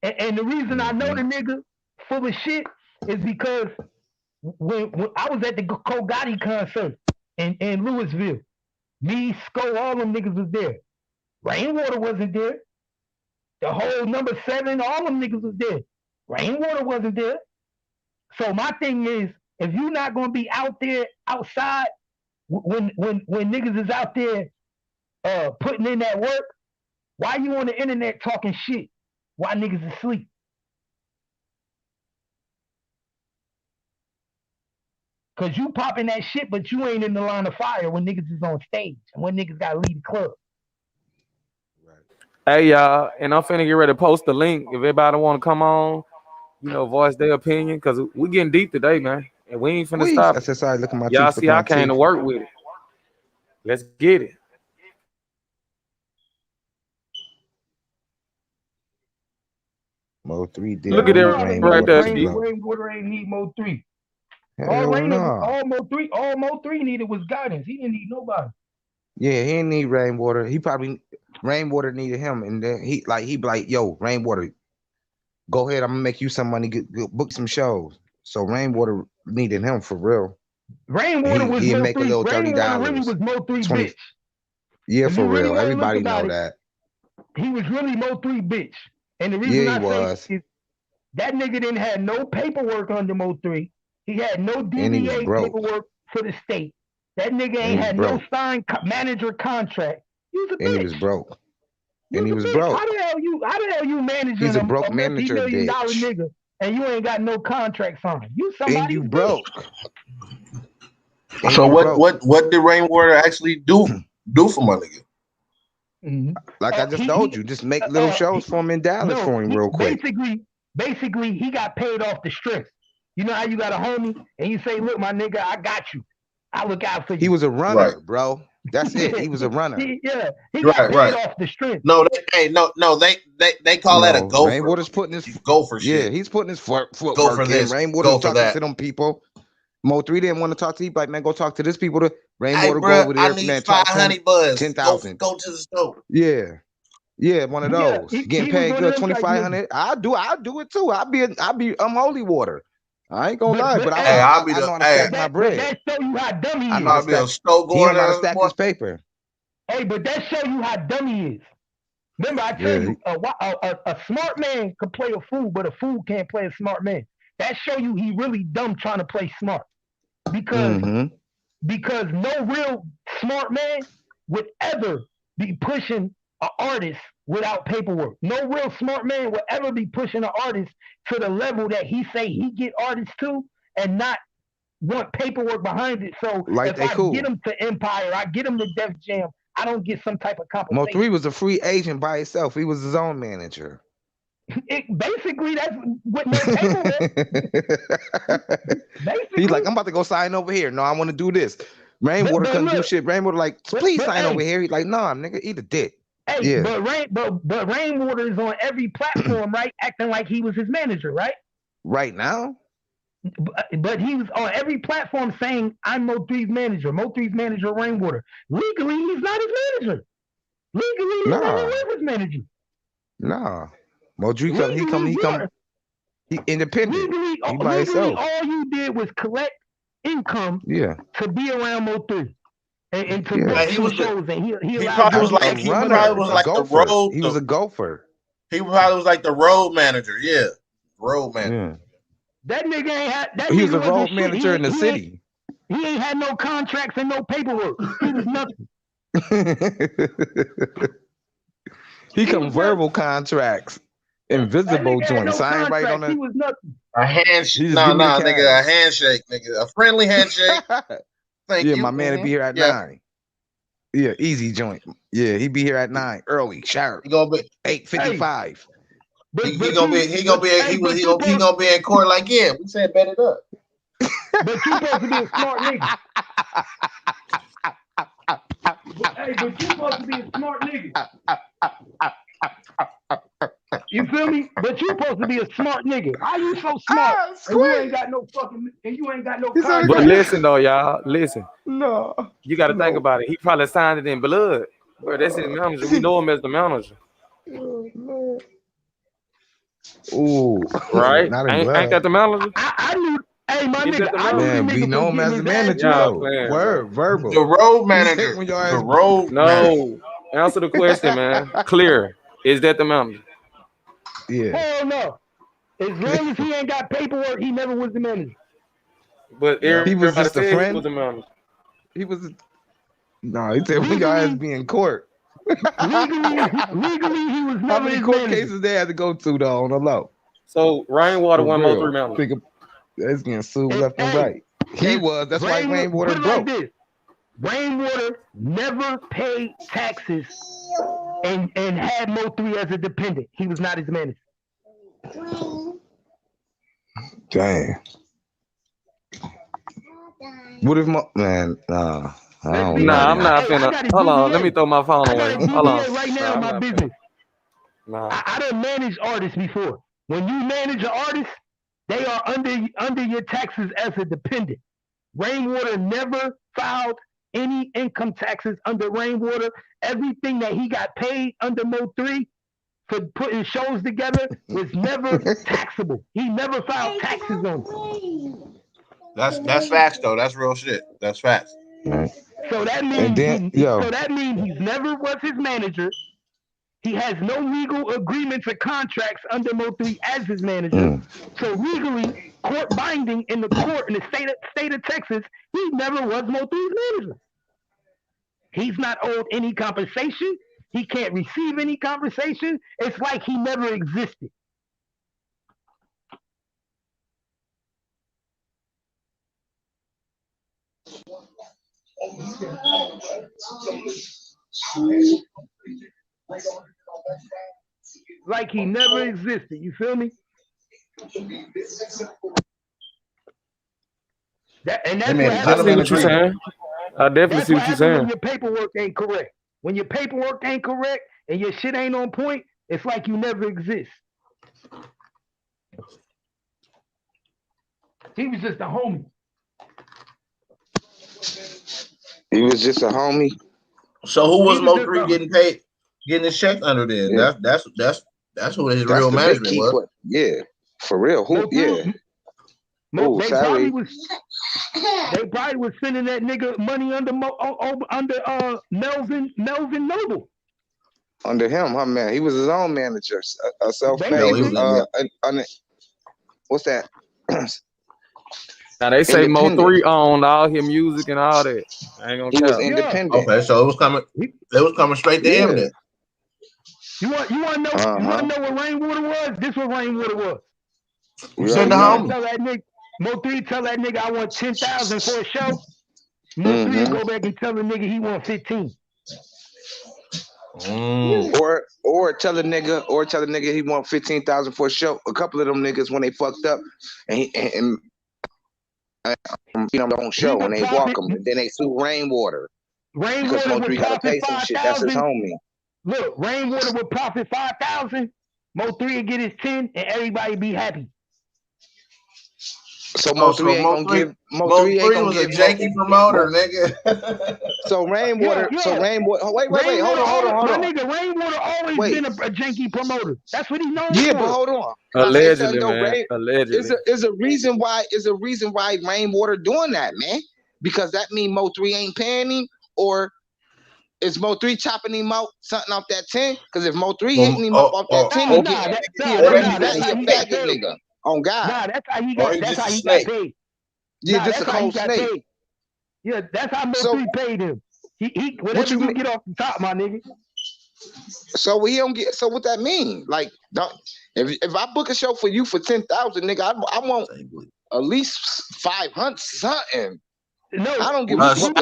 And the reason I know the nigga full of shit is because when I was at the Ko Gotti concert in Louisville, me, Sko, all them niggas was there. Rainwater wasn't there. The whole number 7, all them niggas was there. Rainwater wasn't there. So my thing is, if you're not gonna be out there outside when niggas is out there putting in that work, why you on the internet talking shit while niggas is asleep? Cause you popping that shit, but you ain't in the line of fire when niggas is on stage and when niggas gotta leave the club. Hey y'all, and I'm finna get ready to post the link. If everybody wanna come on, voice their opinion, cause we getting deep today, man. And we ain't finna stop. That's sorry, look at my y'all teeth. See, I came to work with it. Let's get it. Mo3 did. Look at that right there, Steve. Rainwater ain't need Mo3. All Mo3 needed was guidance. He didn't need nobody. Yeah, he didn't need Rainwater. Rainwater needed him, and then he be like, yo, Rainwater, go ahead, I'm gonna make you some money, book some shows. So Rainwater needed him for real. Rainwater was he Mo3. make a little $30. Really was Mo3 bitch. Yeah, for real. Everybody know that. He was really Mo3 bitch. And the reason I say is that nigga didn't have no paperwork under Mo3. He had no DBA paperwork. for the state. That nigga ain't had no signed manager contract. He was a bitch. And he was broke. And he was broke. How the hell you managing He's a broke a manager, multi-million-dollar nigga and you ain't got no contract signed? You somebody and you broke. So what did Rainwater actually do for my nigga? Mm-hmm. Like I just told you, just make little shows for him in Dallas for him real quick. Basically, he got paid off the strength. You know how you got a homie and you say, "Look, my nigga, I got you. I look out for you." He was a runner, bro. That's it. He was a runner. He got paid off the strength. No, they call that a gopher. Rainwater's putting his gopher shit. Yeah, he's putting his footwork go for in. this. Rainwater's talking to them people. Mo3 didn't want to talk to you, like, man, go talk to this people. To Rainwater, go over there. I need 5 honey buzz. 10,000. Go to the store. Yeah, one of those. Getting paid good, 2,500. I'll do it too. I'm holy water. I ain't gonna lie, but I know how to stack my bread. That show you how dumb he is. I know how to stack his paper. Hey, but that show you how dumb he is. Remember, I tell you, a smart man can play a fool, but a fool can't play a smart man. That show you he really dumb trying to play smart. Because no real smart man would ever be pushing an artist without paperwork. No real smart man would ever be pushing an artist to the level that he say he get artists to and not want paperwork behind it. So like if I get him to Empire, I get him to Def Jam, I don't get some type of compensation. Mo3 was a free agent by himself. He was his own manager. Basically, that's what no paperwork. He's like, I'm about to go sign over here. No, I want to do this. Rainwater couldn't do shit. Rainwater like, please sign over here. He's like, nah, nigga, eat a dick. Hey, but Rainwater is on every platform, right? Acting like he was his manager, right? Right now? But he was on every platform saying, I'm Mo3's manager. Mo3's manager, Rainwater. Legally, he's not his manager. Legally, he's not his manager. Nah. Mo3 he independent. Legally, he by himself. All you did was collect income to be around Mo3. And to go to shows, and he probably was like the road. He was a gopher. He probably was like the road manager. Yeah, road manager. Yeah. That nigga ain't had. That he was a road manager in the city. He ain't had no contracts and no paperwork. He was nothing. He come verbal contracts, invisible joints. I ain't right on that. He was nothing. A handshake. Nah, nigga, a handshake, nigga, a friendly handshake. Thank you. My man will be here at 9. Yeah, easy joint. Yeah, he be here at 9 early, sharp. He gonna be 8:55. He gonna be in court like, yeah, we said bet it up. But you supposed to be a smart nigga. Hey, but you supposed to be a smart nigga. You feel me? But you supposed to be a smart nigga. How you so smart? And you ain't got no contract. But listen though, y'all. Listen. No. You got to think about it. He probably signed it in blood. Bro, that's his manager. We know him as the manager. Ooh. Right? Ain't that the manager? I knew. Hey, my nigga. Man, we know him as the manager. Word, verbal. The road manager. The road. No. Answer the question, man. Clear. Is that the manager? Yeah. Hell no. As long as he ain't got paperwork, he never was the manager. But he was just a friend. He was the manager. He was. No, he said we guys be in court. legally, he was never. How many court cases they had to go to though on the low? So Rainwater won Mo3 manager. That's getting sued left and right. He was. That's why Rainwater broke. Like Rainwater never paid taxes and had Mo3 as a dependent. He was not his manager. Dang. What if man? I don't know. I'm not finna. Hold on, let me throw my phone away. Hold on. Right now, my business. I done managed artists before. When you manage an artist, they are under your taxes as a dependent. Rainwater never filed any income taxes under Rainwater. Everything that he got paid under Mo3 for putting shows together was never taxable. He never filed taxes on it. That's facts though. That's real shit. That's facts. Right. So that means he's never was his manager. He has no legal agreements or contracts under Mo3 as his manager. So legally, court binding in the court in the state of Texas, he never was Mo3's manager. He's not owed any compensation. He can't receive any compensation. It's like he never existed. Like he never existed. You feel me? That's what happens. I see what you're saying. I definitely see what you're saying. When your paperwork ain't correct. When your paperwork ain't correct and your shit ain't on point, it's like you never exist. He was just a homie. He was just a homie. So who was Mo3 getting paid, getting his check under there? Yeah. That's who his real management was. Yeah, for real. Who? Yeah. They probably was sending that nigga money under Melvin Noble. Under him, huh, man? He was his own manager, a self-made. What's that? Now they say Mo3 owned all his music and all that. I ain't gonna he was independent. Okay, so it was coming straight to him then. You want to know? You want to know what Rainwater was? This what Rainwater was. Send the homie. Tell that nigga, Mo3 tell that nigga I want 10,000 for a show. Mo3 go back and tell the nigga he want 15. Or tell the nigga he want 15,000 for a show. A couple of them niggas when they fucked up and don't show when they walk them, then they sue Rainwater. Because Mo3 gotta pay some shit. That's his homie. Look, Rainwater would profit 5,000. Mo3 would get his 10, and everybody be happy. So Mo3 ain't gonna give. Mo3 was a janky promoter, nigga. So Rainwater. Yeah. So Rainwater. Wait. Hold on. My nigga Rainwater always been a janky promoter. That's what he's known for. Yeah, but hold on. Allegedly, man. Allegedly. Is a reason why Rainwater doing that, man. Because that mean Mo3 ain't paying him, or is Mo3 chopping him out something off that 10? Because if Mo3 hitting him up off that 10, he a faggot nigga. On God. Nah, that's how he got paid. Yeah, just a cold snake. Yeah, that's how Mo3 paid him. He whatever you get off the top, my nigga. So he don't get. So what that mean? Like, if I book a show for you for 10,000, nigga, I want at least 500 something. No, I don't give a fuck.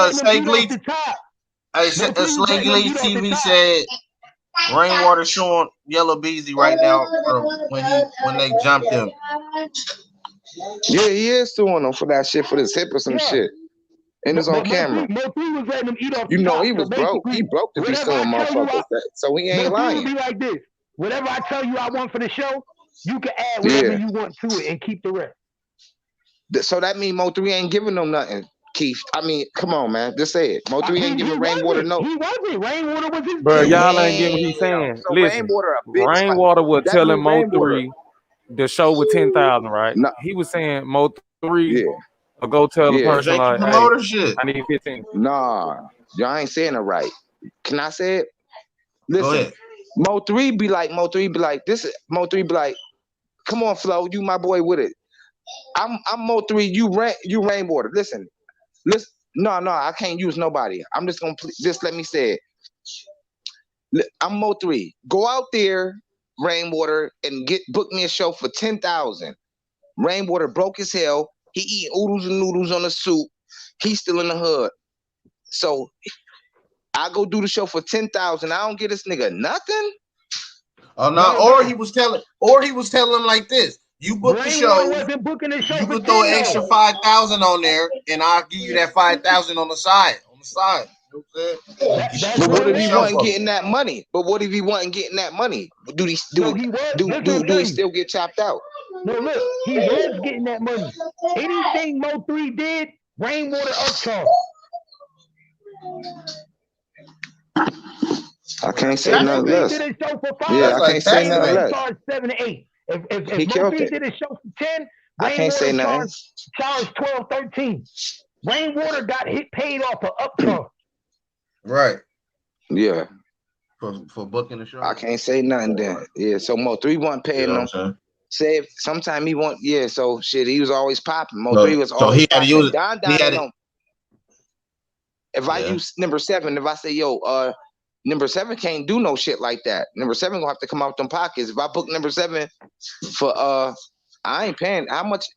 Slay Glee TV said Rainwater showing Yella Beezy right now when they jumped him. Yeah, he is suing him for that shit, for this hip or some shit. And it's on camera. Mo3 was letting him eat off the top. He was broke. He broke to be suing motherfuckers. So he ain't lying. Mo3 would be like this. Whatever I tell you I want for the show, you can add whatever you want to it and keep the rest. So that means Mo3 ain't giving them nothing, Keith. I mean, come on, man. Just say it. Mo3 ain't giving Rainwater no. He wasn't. Rainwater was his. Bro, y'all ain't getting what he's saying. So Listen, Rainwater was telling Mo3 the show with 10,000, right? No. He was saying Mo3 or go tell the person like, hey, I need 15. Nah, y'all ain't saying it right. Can I say it? Listen, Mo3 be like, Mo3 be like, come on, Flo, you my boy with it. I'm Mo3, you Rainwater. Listen. No, I can't use nobody. I'm just gonna let me say it. I'm Mo3. Go out there, Rainwater, and book me a show for 10,000. Rainwater broke as hell. He eating oodles and noodles on the soup. He's still in the hood. So I go do the show for 10,000. I don't get this nigga nothing. Oh no! Or he was telling him like this. You book the show. You could throw an extra 5,000 on there, and I'll give you that 5,000 on the side. You know what I'm saying? But what if he wasn't getting that money? Do he still get chopped out? No, look, he was getting that money. Anything Mo3 did, Rainwater upcharged. I can't say nothing less. Yeah, I can't say nothing less. Charged 7 to 8. If Mo3 did a show for 10, I can't say nothing. Charged 12, 13. Rainwater got paid off for upcharge. Right. Yeah. For booking the show. I can't say nothing then. Yeah. So Mo3 wasn't paying them. Say if sometime he want, so shit, he was always popping. Mo3 was always he had to use popping. he had Don. If I use number 7, if I say, number 7 can't do no shit like that. Number 7 gonna have to come out them pockets. If I book number 7 for I ain't paying how much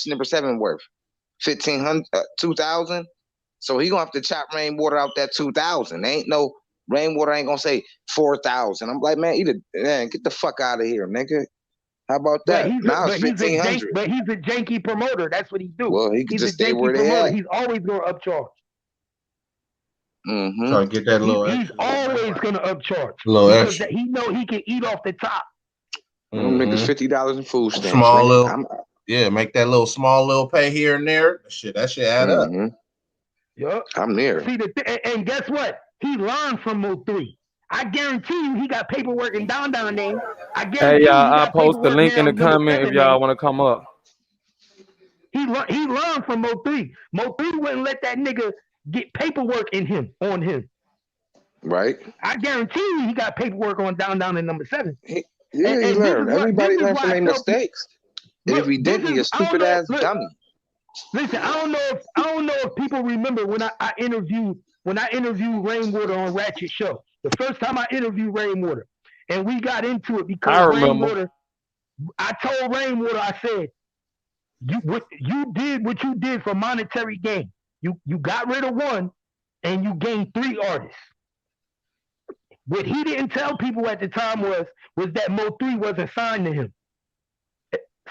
number 7 worth? 1,500, 2,000. So he gonna have to chop Rainwater out that 2,000. Ain't no Rainwater ain't gonna say 4,000. I'm like, man, get the fuck out of here, nigga. How about that? Now it's 1,500. But he's a janky promoter. That's what he do. Well, he can just stay where they at. He's always gonna upcharge. Mm-hmm. Trying to get that little. He's always gonna upcharge. Little extra. He know he can eat off the top. Mm-hmm. Niggas $50 in food stamps. Small little. Make that little small little pay here and there. That shit add up. Yup. I'm there. See and guess what? He learned from Mo3. I guarantee you he got paperwork and Don name. I guarantee y'all, I'll post the link in the comment if y'all want to come up. He learned from Mo3. Mo3 wouldn't let that nigga get paperwork on him. Right. I guarantee you he got paperwork on Don and number 7. He learned. Everybody learned from their mistakes. And if he didn't, he a stupid ass dummy. Listen, I don't know if people remember when I interviewed Rainwater on Ratchet Show. The first time I interviewed Rainwater, and we got into it because Rainwater. I told Rainwater, I said, what you did for monetary gain. You got rid of one, and you gained 3 artists. What he didn't tell people at the time was that Mo3 wasn't signed to him.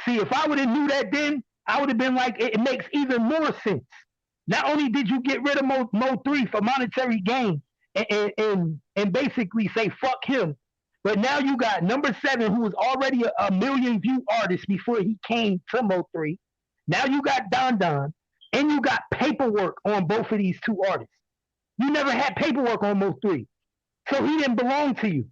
See, if I would have knew that then, I would have been like, it makes even more sense. Not only did you get rid of Mo3 for monetary gain and basically say fuck him, but now you got number 7, who was already a million view artist before he came to Mo3. Now you got Don, and you got paperwork on both of these 2 artists. You never had paperwork on Mo3, so he didn't belong to you.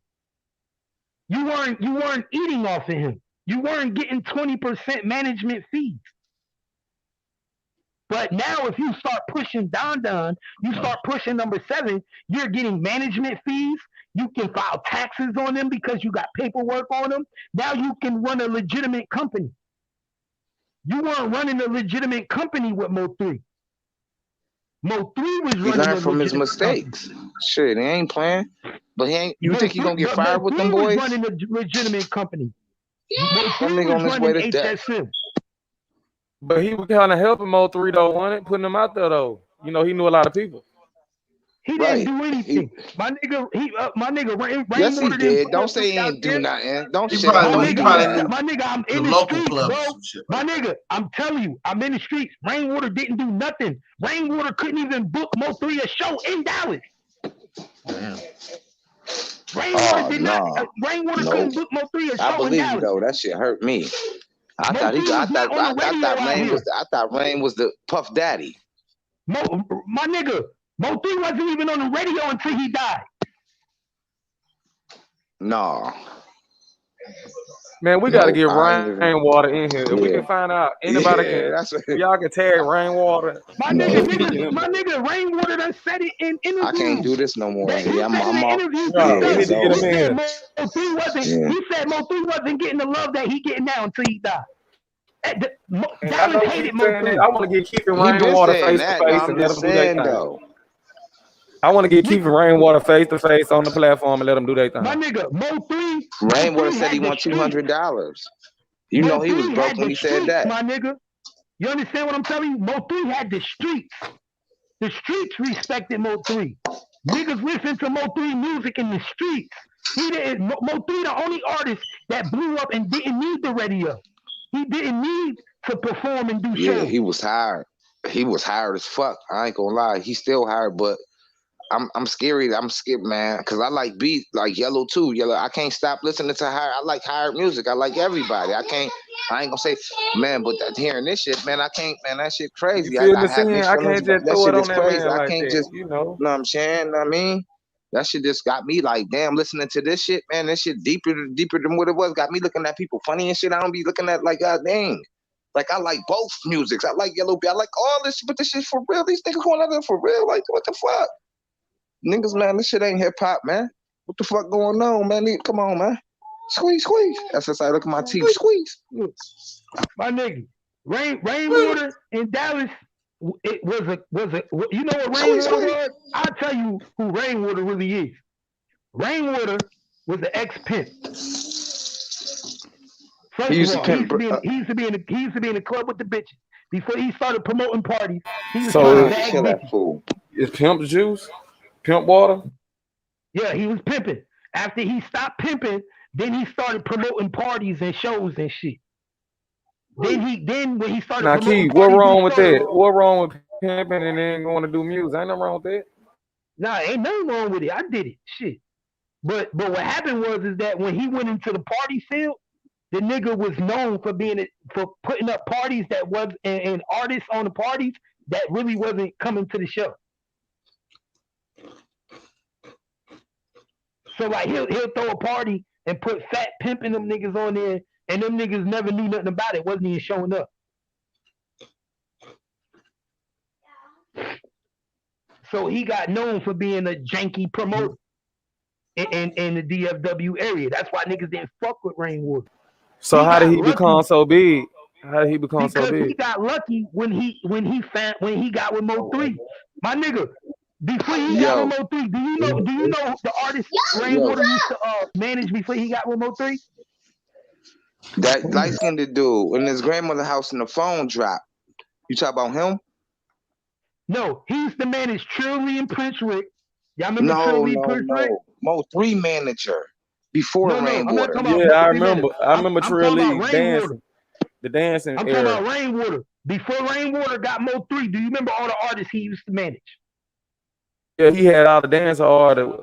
You weren't eating off of him. You weren't getting 20% management fees. But now if you start pushing Don, you start pushing number 7, you're getting management fees. You can file taxes on them because you got paperwork on them. Now you can run a legitimate company. You weren't running a legitimate company with Mo3. Mo3 was running. He learned from his mistakes. Company. Shit, he ain't playing. But you think he gonna get fired with them boys? Mo3 was running a legitimate company. Mo3 was running HSM. But he was kind of helping Mo3 though, wasn't it? Putting him out there though. You know, he knew a lot of people. He didn't do anything. My nigga, Rainwater. Yes, he did. Don't say he ain't do nothing. Don't shit. My nigga, I'm in the streets, bro. My nigga, I'm telling you, I'm in the streets. Rainwater didn't do nothing. Rainwater couldn't even book Mo3 a show in Dallas. Damn. Rainwater couldn't book Mo3 a show in Dallas. I believe you though. That shit hurt me. I thought Rain was the Puff Daddy. My nigga, Mo3 wasn't even on the radio until he died. No. Man, we gotta get Rainwater in here. If we can find out anybody y'all can tag Rainwater. My nigga, Rainwater done said it in interviews. I can't do this no more. I'm off. He said Mo3 wasn't getting the love that he getting now until he died. Dallas hated Mo3. I want to get Keith and Rainwater face to face and let them do their thing. I want to get Keith and Rainwater face to face on the platform and let them do their thing. My nigga, Mo3. Rainwater said he won $200. You know he was broke when he said that. My nigga, you understand what I'm telling you? Mo3 had the streets. The streets respected Mo3. Niggas listen to Mo3 music in the streets. Mo3 the only artist that blew up and didn't need the radio. He didn't need to perform and do shows. Yeah, he was hired. He was hired as fuck. I ain't gonna lie. He's still hired, but I'm scared, man, because I like beat like Yella too. Yella, I can't stop listening to I like hired music. I like everybody. I ain't gonna say, man, but hearing this shit, man, I can't, man, that shit crazy. I can't just throw it on that crazy. I can't just, you know what I'm saying? I mean, that shit just got me like, damn, listening to this shit, man, this shit deeper than what it was. Got me looking at people funny and shit. I don't be looking at like, god dang. Like, I like both musics. I like Yellow B. I like all this shit, but this shit for real. These niggas going out there for real. Like, what the fuck? Niggas, man, this shit ain't hip hop, man. What the fuck going on, man? Come on, man. Squeeze. That's just I look at my teeth. Squeeze. My nigga, Rainwater in Dallas. It was a. You know what Rainwater was? I'll tell you who Rainwater really is. Rainwater was an ex-pimp. First of all, he used to be in the club with the bitches. Before he started promoting parties, he was trying to bag bitches. Is pimp juice? Pimp water? Yeah, he was pimping. After he stopped pimping, then he started promoting parties and shows and shit. Then when he started promoting Keith, parties, what wrong with that? What wrong with pimping and then going to do music? Ain't nothing wrong with that. Nah, ain't nothing wrong with it. I did it. Shit. But what happened is that when he went into the party field, the nigga was known for putting up parties that was and artists on the parties that really wasn't coming to the show. So like he'll throw a party and put fat pimping them niggas on there, and them niggas never knew nothing about it. Wasn't even showing up. So he got known for being a janky promoter in the DFW area. That's why niggas didn't fuck with Rainwater. So how did he become so big? How did he become so big? Because he got lucky when he got with Mo3. My nigga, before he got with Mo3, do you know the artist Rainwater used to manage before he got with Mo3? That light-skinned dude in his grandmother's house and the phone dropped. You talk about him? No, he used to manage Trilly and Prince Rick. Y'all remember Trilly and Prince Rick? Mo3 manager before Rainwater. I remember. I remember Trilly dancing. The dancing. I'm talking about Rainwater. Before Rainwater got Mo3, do you remember all the artists he used to manage? Yeah, he had all the dance artists.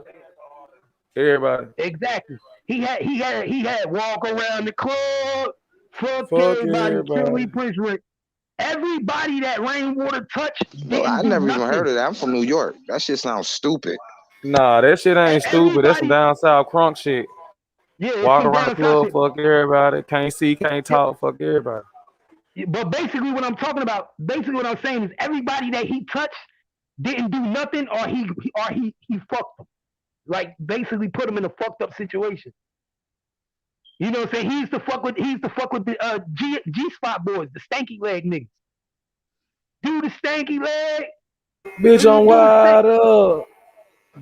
Everybody. Exactly. He had Walk Around the Club. Fuck everybody. Trilly, Prince Rick. Everybody that Rainwater touched. I never even heard of that. I'm from New York. That shit sounds stupid. Nah, that shit ain't stupid. That's some down south crunk shit. Yeah, walk around the club, fuck everybody. Can't see, can't talk, fuck everybody. But basically, what I'm talking about, what I'm saying is everybody that he touched didn't do nothing, or he fucked them. Like basically, put him in a fucked up situation. You know what I'm saying? He used to fuck with the G Spot boys, the stanky leg niggas. Do the stanky leg. Bitch, I'm wide up.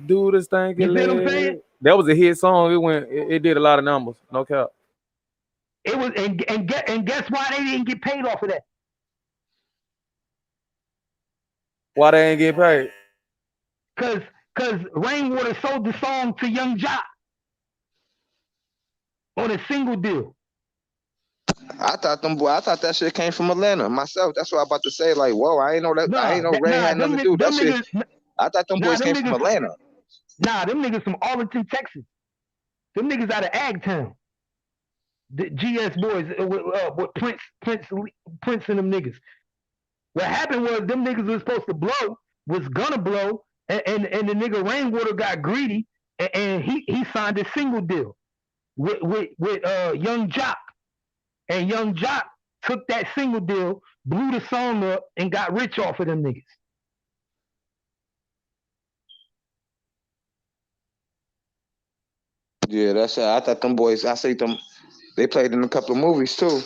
Do the stanky leg. You see what I'm saying? That was a hit song. It did a lot of numbers. No cap. It was and guess why they didn't get paid off of that? Why they ain't get paid? Cause Rainwater sold the song to Young Jock on a single deal. I thought that shit came from Atlanta myself. That's what I'm about to say. Like, whoa, I ain't know that. I ain't know Ray had nothing to do with that shit. I thought them boys came from Atlanta. Nah, them niggas from Arlington, Texas. Them niggas out of Agtown. The GS boys with Prince and them niggas. What happened was them niggas was supposed to blow, was gonna blow, and the nigga Rainwater got greedy, and he signed a single deal with Young Jock, and Young Jock took that single deal, blew the song up, and got rich off of them niggas. Yeah, that's it. I thought them boys. I see them. They played in a couple of movies too.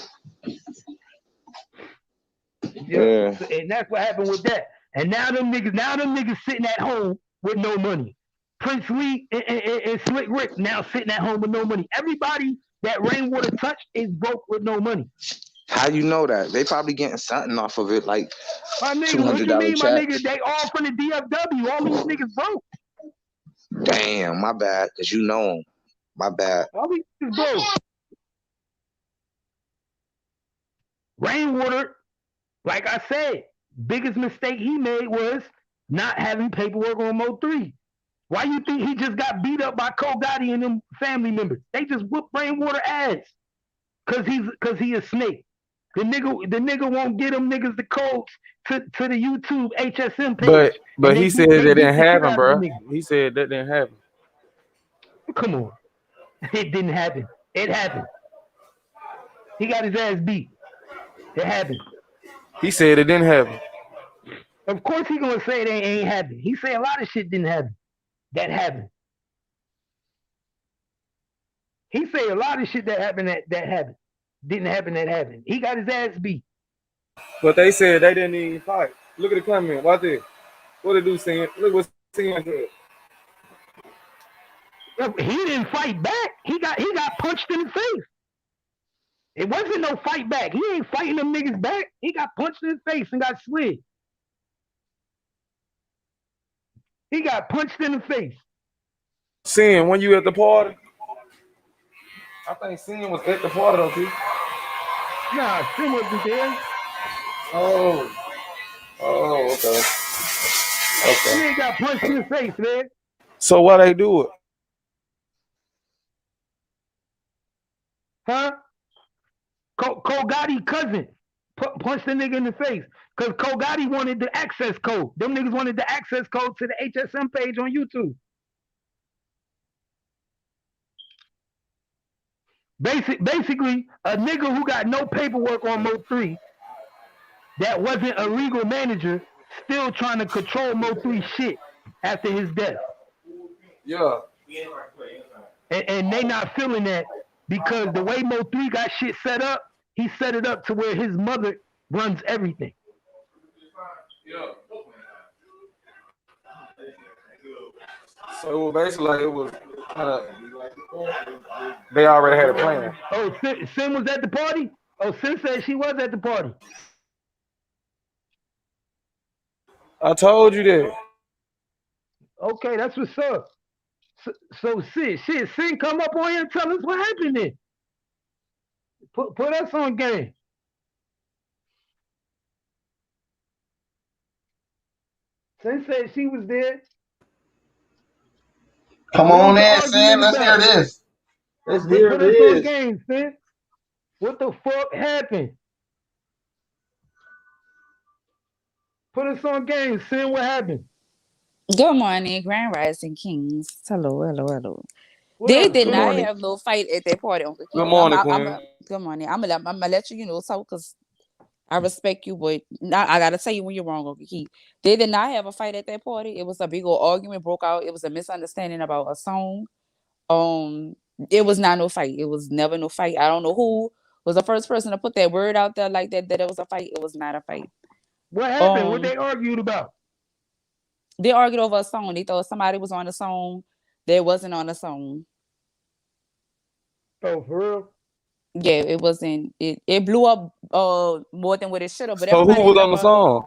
Yeah, and that's what happened with that. And now them niggas sitting at home with no money. Prince Lee and Slick Rick now sitting at home with no money. Everybody that Rainwater touched is broke with no money. How you know that? They probably getting something off of it, like $200 what you mean, checks. my nigga? They all from the DFW. All these niggas broke. Damn, my bad, cause you know them. My bad. All these niggas broke. Rainwater, like I said, biggest mistake he made was not having paperwork on Mo3. Why you think he just got beat up by Cole Gotti and them family members? They just whooped Rainwater ass. Cause he a snake. The nigga won't get them niggas the codes to the YouTube HSM page. But he said that didn't happen, bro. He said that didn't happen. Come on. It didn't happen. It happened. He got his ass beat. It happened. He said it didn't happen. Of course he gonna say it ain't happened. He said a lot of shit didn't happen. That happened. He say a lot of shit that happened that happened. Didn't happen that happened. He got his ass beat. But they said they didn't even fight. Look at the comment. Watch this. What they do, Sin? Look what Sin said. He didn't fight back. He got punched in the face. It wasn't no fight back. He ain't fighting them niggas back. He got punched in the face and got slid. He got punched in the face. Sin, when you at the party? I think Sin was at the party though, too. Nah, Sin wasn't there. Oh, okay. He got punched in the face, man. So why they do it? Huh? Gotti cousin punched the nigga in the face because Gotti wanted the access code. Them niggas wanted the access code to the HSM page on YouTube. Basically, a nigga who got no paperwork on Mo3 that wasn't a legal manager still trying to control Mo3 shit after his death. Yeah. And they not feeling that because the way Mo3 got shit set up, he set it up to where his mother runs everything. Yeah. So basically, it was they already had a plan. Oh, Sin was at the party? Oh, Sin said she was at the party. I told you that. Okay, that's what's up. So Sin, come up on here and tell us what happened then. Put us on game. Sin said she was there. Come on in, Sin. Let's hear this. Let's hear Put us on this. game, Sin. What the fuck happened? Put us on game, Sin. What happened? Good morning, Grand Rising Kings. Hello. What They up, did Sin? not have no fight at that party. Uncle Keith. Good morning, Queen. Good morning. I'm gonna let you know so because I respect you, but I gotta tell you when you're wrong, Uncle Keith. They did not have a fight at that party. It was a big old argument broke out. It was a misunderstanding about a song. It was not no fight. It was never no fight. I don't know who was the first person to put that word out there like that it was a fight. It was not a fight. What happened? What they argued about? They argued over a song. They thought somebody was on the song that wasn't on the song. Oh, for real? Yeah, it wasn't. It blew up more than what it should have. But So who was on the song?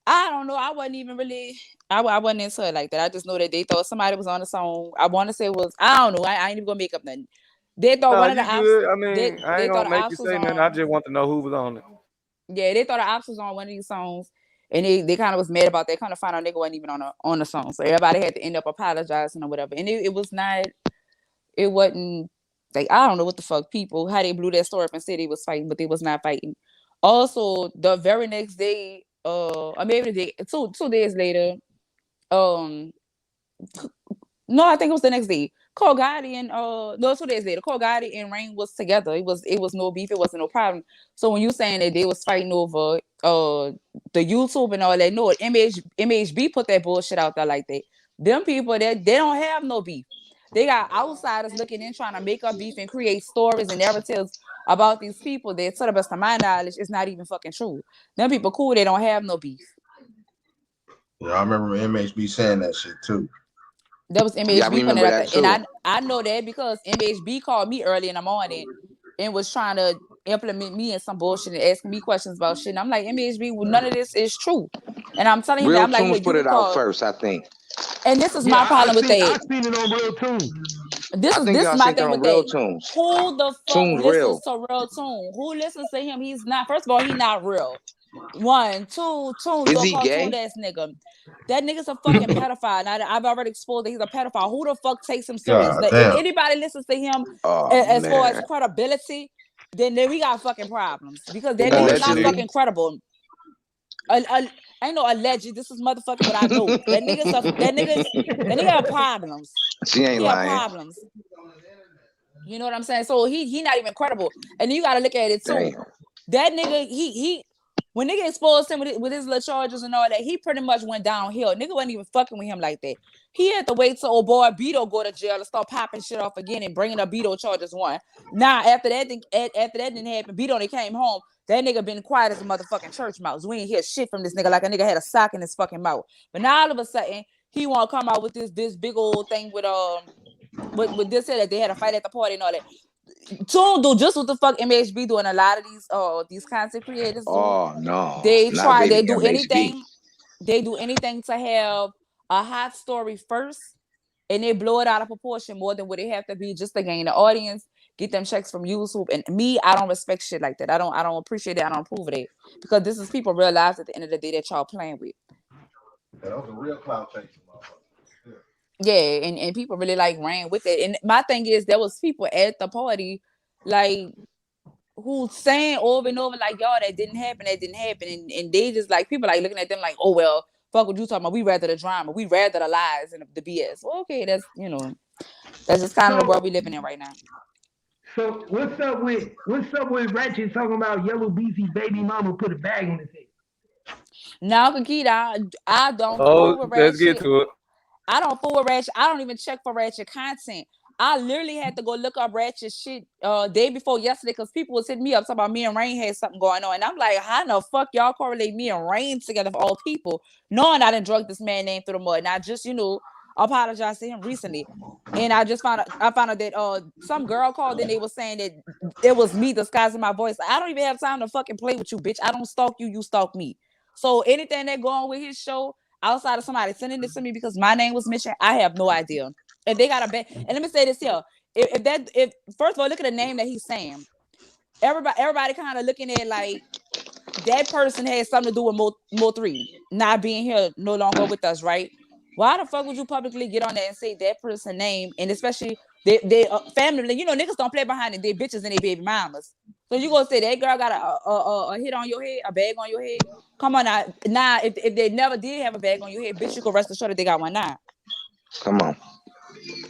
I don't know. I wasn't even really. I wasn't into it like that. I just know that they thought somebody was on the song. I want to say it was. I don't know. I ain't even gonna make up nothing. They thought one of the ops. I mean, I ain't gonna make you say nothing. I just want to know who was on it. Yeah, they thought the ops was on one of these songs, and they kind of was mad about that. Kind of found out nigga wasn't even on the song, so everybody had to end up apologizing or whatever. And it was not. It wasn't like I don't know what the fuck people how they blew that story up and said they was fighting, but they was not fighting. Also, the very next day, or maybe the day, 2 days later, no, I think it was the next day. Cole Gotti and no, 2 days later, Cole Gotti and Rain was together. It was no beef. It wasn't no problem. So when you saying that they was fighting over the YouTube and all that, no, MHB put that bullshit out there like that. Them people that they don't have no beef. They got outsiders looking in trying to make up beef and create stories and narratives about these people that, to the best of my knowledge, is not even fucking true. Them people cool. They don't have no beef. Yeah, I remember MHB saying that shit too. That was MHB putting it out there. And I know that because MHB called me early in the morning and was trying to implement me in some bullshit and asking me questions about shit. And I'm like, MHB, well, none of this is true. And I'm telling you that I'm like, Tunes put it out first, I think. And this is my problem with that. I seen it on Real Tunes. This is my thing with that. Tunes. Who the fuck listens to Real Tune? Who listens to him? He's not. First of all, he's not real. 1, 2, Tunes. Is he gay? Ass nigga. That nigga's a fucking pedophile. Now I've already exposed that he's a pedophile. Who the fuck takes him serious? If anybody listens to him as far as credibility, then we got fucking problems because that nigga's not fucking credible. Ain't no alleged. This is motherfucking what I know. That nigga have problems. She ain't lying. Problems. You know what I'm saying? So he not even credible. And then you gotta look at it too. Damn. That nigga, he when nigga exposed him with his little charges and all that, he pretty much went downhill. Nigga wasn't even fucking with him like that. He had to wait till old boy Beto go to jail and start popping shit off again and bringing up Beto charges one. Now after that didn't happen, Beto they came home. That nigga been quiet as a motherfucking church mouse. We ain't hear shit from this nigga like a nigga had a sock in his fucking mouth. But now all of a sudden he want to come out with this big old thing with this that they had a fight at the party and all that. Tune do just what the fuck MHB doing. A lot of these content creators do. Oh no, they do MHB. anything. They do anything to have a hot story first, and they blow it out of proportion more than what it have to be just to gain the audience, get them checks from YouTube. And me, I don't respect shit like that. I don't appreciate it. I don't approve of it because this is people realize at the end of the day that y'all playing with. That was a real cloud chasing. Yeah, and people really like ran with it. And my thing is, there was people at the party like who saying over and over like, y'all, that didn't happen, and they just like people like looking at them like, oh well, fuck what you talking about. We rather the drama, we rather the lies and the BS. Well, okay, that's that's just kind of the world we living in right now. So what's up with Ratchet talking about Yellow BC baby mama put a bag on his head? Now, Kakita, I don't. Let's get to it. I don't fool with Ratchet. I don't even check for Ratchet content. I literally had to go look up Ratchet shit day before yesterday because people was hitting me up talking about me and Rain had something going on. And I'm like, how the fuck y'all correlate me and Rain together for all people? Knowing I done drug this man name through the mud. And I just, apologized to him recently. And I found out that some girl called and they was saying that it was me disguising my voice. I don't even have time to fucking play with you, bitch. I don't stalk you, you stalk me. So anything that going with his show, outside of somebody sending this to me because my name was mentioned, I have no idea. If they got a bet, and let me say this here: if first of all, look at the name that he's saying. Everybody kind of looking at like that person has something to do with Mo 3 not being here no longer with us, right? Why the fuck would you publicly get on there and say that person's name, and especially they family? Niggas don't play behind it. They bitches and they baby mamas. So you gonna say that girl got a hit on your head, a bag on your head? Come on now. Nah, if they never did have a bag on your head, bitch, you can rest assured that they got one now. Come on.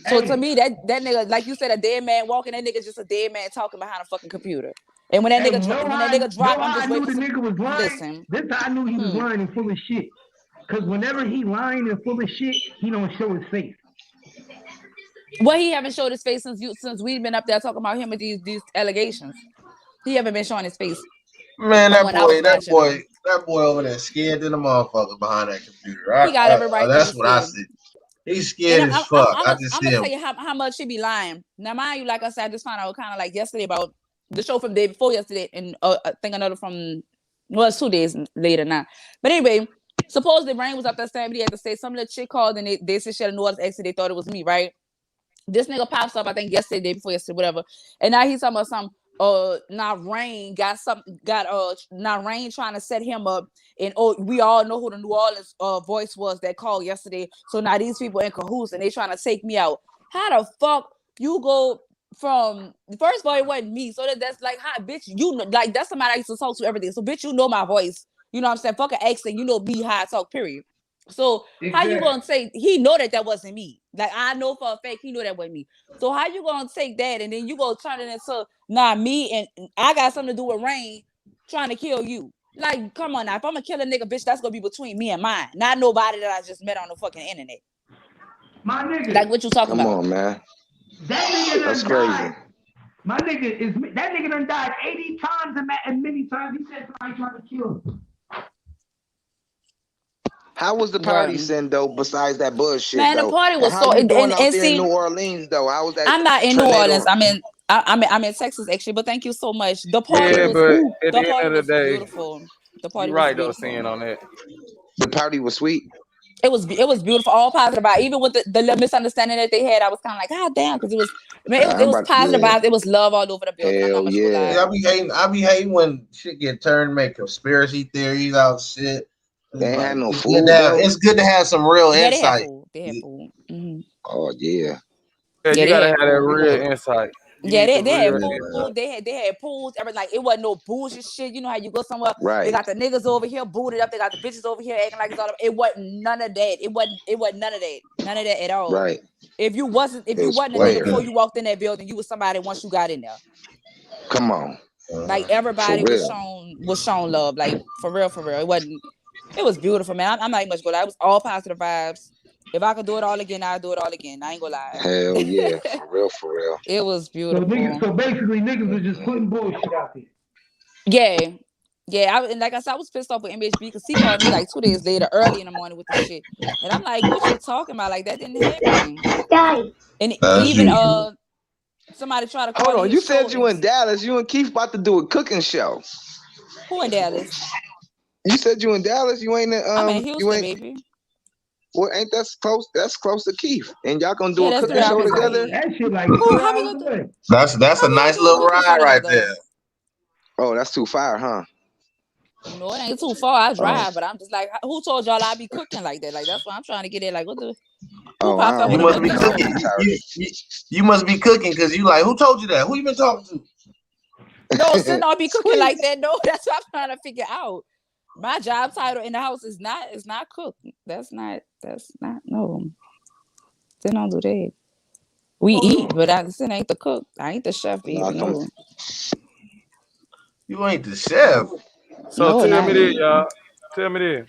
So to me, that nigga, like you said, a dead man walking, that nigga's just a dead man talking behind a fucking computer. And when that nigga drop, I'm just waiting. The nigga was lying. Listen, this how I knew he was lying and full of shit. Because whenever he lying and full of shit, he don't show his face. Well, he haven't showed his face since we've been up there talking about him with these allegations. He haven't been showing his face. Man, that boy over there scared than a motherfucker behind that computer. He got every right. That's what I said. He's scared as fuck. I'm gonna tell you how much he be lying. Now, mind you, like I said, I just found out kind of like yesterday about the show from the day before yesterday, and I think another from it's 2 days later now. But anyway, supposedly Rain was up there saying he had to say some little chick called and they said she had a noise exit. They thought it was me, right? This nigga pops up, I think yesterday, day before yesterday, whatever. And now he's talking about some now Rain Rain trying to set him up, and we all know who the New Orleans voice was that called yesterday. So now these people in cahoots and they trying to take me out. How the fuck you go from first of all, it wasn't me, so that's like, hi bitch, like that's somebody I used to talk to everything. So bitch, my voice, you know what I'm saying? Fuck an accent, me how I talk, period. So how you gonna say he know that wasn't me? Like I know for a fact he know that wasn't me. So how you gonna take that and then you go turn it into me and I got something to do with Rain trying to kill you? Like, come on now. If I'm gonna kill a nigga, bitch, that's gonna be between me and mine, not nobody that I just met on the fucking internet. My nigga, like what you talking about? Come on, man. That nigga that's crazy. Died. My nigga that nigga done died 80 times and many times he said somebody trying to kill him. How was the party scene though? Besides that bullshit, man, though? the party was so. And see, in New Orleans, though, how was that? I'm not in New Orleans. I'm in Texas actually. But thank you so much. The party was beautiful. The party was right beautiful. though, saying on that. The party was sweet. It was beautiful, all positive vibes. Even with the misunderstanding that they had, I was kind of like, God damn, because it was positive vibes. It was love all over the building. Hell yeah. I be hating when shit get turned, make conspiracy theories out shit. They ain't had no food. It's good to have some real insight. They had food. Mm-hmm. Oh yeah. You gotta have that real insight. They had food. They had pools. Everything, like it wasn't no bullshit shit. You know how you go somewhere, right? They got the niggas over here booted up. They got the bitches over here acting like it's all. It wasn't none of that. It wasn't none of that at all. Right. If you wasn't a nigga before you walked in that building, you was somebody once you got in there. Come on. Like everybody was shown love. Like for real. It was beautiful, man. I'm not even much gonna lie. It was all positive vibes. If I could do it all again, I'd do it all again. I ain't gonna lie. Hell yeah, for real. It was beautiful. So basically, niggas was just putting bullshit out there. Yeah. And like I said, I was pissed off with MHB because he called me like 2 days later, early in the morning with the shit, and I'm like, "What you talking about? Like that didn't happen." And even somebody tried to call. Hold on, you said you in Dallas. You and Keith about to do a cooking show. Who in Dallas? You said you in Dallas. You ain't in. I'm in Houston, baby. Well, ain't that's close? That's close to Keith, and y'all gonna do a cooking show together. That shit like that's a nice little ride right there. Oh, that's too far, huh? No, it ain't too far. I drive, but I'm just like, who told y'all I be cooking like that? Like that's why I'm trying to get it. Like, what the? You must be cooking. You must be cooking because you like. Who told you that? Who you been talking to? No, still not be cooking like that. No, that's what I'm trying to figure out. My job title in the house is not cook. That's not no. They don't do that. We eat, but I still ain't the cook. I ain't the chef either. No. You ain't the chef. So tell me this, y'all. Tell me this.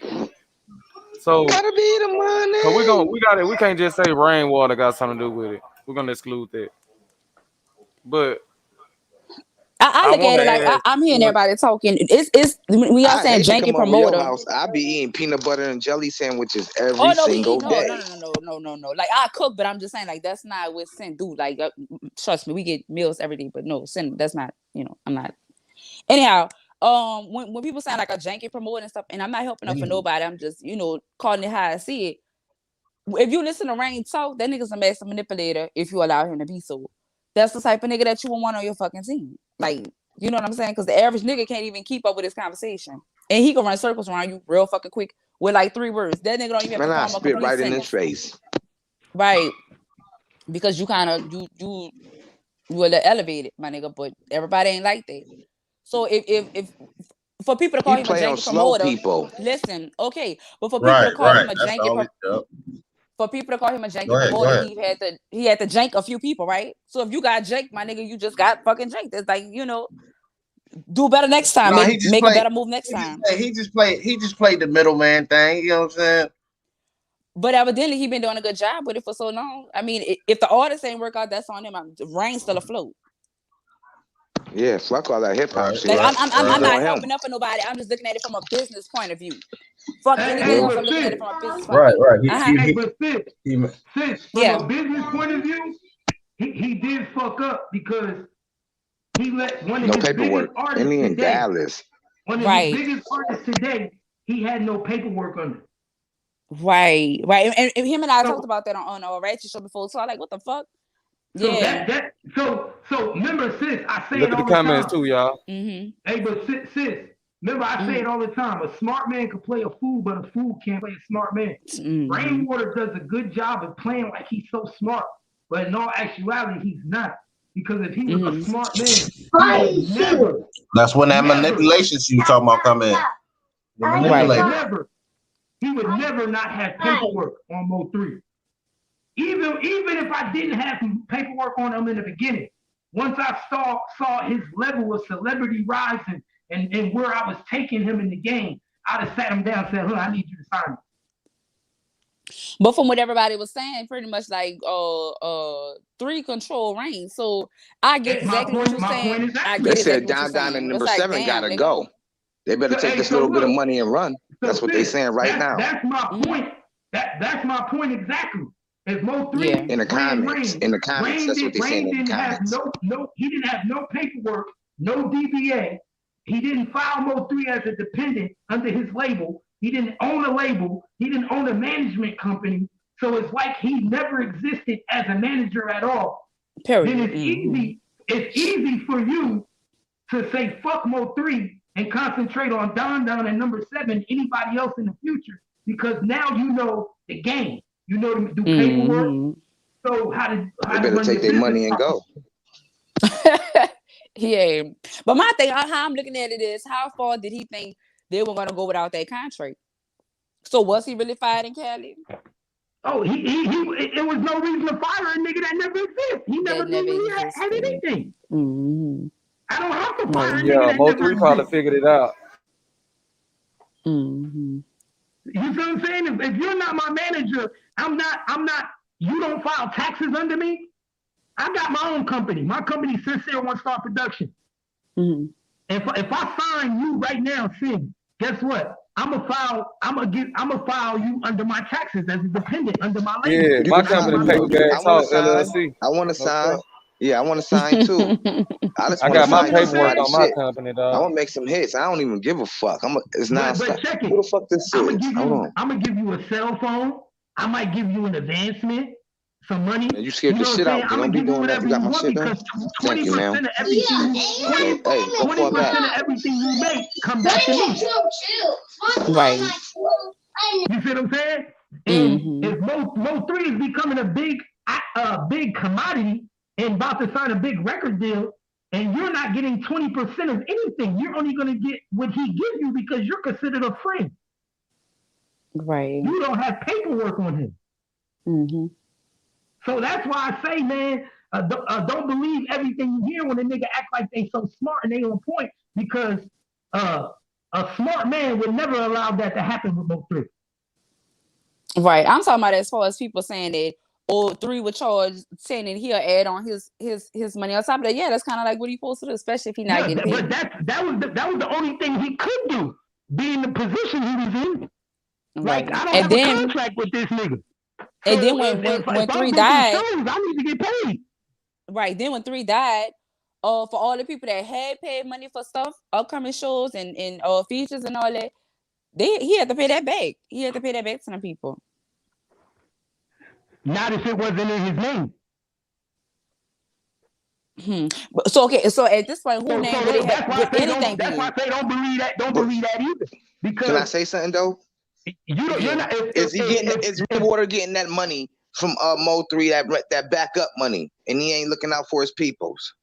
So gotta be the money. So we got it. We can't just say rainwater got something to do with it. We're gonna exclude that. But I look at it like I'm hearing everybody talking. It's when y'all saying janky promoter. I be eating peanut butter and jelly sandwiches every single day. No. Like I cook, but I'm just saying like that's not what Sin do. Like trust me, we get meals every day, but no, Sin, that's not. I'm not. Anyhow, when people sound like a janky promoter and stuff, and I'm not helping up for nobody. I'm just calling it how I see it. If you listen to Rain talk, that nigga's a master manipulator. If you allow him to be so. That's the type of nigga that you would want on your fucking team. Like, you know what I'm saying? Because the average nigga can't even keep up with this conversation. And he can run circles around you real fucking quick with like 3 words. That nigga don't even have to spit right in his face. Right. Because you kind of, you will elevate it, my nigga. But everybody ain't like that. So if for people to call him a janky promoter, listen, okay. But for people to call him a janky promoter, for people to call him a janky promoter, he had to jank a few people, right? So if you got janked, my nigga, you just got fucking janked. It's like, do better next time. Make a better move next time. He just played the middleman thing, you know what I'm saying? But evidently he been doing a good job with it for so long. I mean, if the artist ain't work out, that's on him. Rain's still afloat. Yeah, fuck all that hip hop shit. Like, I'm not helping up for nobody. I'm just looking at it from a business point of view. Fuck anything else. I'm looking at it from a business point of view. Right. But sis, from a business point of view, he did fuck up because he let one of his biggest artists today, Dallas. One of his biggest artists today, he had no paperwork on it. Right. And him and I talked about that on our Ratchet show before. So I'm like, what the fuck? Yeah. So remember, sis, I say look it all at the the comments time. Too, y'all. Mm-hmm. Hey, but sis, remember I say it all the time. A smart man can play a fool, but a fool can't play a smart man. Mm-hmm. Rainwater does a good job of playing like he's so smart, but in all actuality, he's not. Because if he was a smart man, he would never. That's when that manipulation you talking about come in. He would never not have paperwork on Mo 3. Even if I didn't have paperwork on him in the beginning, once I saw his level of celebrity rise and where I was taking him in the game, I'd have sat him down and said, I need you to sign me. But from what everybody was saying, pretty much like 3 control Rain. So I get exactly what you're saying. They said Don and number 7 gotta go. They better take this little bit of money and run. That's what they're saying right now. That's my point. That's my point exactly. As Mo 3 in the comments, that's what they saying in the comments. He didn't have no paperwork, no DBA. He didn't file Mo 3 as a dependent under his label. He didn't own a label. He didn't own a management company. So it's like he never existed as a manager at all. Period. Then it's easy for you to say fuck Mo 3 and concentrate on Don and number 7, anybody else in the future, because now you know the game. You know to do paperwork. So they better take their money and go. Yeah. But my thing, how I'm looking at it is, how far did he think they were going to go without that contract? So was he really fired in Cali? Oh, it was no reason to fire a nigga that never existed. He never really had anything. Mm-hmm. I don't have to fire a nigga Yeah, that Mo3 never probably exists. figured it out. Mm-hmm. You see what I'm saying? If you're not my manager, I'm not. You don't file taxes under me. I got my own company. My company, Sincere One Star Production. Mm-hmm. If I sign you right now, Sin, guess what? I'm gonna file you under my taxes as a dependent under my label. Yeah, You my can company, sign. Paper Bag I want to Talk sign. LLC. I want to No sign. cap. Yeah, I want to sign too. I just I want to got my sign to paperwork somebody's on my shit. company, I dog. want to make some hits. I don't even give a fuck. It's But nonstop. check it. Who the fuck this I'm is? Hold on. gonna give you a cell phone. I might give you an advancement, some money. Man, you scared You the know what shit I'm out saying? of me. I'm Don't gonna be give you doing that. whatever You got you my want shit though? because Thank you, 20% ma'am. of everything you 20 Go fall back. 20% of everything you make come back to me. Right. You see what I'm saying? And Mm-hmm. if Mo3 is becoming a big commodity and about to sign a big record deal, and you're not getting 20% of anything, you're only gonna get what he gives you because you're considered a friend. Right. You don't have paperwork on him. Mm-hmm. So that's why I say, man, don't believe everything you hear when a nigga act like they so smart and they on point, because a smart man would never allow that to happen with Mo3. Right. I'm talking about as far as people saying that O3 would charge 10 and he'll add on his money on top of that. Yeah, that's kind of like what he supposed to do, especially if he's not getting paid. But that was the only thing he could do, be in the position he was in. Right. Like, I don't And have then, a contract with this nigga. and then So when if I'm 3 booking died, shows, I need to get paid. right, then when 3 died, for all the people that had paid money for stuff, upcoming shows and features and all that, he had to pay that back. He had to pay that back to them people. Not if it wasn't in his name. So at this point, who name would it have? That's why Would I say anything that's why be? I say don't believe that. Don't believe that either. Because Can I say something though? you're not. Is Rainwater getting that money from Mo3, that backup money, and he ain't looking out for his peoples?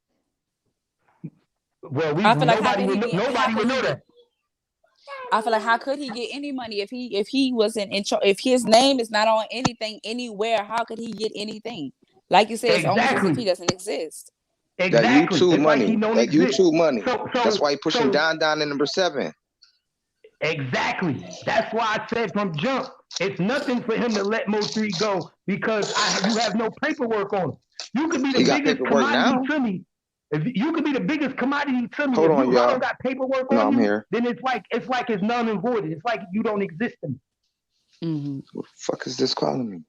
Well, I feel like nobody would know that. I feel like how could he get any money if he wasn't in charge? If his name is not on anything anywhere, how could he get anything? Like you said, it's almost as if he doesn't exist. Exactly. That YouTube it's money. Like he don't that exist. YouTube money. So, that's why he pushing Don in number 7. Exactly. That's why I said from jump, it's nothing for him to let Mo3 go because you have no paperwork on him. You could be the biggest commodity to me. If you could be the biggest commodity to me, Hold if on, you don't got paperwork on I'm you, here. then it's like it's null and void. It's like you don't exist to me. Mm-hmm. What the fuck is this calling me?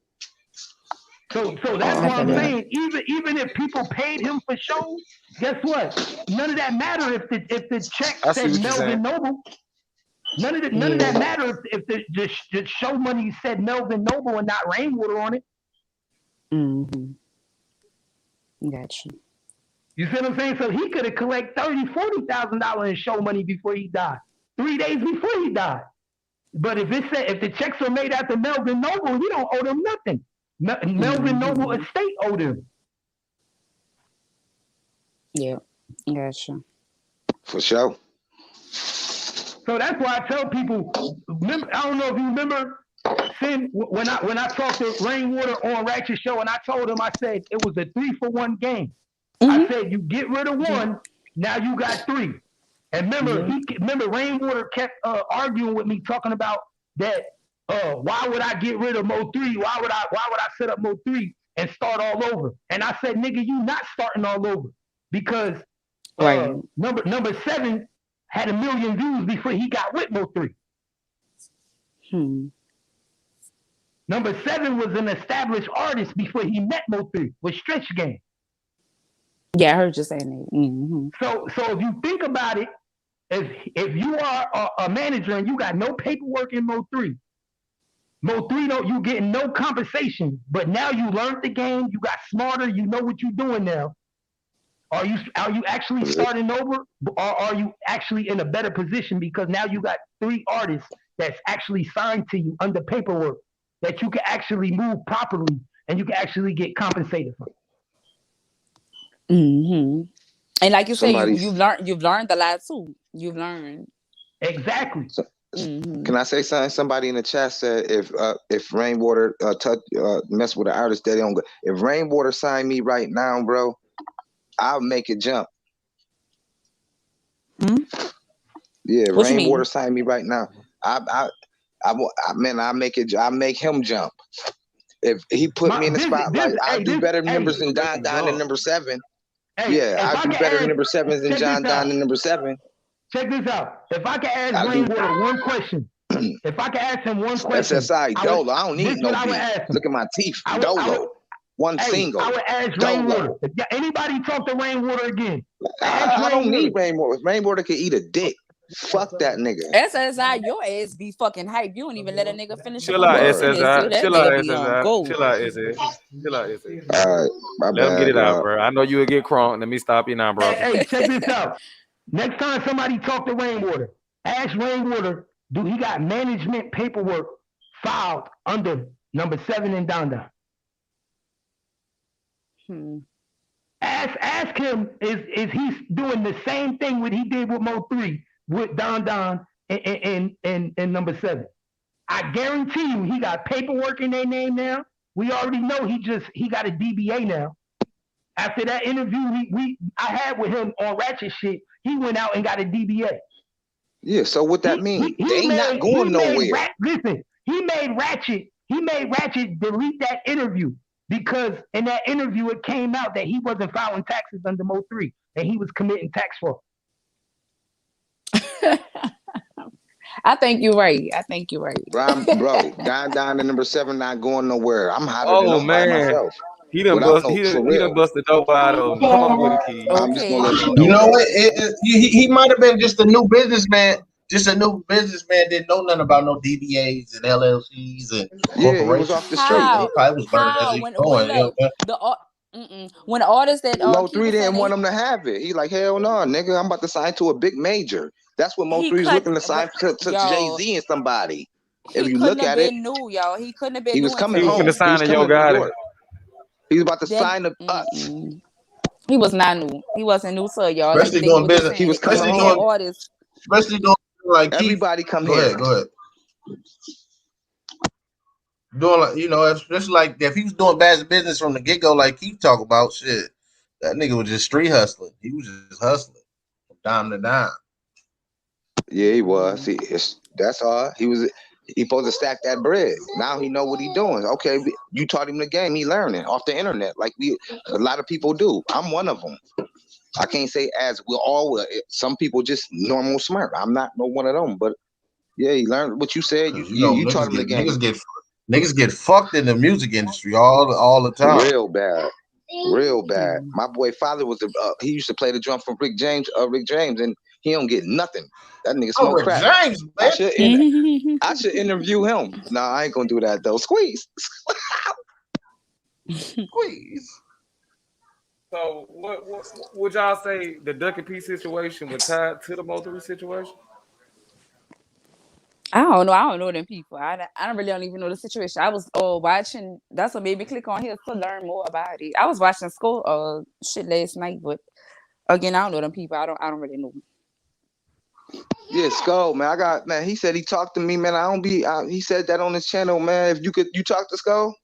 So that's why I'm saying, even if people paid him for shows, guess what? None of that matter if the check said Melvin Noble. None of that matter if the show money said Melvin Noble and not Rainwater on it. Mm-hmm. Gotcha. You see what I'm saying? So he could have collected $30,000-$40,000 in show money before he died, 3 days before he died. But if the checks are made after Melvin Noble, he don't owe them nothing. Melvin Noble estate owed him. Yeah, gotcha. For sure. So that's why I tell people. I don't know if you remember, Sin, when I talked to Rainwater on Ratchet Show, and I told him, I said it was a 3-for-1 game. Mm-hmm. I said you get rid of one, now you got 3. And remember, Rainwater kept arguing with me, talking about that. Why would I get rid of Mo3? Why would I set up Mo3 and start all over? And I said, nigga, you not starting all over because number 7 had 1 million views before he got with Mo3. Number 7 was an established artist before he met Mo3 with Stretch Game. Yeah, I heard you saying that. Mm-hmm. So if you think about it, if you are a manager and you got no paperwork in Mo3, you getting no compensation, but now you learned the game, you got smarter, you know what you're doing now. Are you actually starting over, or are you actually in a better position because now you got 3 artists that's actually signed to you under paperwork that you can actually move properly and you can actually get compensated for? Mm-hmm. And like you say, you've learned a lot too. You've learned. Exactly. Can I say something? Somebody in the chat said if Rainwater mess with an artist, they don't go. If Rainwater signed me right now, bro, I'll make it jump. Yeah, What you Rainwater mean? signed me right now. Man, I make him jump. If he put me in the spotlight, I do better numbers than Don Don and number 7. Yeah, I do better number 7s than John Don and number 7. Check this out. If I can ask Rainwater one question, if I can ask him one question, SSI Dolo. I don't need no beat. Look at my teeth. Dolo. One single. I would ask Rainwater. If anybody talk to Rainwater again, I don't need Rainwater. Rainwater can eat a dick. Fuck that nigga. SSI, your ass be fucking hype. You don't even let a nigga finish. Chill out, SSI. Chill out, SSI. Chill out, SS. All right, my bad. Let him get it out, bro. I know you would get crunk. Let me stop you now, bro. Hey, check this out. Next time somebody talk to Rainwater, ask Rainwater, do he got management paperwork filed under number 7 and Don Don? Ask him, is he doing the same thing what he did with Mo 3 with Don Don and number 7? I guarantee you he got paperwork in their name now. We already know he got a DBA now. After that interview I had with him on Ratchet shit, he went out and got a DBA. Yeah, so what that mean? They not going nowhere. Listen, he made Ratchet delete that interview because in that interview it came out that he wasn't filing taxes under Mo 3 and he was committing tax fraud. I think you're right. Bro, Don Don and number 7 not going nowhere. I'm hotter than by myself. He done busted dope out of him. Come on with it, kid. I'm just gonna let you know. You know what? He might have been just a new businessman. Didn't know nothing about no DBAs and LLCs and corporations. He was off the street. He probably was burning as he going. When the artist that Mo 3 didn't want him to have it. He like, hell no, nigga, I'm about to sign to a big major. That's what Mo 3's looking to sign to Jay-Z and somebody. If you look at it, new, y'all. He couldn't have been. He was coming home. He was signing Yo Gotti. He was about to sign to us. He was not new. He wasn't new, sir, y'all. Especially doing business. He was coming home. Artists. Especially doing like everybody come here. Go ahead. Doing like especially like if he was doing bad business from the get go, like Keith talk about shit. That nigga was just street hustling. He was just hustling from dime to dime. Yeah, he was. That's all. He supposed to stack that bread. Now he know what he doing. Okay, you taught him the game. He learning off the internet, like a lot of people do. I'm one of them. I can't say as we all. Some people just normal smart. I'm not no one of them. But yeah, he learned what you said. You taught him the game. Niggas get fucked in the music industry all the time. Real bad. My boy father was he used to play the drum for Rick James, and he don't get nothing. That nigga smoke crack. James, man. I should interview him. No, I ain't gonna do that though. Squeeze. So what would y'all say the Ducky P situation was tied to the Mo 3 situation? I don't know them people. I don't even know the situation. I was watching. That's what made me click on here to learn more about it. I was watching school shit last night, but again, I don't know them people. I don't really know them. Yeah, Skull, man. He said he talked to me, man. He said that on his channel, man. If you talk to Skull?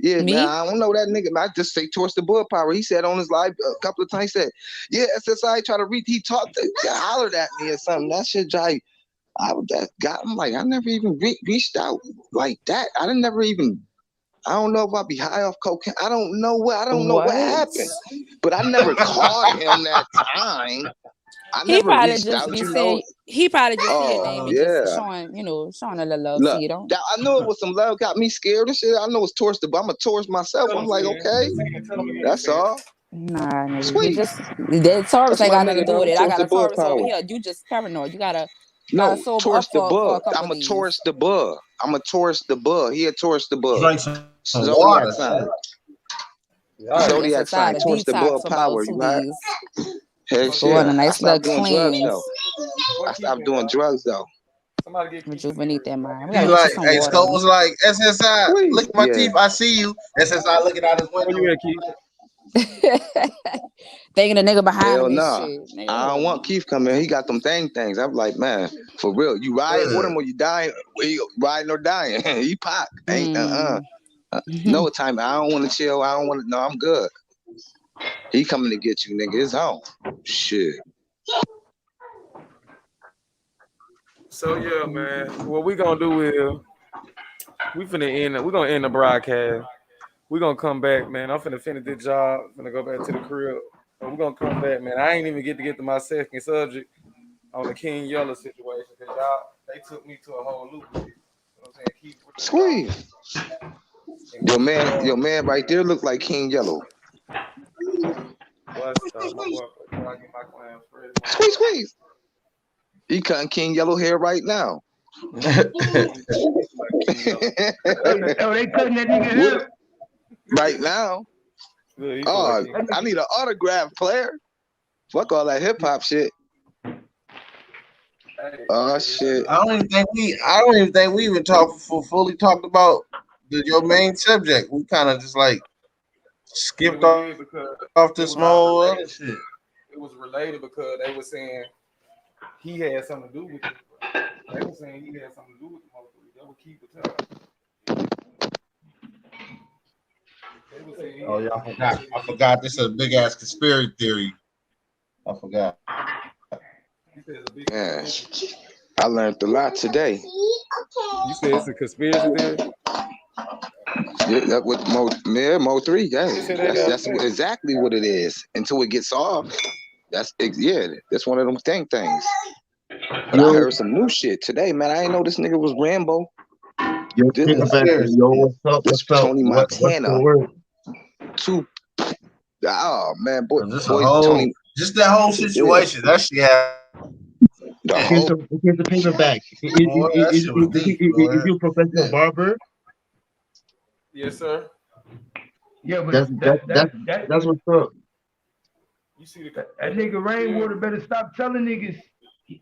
Yeah, me? Man, I don't know that nigga. Man, I just say towards the bull power. He said on his live a couple of times, he said, yeah, SSI try to read. He talked, hollered at me or something. That shit, I'm like, I never even reached out like that. I don't know if I'd be high off cocaine. I don't know what happened. But I never called him that time. He probably just said his name and just showing a little love. Look, I know it was some love, got me scared and shit. I know it's towards I'm a tourist myself. I'm like, okay, that's all. Nah, sweet. That Taurus ain't got nothing to do with it. I got a Taurus over here. You just paranoid. You gotta tourist the bug. I'm a tourist the bug. He a tourist the bug. Drink some water. Zodiac sign, tourist the bug power. You right? Heck shit. A nice little cleanse. I stopped doing drugs though. Rejuvenate that mind. He like, hey, Skull was like, SSI, look at my teeth. I see you. SSI looking out his window. Thinking the nigga behind him. Shit. I don't want Keith coming. He got them things. I'm like, man, for real. You riding with him or you dying? You riding or dying? He pop. Ain't no time. I don't want to chill. I don't want to. No, I'm good. He coming to get you, nigga. It's home. Shit. So yeah, man. What we gonna do is we're gonna end the broadcast. We're gonna come back, man. I'm finna finish this job. Finna go back to the crib. But we're gonna come back, man. I ain't even get to my second subject on the King Yella situation because they took me to a whole loop with it. You know what I'm saying? Keep Squeeze. Your man right there look like King Yellow. What's up, my boy? Before I get my clams ready. Squeeze. He cutting King Yellow hair right now. Oh, they cutting that nigga hair right now. Oh, I need an autograph, player. Fuck all that hip hop shit. Oh shit! I don't even think we even fully talked about your main subject. We kind of just like skipped off this small other shit. It was related because they were saying he had something to do with it. They were saying he had something to do with the motherfucker. They would keep the time. Oh yeah, I forgot. This is a big ass conspiracy theory. I forgot. Yeah, I learned a lot today. You said it's a conspiracy theory? Yeah, that with Mo 3, that's exactly what it is. Until it gets off, that's one of them things. But I heard some new shit today, man. I didn't know this nigga was Rambo. Yo, what's up? This Tony Montana. Oh man, boy, Tony. Just that whole situation. That shit happened. Here's the paperback. Is you a professional barber? Yes, sir. Yeah, but that's what's up. You see that nigga Rainwater better stop telling niggas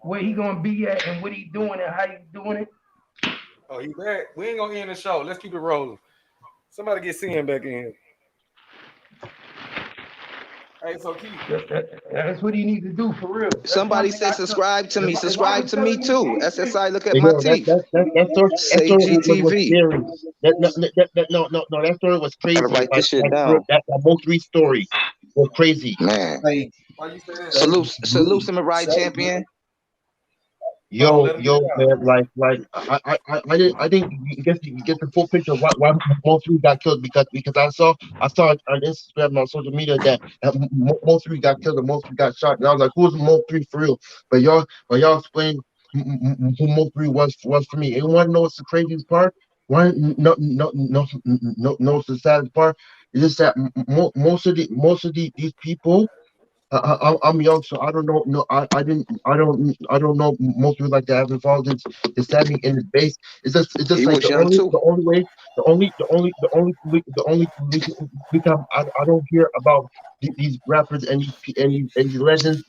where he gonna be at and what he doing and how he doing it. Oh, he back. We ain't gonna end the show. Let's keep it rolling. Somebody get CM back in. Hey, so Keith. That's what he needs to do for real. Somebody said subscribe to me. Subscribe to me too. SSI, look at my teeth. That story was scary. That story was crazy. Gotta write this shit down. That Mo3 story was crazy. Man. Salute to Mariah Champion. Yo, man, I didn't get the full picture of why Mo3 got killed because I saw on Instagram and on social media that Mo3 got killed and Mo3 got shot, and I was like, who's Mo3 for real? But y'all explain who Mo3 was for me. And you want to know what's the craziest part? No, the saddest part is just that most of these people. I'm young, so I don't know. No, I don't know most people like that. I haven't followed his standing in his base. It's just like the only time I don't hear about these rappers and these legends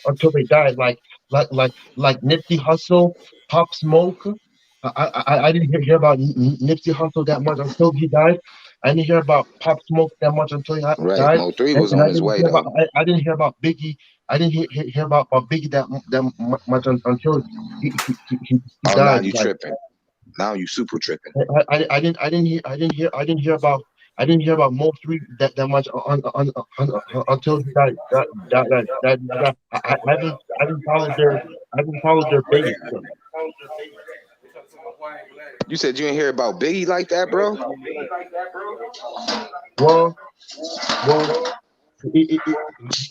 until they die. Like Nipsey Hussle, Pop Smoke. I didn't hear about Nipsey Hussle that much until he died. I didn't hear about Pop Smoke that much until he died. Mo 3 was on his way though. I didn't hear about Biggie. I didn't hear about Biggie that much until he died. Now you tripping. Now you super tripping. I didn't hear about Mo 3 that much until he died. I haven't followed their base. You said you didn't hear about Biggie like that, bro? Well, you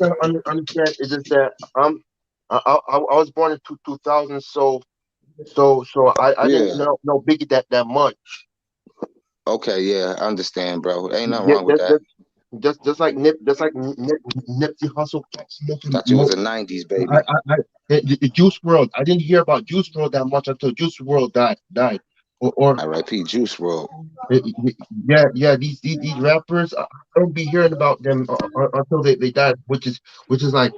gotta understand is just that I was born in 2000, so I didn't know Biggie that much. Okay, yeah, I understand, bro. Ain't nothing wrong with that. Just like Nipsey Hussle. Thought you was a '90s baby. The Juice WRLD. I didn't hear about Juice WRLD that much until Juice WRLD died. Or R.I.P. Juice WRLD. Yeah. These rappers, I don't be hearing about them until they died, which is like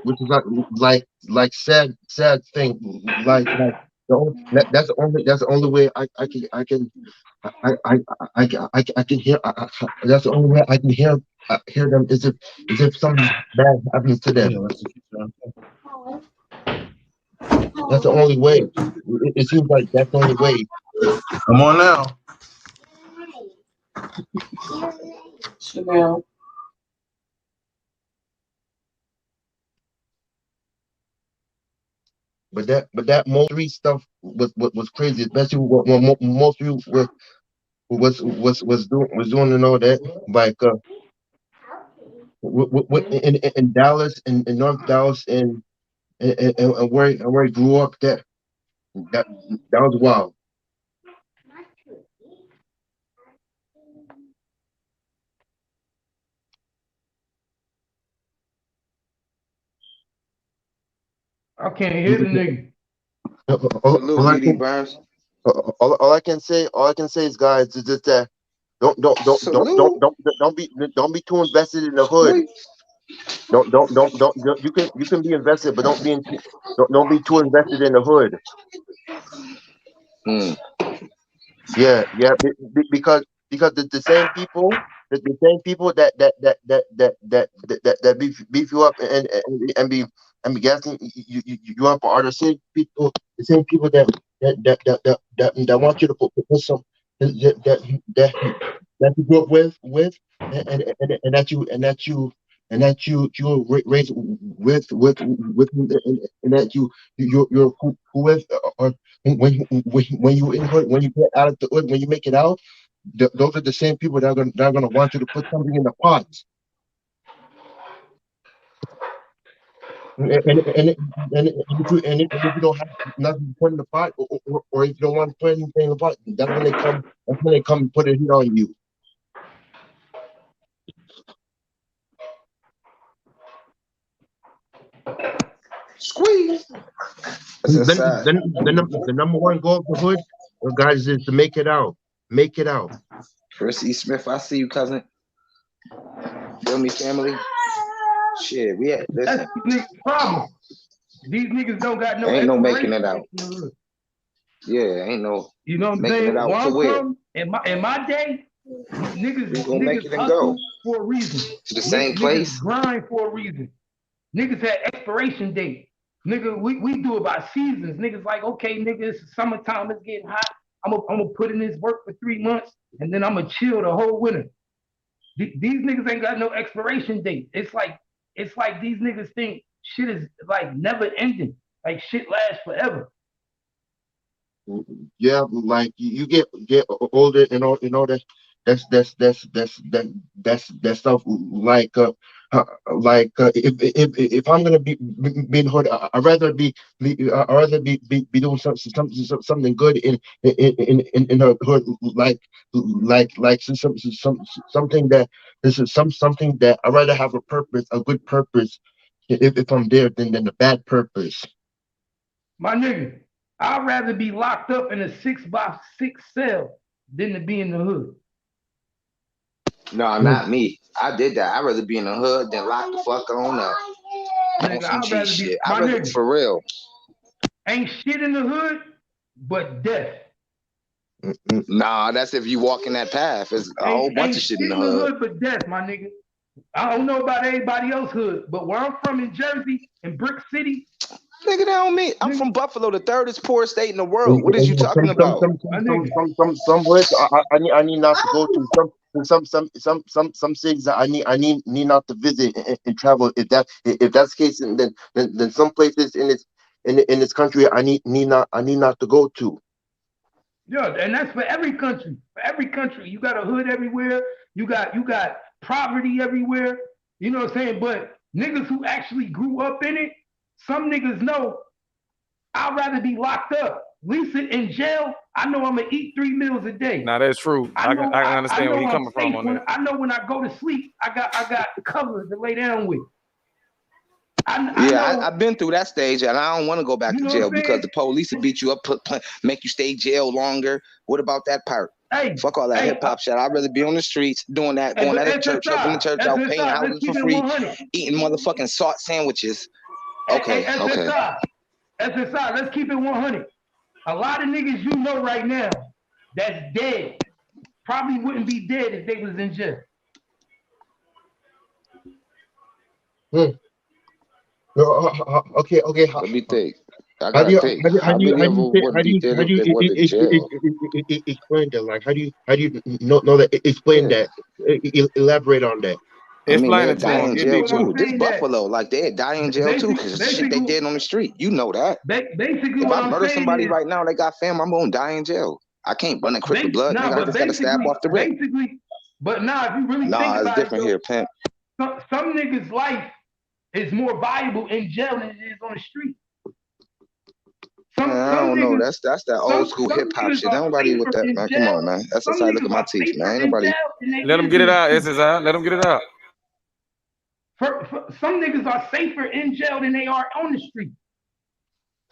sad thing. That's the only way I can hear. That's the only way I can hear them is if something bad happens to them. That's the only way. It seems like that's the only way. Come on now. Chanel. that most three stuff was crazy, especially when most three was doing and all that. Like in Dallas, in North Dallas, and where he grew up, that that was wild. I can't hear the nigga. All, Salute, I BD can Burns. all I can say is, guys, is just that Salute. don't be too invested in the hood. Squeeze. You can be invested, but don't be too invested in the hood. Mm. Because the same people, the same people that beef you up and be gassing you up are the same people, that want you to put some that you grew up with and that you were raised with and that you're who with, or when you in hood, when you get out of the hood, when you make it out, those are the same people that are gonna want you to put something in the pot. And if you don't have nothing to put in the pot, or if you don't want to put anything in the pot, that's when they come and put a hit on you. Squeeze. That's Then, inside. the number one goal of the hood, guys, is to make it out. Make it out. Chris E. Smith, I see you, cousin. Feel me, family? Shit, we at That's listen. these niggas' problem. These niggas don't got no Ain't no making it expiration out. in the hood. Yeah, ain't no You know what I'm making saying? it out Where to I'm where. from, in my day, We gonna make niggas it and go hustle for a reason. to the same Niggas place. grind for a reason. Niggas had expiration date. Nigga, we do it by seasons. Niggas like, okay, nigga, it's summertime, it's getting hot. I'm gonna put in this work for 3 months, and then I'm gonna chill the whole winter. These niggas ain't got no expiration date. It's like these niggas think shit is like never ending. Like shit lasts forever. Yeah, like you get older and all that. That's stuff uh, if I'm gonna be in hood, I'd rather be doing something good in her hood, like something that this is something that I'd rather have a purpose, a good purpose, if I'm there, than a bad purpose. My nigga, I'd rather be locked up in a 6x6 cell than to be in the hood. No, not me. I did that. I'd rather be in the hood than lock the fuck on up. On Nigga, some I'd G rather be shit. my I'd rather nigga. for real. Ain't shit in the hood but death. Nah, that's if you walk in that path. There's a whole bunch of shit in the hood. But death, my nigga. I don't know about everybody else hood, but where I'm from in Jersey, in Brick City, Nigga, that don't mean I'm from Buffalo, the third poorest state in the world. What is you talking Some about? words I need not to go to. Some cities that I need not to visit and travel. If that's the case, then some places in this country I need not to go to. yeah, and that's for every country. For every country, you got a hood everywhere. You got poverty everywhere. You know what I'm saying? But niggas who actually grew up in it, some niggas know I'd rather be locked up. Lisa in jail, I know I'm gonna eat 3 meals a day. Now that's true. I understand where you're coming from on that. I know when I go to sleep, I got covers to lay down with. I've been through that stage, and I don't want to go back to jail because the police will beat you up, make you stay jail longer. What about that part? Hey, fuck all that hip hop shit. I'd rather be on the streets doing that, going at a church, helping the church out, paying houses for free, eating motherfucking salt sandwiches. Okay, SSI, let's keep it 100. A lot of niggas you know right now that's dead probably wouldn't be dead if they was in jail. Okay. Let me think. I How do gotta you think. How many of them would be dead if they went to jail? explain that? Like, how do you know that? Explain that. Elaborate on that. I mean, Explain they'll it to die him. in It'd jail be too. good. This Buffalo, like they'd die in jail too because the shit they did on the street. You know that. Basically, If what I I'm murder saying somebody is, right now, they got fam, I'm gonna die in jail. I can't run a cripple blood, nigga. I just gotta stab off the rip. But if you really think Nah, it's about different it, here, pimp. some niggas' life is more valuable in jail than it is on the street. Man, I don't know. That's that old school hip hop shit. Ain't nobody with that, man. Come on, man. That's the side. Look at my teeth, man. Ain't nobody. Let them get it out. SSI. Let them get it out. Some niggas are safer in jail than they are on the street.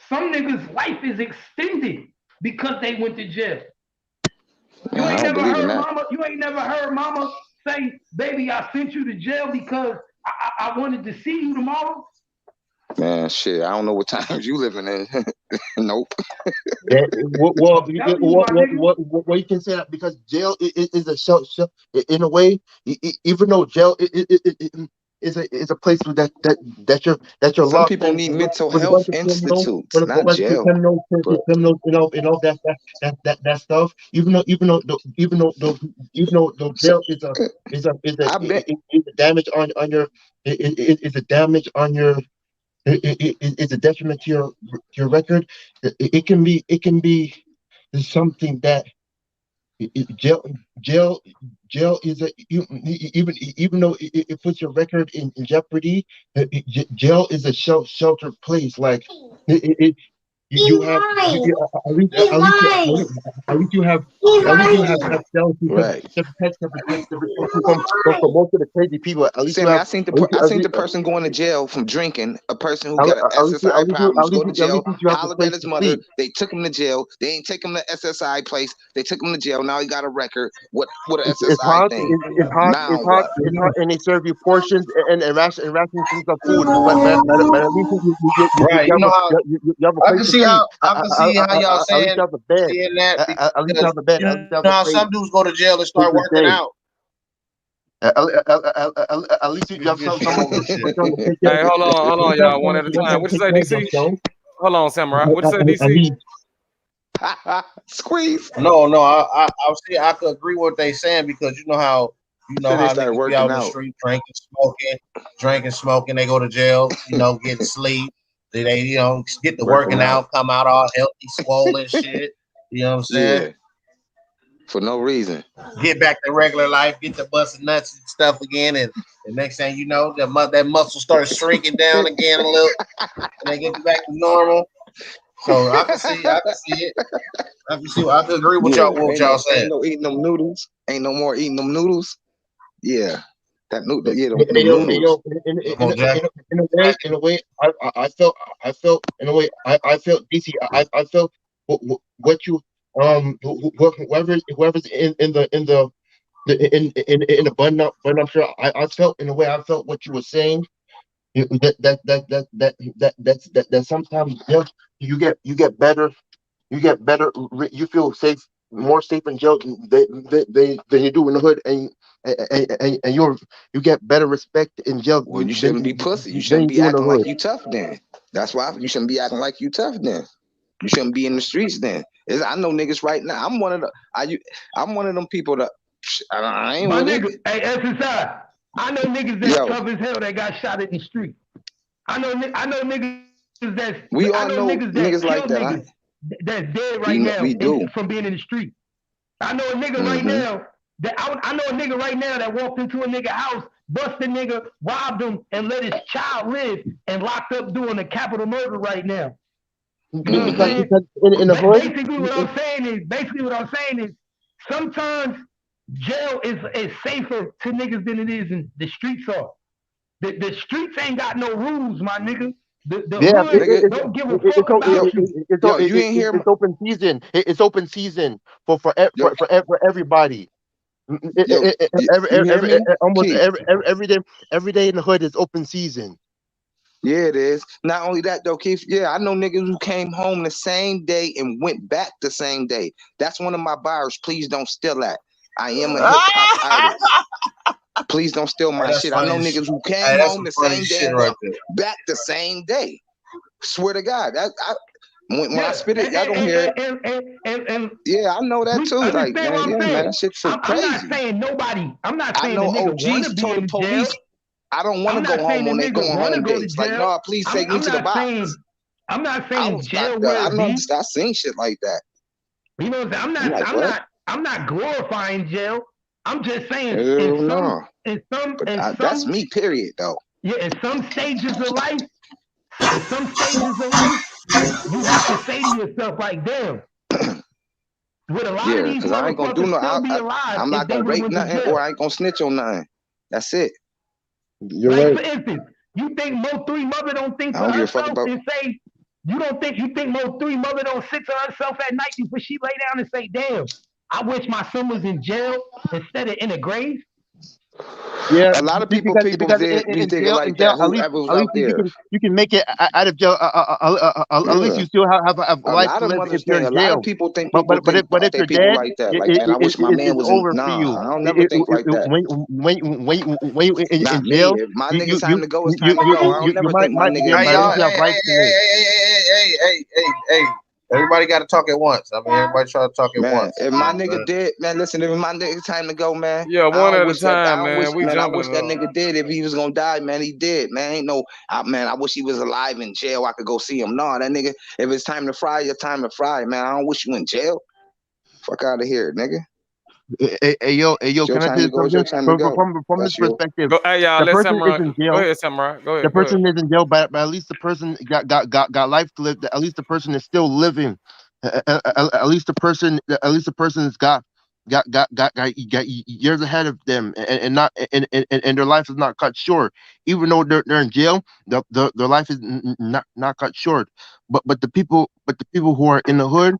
Some niggas' life is extended because they went to jail. You ain't never heard mama. You ain't never heard mama say, "Baby, I sent you to jail because I wanted to see you tomorrow." Man, shit, I don't know what times you living in. Nope. Well, you can say that because jail is a shell in a way. Even though jail is a place that you're Some locked people in need with mental a health bunch of criminals, institutes, not jail. criminals, But that stuff. Even though so, jail is I bet. a damage on your is a damage on your it's a detriment to your record. It can be something that jail is even though it puts your record in jeopardy. Jail is a sheltered place. Like you have at least you have cells Right. to protect you from most of the crazy people. At least you Sammy, have. I seen the person going to jail from drinking. A person who got an SSI problems go to jail. You have a Hollered place at his to mother. sleep. They took him to jail. They ain't take him to SSI place. They took him to jail. Now he got a record. What an It's SSI hot. thing? Now It's hot. what? It's hot, and they serve you portions and rations of food. But at least Right. You know how you have a I place can to see sleep. how y'all At least saying you have a bed. seeing that At least you because have a bed. you At least you know have a how place some dudes go to jail and start to working stay. out. At least you have Just someone some shit. to take care. Hey, hold on, y'all. One at a time. What you say, DC? Hold on, Samurai. What you say, DC? Squeeze. No, I see. I could agree with what they saying because you know how So they started niggas be working out in the out. street drinking, smoking. They go to jail, get sleep. They get to working out, come out all healthy, swollen shit. You know what I'm saying? Yeah. For no reason. Get back to regular life, get to busting nuts and stuff again, and the next thing you know, that muscle starts shrinking down again a little, and they get back to normal. So I can see it. I can agree with y'all. What y'all saying? Ain't no eating them noodles. Ain't no more eating them noodles. Yeah, them noodles. In a way, I felt in a way, I felt DC. I felt what you whoever's in the button up, but I'm sure I felt in a way. I felt what you were saying. That sometimes you get better. You feel more safe in jail than you do in the hood, and you get better respect in jail. Well, you shouldn't be pussy. You shouldn't be acting like you tough then. That's why you shouldn't be acting like you tough then. You shouldn't be in the streets then. I know niggas right now. I'm one of them people that I ain't with it. Hey, SSI, I know niggas that's tough as hell that got shot in the street. I know niggas that's we all know niggas like that. Niggas that's dead right we do. From being in the street. I know a nigga right now that walked into a nigga house, bust a nigga, robbed him, and let his child live, and locked up doing a capital murder right now. You know what I'm saying? In the hood, basically what I'm saying is sometimes jail is safer to niggas than it is in the streets are. The streets ain't got no rules, my nigga. The hood don't give a fuck about you. You ain't hear it's open season. It's open season for everybody. Almost every day in the hood is open season. Yeah, it is. Not only that though, Keith. Yeah, I know niggas who came home the same day and went back the same day. That's one of my bars. Please don't steal that. I am a hip hop artist. Please don't steal my shit. I know niggas who came home the same day and went back the same day. Swear to God, when I spit it, y'all gonna hear it. Yeah, I know that too. Like, man, that shit's so crazy. I'm not saying nobody. I'm not saying I know the nigga OGs told the police I don't want to go home when they going home dates. Like, no, please take me to the box. I'm not saying jail I don't stop saying shit like that. You know what I'm saying? I'm not glorifying jail. I'm just saying that's me, period, though. Yeah, in some stages of life, you have to say to yourself, like, damn. With a lot of these because I ain't gonna do no. I'm not gonna rape nothing, or I ain't gonna snitch on nothing. That's it. You're right. For instance, you think Mo3 mother don't think to herself and say, you think Mo3 mother don't sit to herself at night before she lay down and say, damn, I wish my son was in jail instead of in a grave? Yeah, a lot of people because in jail, like that. At least you can make it out of jail. At least you still have life to live if you're in jail. A lot of people think but if you're dead, like that. Like, man, I wish my man was over in. for you. I don't never think like that. When you in jail, if my nigga time to go, it's time to go. I don't never think my nigga. Hey, y'all, hey. Everybody got to talk at once. I mean, everybody try to talk at once. If my nigga did, man, listen. If my nigga time to go, man. Yeah, one at a time, man. I wish that nigga did. If he was gonna die, man, he did. Man, ain't no. Man, I wish he was alive in jail. I could go see him. No, that nigga. If it's time to fry, your time to fry, man. I don't wish you in jail. Fuck out of here, nigga. Hey, yo, can I tell you something? From this perspective, hey, y'all, the let person is in jail. Go ahead, Samurai. Go ahead. The person is in jail, but at least the person got life to live. At least the person is still living. At least the person's got years ahead of them, and their life is not cut short. Even though they're in jail, their life is not cut short. But the people who are in the hood,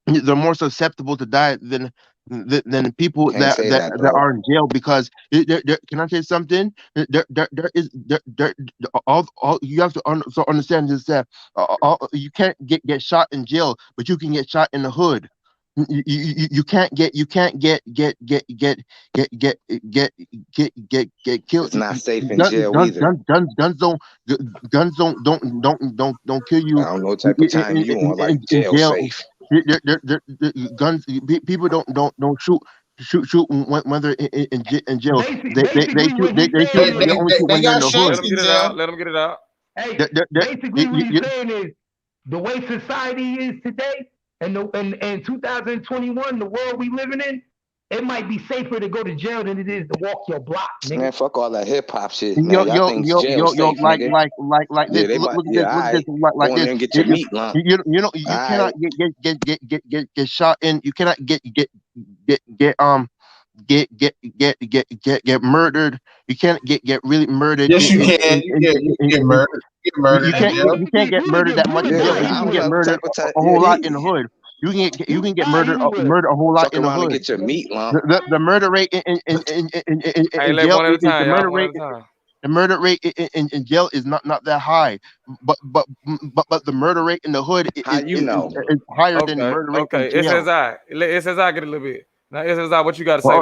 they're more susceptible to die than people that are in jail, because can I say something? There all you have to understand is that you can't get shot in jail, but you can get shot in the hood. You can't get killed. It's not safe in jail either. Guns don't kill you. I don't know what type of time you on, like jail safe. Guns. People don't shoot when they're in jail. They shoot when they're in the hood. Let them get it out. Hey, basically what he's saying is the way society is today, and in 2021, the world we living in, it might be safer to go to jail than it is to walk your block, nigga. Man, fuck all that hip hop shit, man. Y'all think jail safe, like this. Yeah, look at this, like this. And get your meat lump. You cannot get shot in. You cannot get murdered. You can't get really murdered. Yes, you can. You get murdered. You can't get murdered that much in jail. You can get murdered a whole lot in the hood. You can get murdered a whole lot in the hood. Get your meat lump. The murder rate in jail, the murder rate in jail is not that high, but the murder rate in the hood is higher than the murder rate in jail. It says I get a little bit. Now it says what you got to say.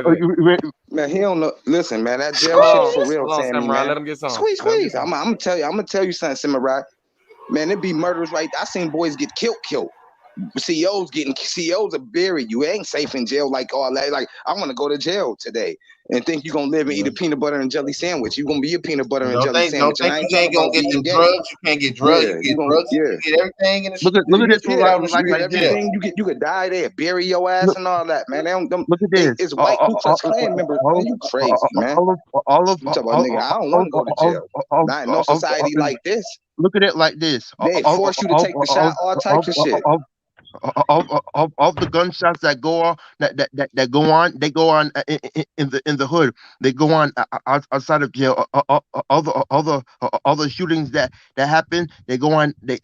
Man, he don't know. Listen, man, that jail shit for real, Sammy, man. Let him get some. Squeeze. I'm gonna tell you something, Samurai. Man, it be murders right. I seen boys get killed. CEOs are buried. You ain't safe in jail like all that. Like, I want to go to jail today and think you're gonna live and eat a peanut butter and jelly sandwich. You're gonna be a peanut butter and jelly sandwich. Don't think you ain't gonna get the drugs. You can't get drugs. You get drugs. You get everything in the street. Look at this. Everything you could die there, bury your ass and all that, man. Look at this. It's white Ku Klux Klan members. Man, you crazy, man. You talk about nigga. I don't want to go to jail. Not in no society like this. Look at it like this. They force you to take the shot, all types of shit. Of the gunshots that go on that go on, they go on in the hood. They go on outside of jail. All the shootings that happen, they go on. They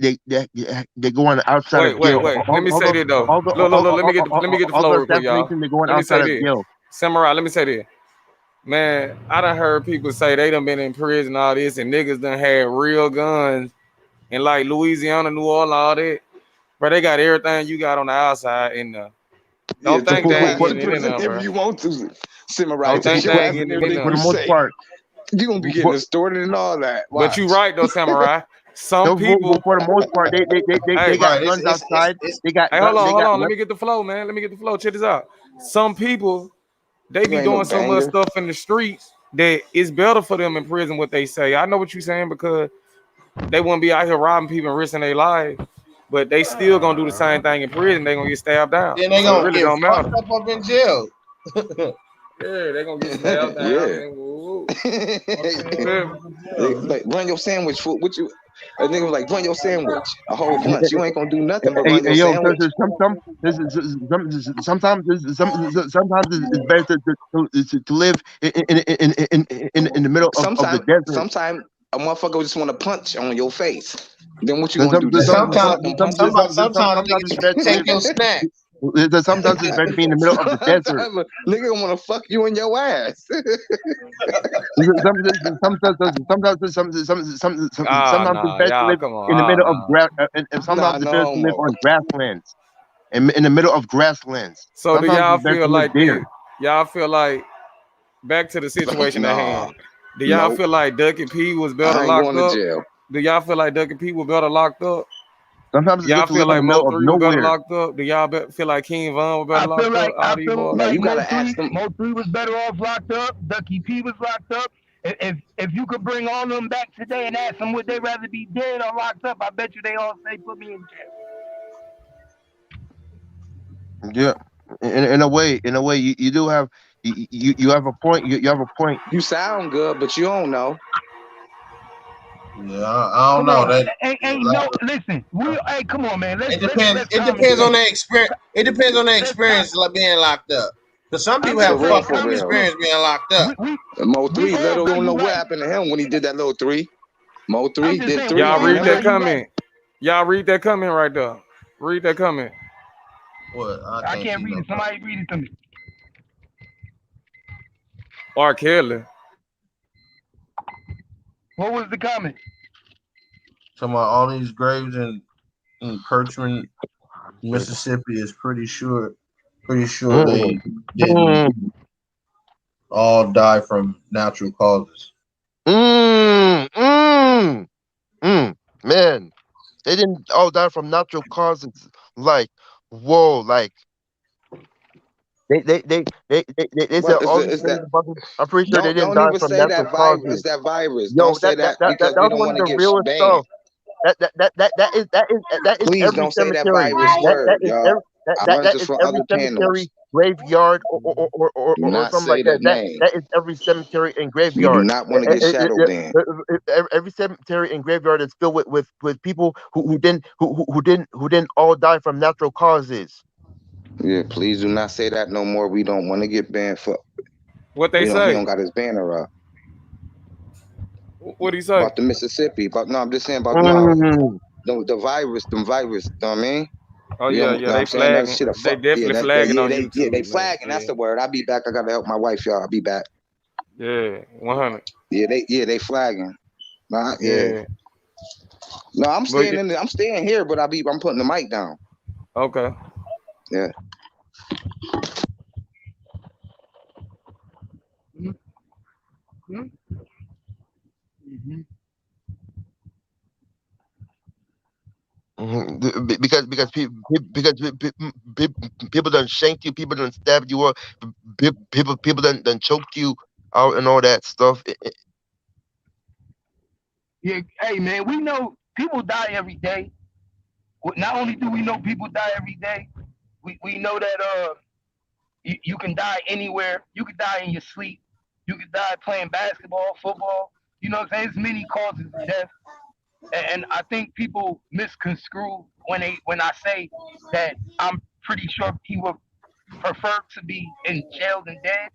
go on outside of jail. Wait. Let me say this though. Let me get the flow real quick, y'all. They go on outside of jail. Samurai, let me say this. Man, I done heard people say they done been in prison, all this, and niggas done had real guns in like Louisiana, New Orleans, all that. Bro, they got everything you got on the outside in there. Don't think they ain't getting it in there, bro. If you want to, Samurai, don't think they ain't getting it in there. For the most part, you're gonna be getting distorted and all that. But you right though, Samurai. Some people, for the most part, they got guns outside. They got. Hey, hold on. Let me get the flow, man. Check this out. Some people, they be doing so much stuff in the streets that it's better for them in prison what they say. I know what you're saying because they wouldn't be out here robbing people and risking their life, but they still gonna do the same thing in prison. They gonna get stabbed down. Then they So it gonna really get don't fucked matter. up in jail. Yeah, they gonna get stabbed down. Yeah. And woo-woo. Like, run your sandwich food. What you? A nigga was like, run your sandwich. A whole bunch. You ain't gonna do nothing but run your sandwich. Sometimes it's better to live in the middle of the desert. Sometimes a motherfucker just want to punch on your face. Then what you gonna do? Sometimes niggas take your snack. Sometimes it's better to be in the middle of the desert. Nigga want to fuck you in your ass. Sometimes it's better to live in the middle of grass, and sometimes it's better to live on grasslands, in the middle of grasslands. So do y'all Sometimes it's better feel to live like there. this? Y'all feel like back to the situation at hand? Do y'all feel like Ducky P was better locked up? Do y'all feel like Ducky P was better locked up? Sometimes it's y'all good to feel live like in the middle of Mo3 was better nowhere. locked up? Do y'all feel like King Von was better locked up? I feel like you gotta ask them. Mo3 was better off locked up. Ducky P was locked up. If you could bring all of them back today and ask them would they rather be dead or locked up, I bet you they all say put me in Yeah, jail. in a way, you do have you have a point. You have a point. You sound good, but you don't know. Yeah, I don't know. That ain't no. Listen, hey, come on, man. It depends on the experience. It depends on the experience like being locked up. Because some people have a fucked up experience being locked up. Mo3 don't know what happened to him when he did that little 3. Mo3 did 3. Y'all read that comment. Y'all read that comment right there. Read that comment. What? I can't read it. Somebody read it to me. R. Kelly. What was the comment? Talking about all these graves in Kirchman, Mississippi is pretty sure they didn't all die from natural causes. Man, they didn't all die from natural causes. Like, whoa, like they said all these things about them. I'm pretty sure they didn't die from natural causes. It's that virus. Yo, Don't say that because we don't want to get realest banned. stuff. That is Please every don't say that cemetery. virus word, y'all. That is every cemetery, graveyard, or something like that. That is every cemetery and graveyard. We do not want to get shadow banned. Every cemetery and graveyard is filled with people who didn't all die from natural causes. Yeah, please do not say that no more. We don't want to get banned for what they say. He don't got his banner up. What do you say about the Mississippi? But no, I'm just saying about the virus. Them virus. You know what I mean? Oh yeah, they flagging. They definitely flagging on YouTube. Yeah, they flagging. That's the word. I'll be back. I gotta help my wife, y'all. I'll be back. Yeah, 100. Yeah, they flagging. Nah, yeah. No, I'm staying I'm staying here, but I'm putting the mic down. Okay. Yeah. Because people done shanked you, people done stabbed you, or people done choked you out and all that stuff. Yeah, hey man, we know people die every day. Not only do we know people die every day, we know that you can die anywhere. You can die in your sleep. You can die playing basketball, football. You know what I'm saying? There's many causes of death. And I think people misconstrue when I say that I'm pretty sure he would prefer to be in jail than dead.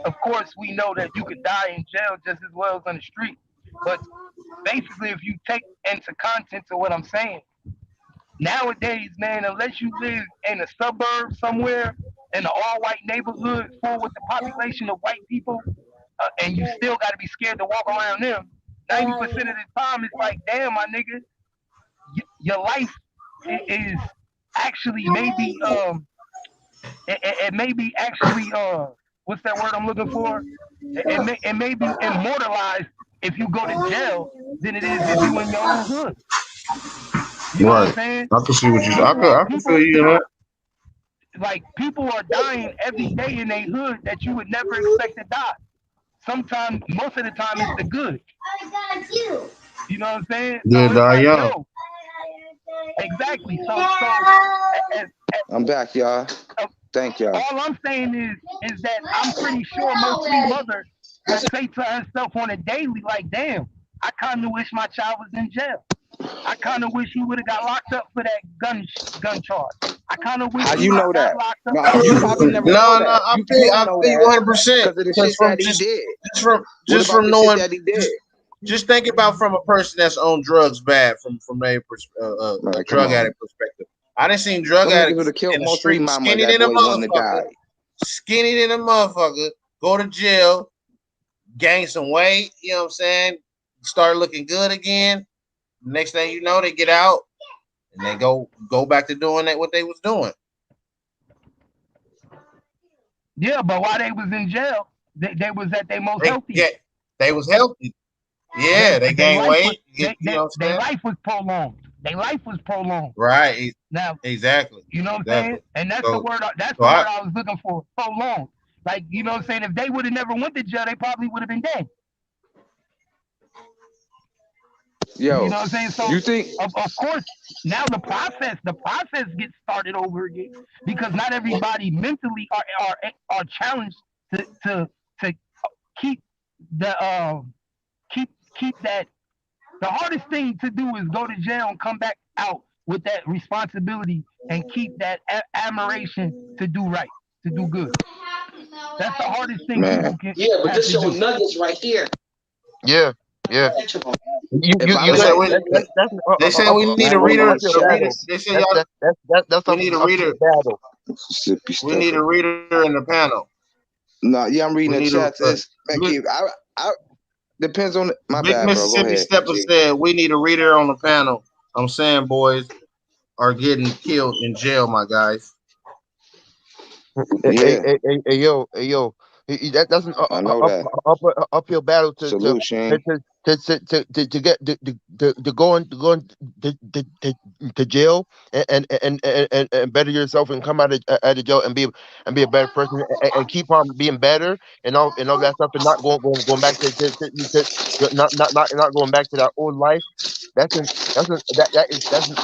Of course, we know that you could die in jail just as well as on the street. But basically, if you take into context of what I'm saying, nowadays, man, unless you live in a suburb somewhere in an all-white neighborhood full with the population of white people, and you still got to be scared to walk around them, 90% of the time, it's like, damn, my nigga, your life is actually maybe, it may be actually, what's that word I'm looking for? It may be immortalized if you go to jail than it is if you in your own hood. You know what I'm saying? I can see what I can feel you in that. Like, people are dying every day in their hood that you would never expect to die. sometimes, most of the time, it's the good. You know what I'm saying? So Good, it's like, yo. yo, exactly. As, I'm back, y'all. Thank y'all. all I'm saying is that I'm pretty sure most sweet mother would say to herself on a daily, like, damn, I kind of wish my child was in jail. I kind of wish he would have got locked up for that gun charge. I kind of wish How he you would have know got that? locked up. No, you probably never know No, that. I You feel can't I know feel that 100% because of the because shit that he did. What just about from the knowing, shit that he did? just think about from a person that's on drugs bad from a Man, come drug on. addict perspective. I done seen drug Them niggas would addicts have killed in the most of these street, mamas skinny that than a boy wouldn't have motherfucker, died. skinny than a motherfucker, go to jail, gain some weight. You know what I'm saying? Start looking good again. Next thing you know, they get out and they go back to doing what they was doing. Yeah, but while they was in jail, they was at their most healthy. They was healthy. Yeah, they gained weight. You know what I'm Their saying? life was prolonged. Their life was prolonged. Right. Now, Exactly. you know what I'm saying? And that's the word. That's the word I was looking for. Prolonged. Like, you know what I'm saying? If they would have never went to jail, they probably would have been dead. Yo, you know what I'm saying? So you think? Of course, now the process gets started over again because not everybody mentally are challenged to keep the keep that. The hardest thing to do is go to jail and come back out with that responsibility and keep that admiration to do right, to do good. That's the hardest thing people can. Yeah, but this have to show do. nuggets right here. Yeah. If I They say let, they say we need a reader. They say y'all That's we need a reader. battle. We need a reader in the panel. No, yeah, I'm We reading the need chats. Big, I depends on my Big bad, bro. Go Mississippi ahead. Stepper said we need a reader on the panel. I'm saying boys are getting killed in jail, my guys. Yeah, Hey, yo. That's an I know that. uphill battle to Salute, Shane. get to to jail and better yourself and come out of jail and be a better person and keep on being better and all that stuff and not going back to not going back to that old life. That's an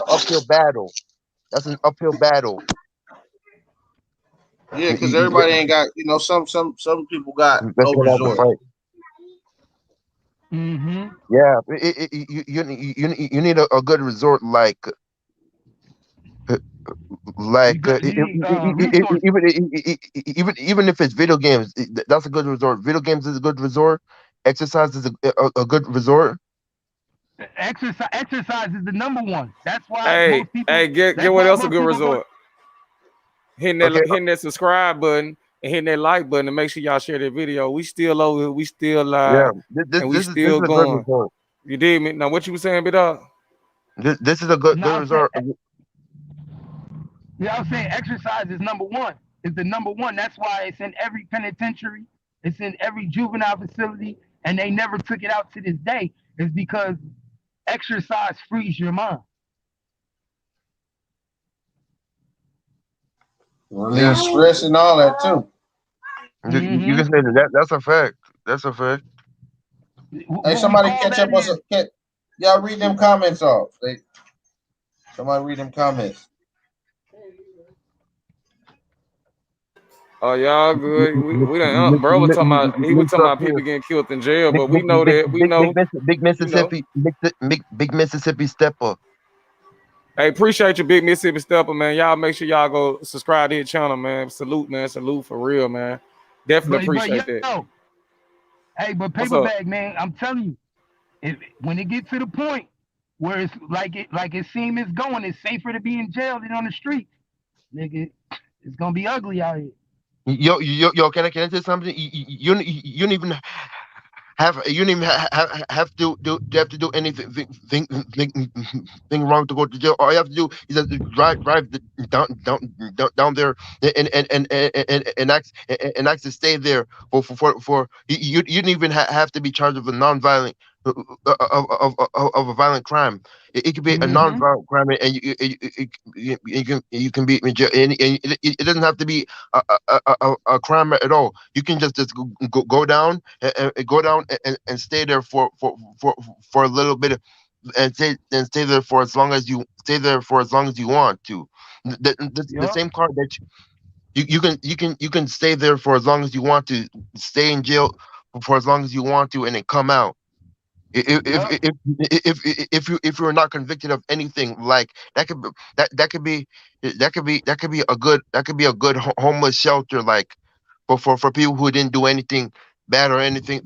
uphill battle. That's an uphill battle. Yeah, because everybody ain't got some people got Let's no get out the resort. fight. Mm-hmm. Yeah, you need a good resort Resources. even if it's video games, that's a good resort. Video games is a good resort. Exercise is a good resort. Exercise is the number one. That's why Hey, most people. get what else a good resort? Hitting that subscribe button and hitting that like button and make sure y'all share that video. We still over here, we still live, and we still is a going. good resort. You did me. Now what you were saying, bit up? This is a good resort. Yeah, I'm saying exercise is number one. It's the number one. That's why it's in every penitentiary. It's in every juvenile facility, and they never took it out to this day. It's because exercise frees your mind. Release stress and all that too. You can say that's a fact. That's a fact. Hey, somebody catch up us. Y'all read them comments off. Somebody read them comments. Oh, y'all good. We done. Bro was talking about people getting killed in jail, but we know that. We know. Big Mississippi. Big Mississippi stepper. Hey, appreciate you, Big Mississippi Stepper, man. Y'all make sure y'all go subscribe to his channel, man. Salute, man. Salute for real, man. Definitely appreciate that. Hey, but paper bag, man, I'm telling you, when it gets to the point where it's like it seems it's going, it's safer to be in jail than on the street. Nigga, it's gonna be ugly out here. Yo, can I say something? You don't even have to do anything wrong to go to jail. All you have to do is just drive down there and ask to stay there for you don't even have to be charged with a non-violent of a violent crime. It could be a non-violent crime, and you can be in jail. And it doesn't have to be a crime at all. You can just go down and go down and stay there for a little bit, and stay there for as long as you want to. The same card that you can stay there for as long as you want to, stay in jail for as long as you want to, and then come out. If you're not convicted of anything, like that could be, that could be a good homeless shelter, like for people who didn't do anything bad or anything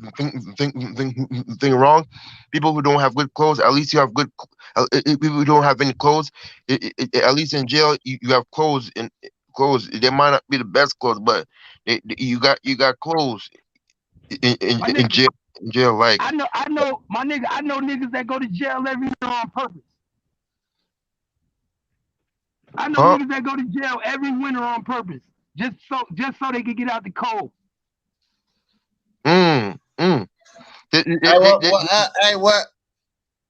thing wrong. People who don't have good clothes, at least you have good. People who don't have any clothes, at least in jail you have clothes, and clothes. They might not be the best clothes, but you got clothes in jail. In jail, like I know, my nigga. I know niggas that go to jail every winter on purpose. I know niggas that go to jail every winter on purpose, just so they can get out the cold. Hey,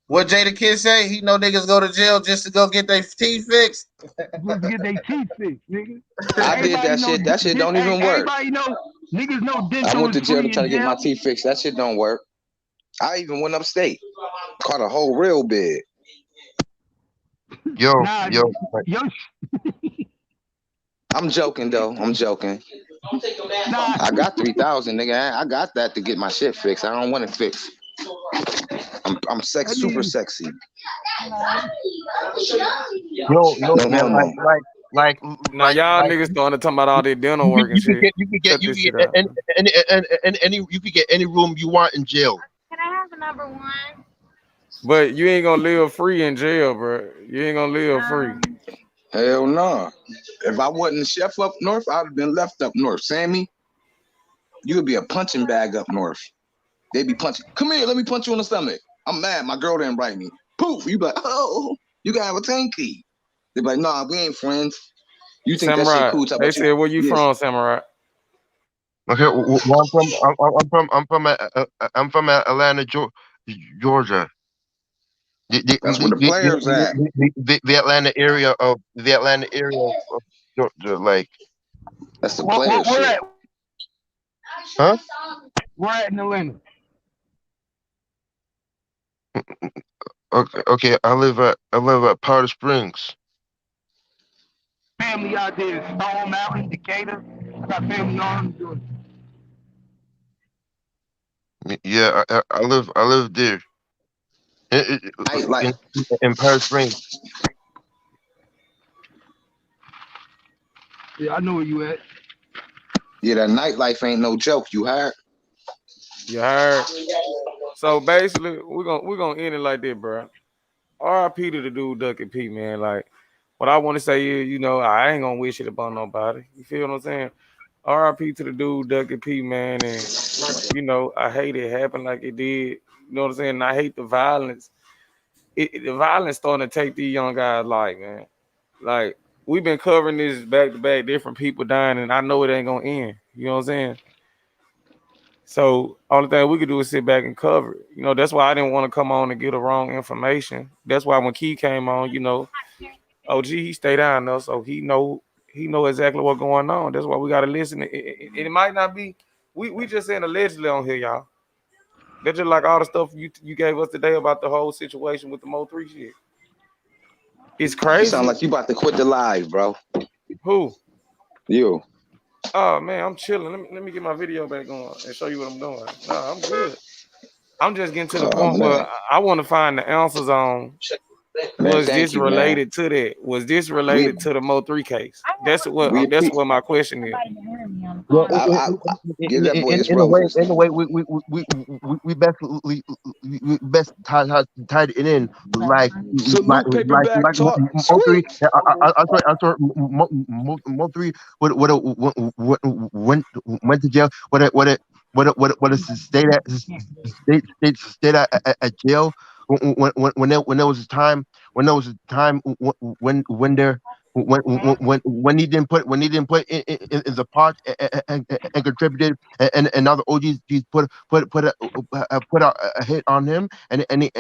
what Jada Kid say? He know niggas go to jail just to go get their teeth fixed. Just to get their teeth fixed, nigga. I did that shit. That shit don't even work. Everybody know niggas know dental. I went to jail to free try to in get jail. my teeth fixed. That shit don't work. I even went upstate, caught a hole real big. Yo. I'm joking though. I'm joking. I got 3,000, nigga. I got that to get my shit fixed. I don't want it fixed. I'm super sexy. Yo, man, like now y'all niggas starting to talk about all this dental work and shit. You could get any room you want in jail. Can I have the number 1? But you ain't gonna live free in jail, bro. You ain't gonna live free. Hell no. If I wasn't chef up north, I'd have been left up north. Sammy, you would be a punching bag up north. They be punching. Come here, let me punch you in the stomach. I'm mad. My girl didn't write me. Poof. You be like, oh, you gotta have a tanky. They be like, nah, we ain't friends. You think Samurai, that shit cool? They said, where you from, Samurai? Okay, well, I'm from Atlanta, Georgia. That's where the players at. The Atlanta area of Georgia, like. That's the players shit. Huh? We're at in Atlanta. Okay. I live at Powder Springs. Family out there in Stone Mountain, Decatur. I got family on Georgia. Yeah, I live there. In Powder Springs. Yeah, I know where you at. Yeah, that nightlife ain't no joke. You heard? You heard? So basically, we're gonna end it like this, bro. R.I.P. to the dude Ducky P, man. Like, what I want to say is, I ain't gonna wish it upon nobody. You feel what I'm saying? R.I.P. to the dude Ducky P, man. And I hate it happened like it did. You know what I'm saying? And I hate the violence. The violence starting to take these young guys' life, man. Like, we've been covering this back to back, different people dying, and I know it ain't gonna end. You know what I'm saying? So only thing we could do is sit back and cover it. That's why I didn't want to come on and get the wrong information. That's why when Key came on, OG, he stayed down there, so he know exactly what's going on. That's why we gotta listen. It might not be. We just saying allegedly on here, y'all. That's just like all the stuff you gave us today about the whole situation with the Mo3 shit. It's crazy. You sound like you about to quit the live, bro. Who? You. Oh man, I'm chilling. Let me get my video back on and show you what I'm doing. No, I'm good. I'm just getting to the point where I want to find the answers on was this related to that? Was this related to the Mo3 case? That's what my question is. Well, give that boy his in a way, we best tied it in like paperback talk. Mo3. I'm sorry, Mo3 went to jail. What is stayed at jail when there was a time when when he didn't put in the pot and contributed, and now the OGs put out a hit on him, and he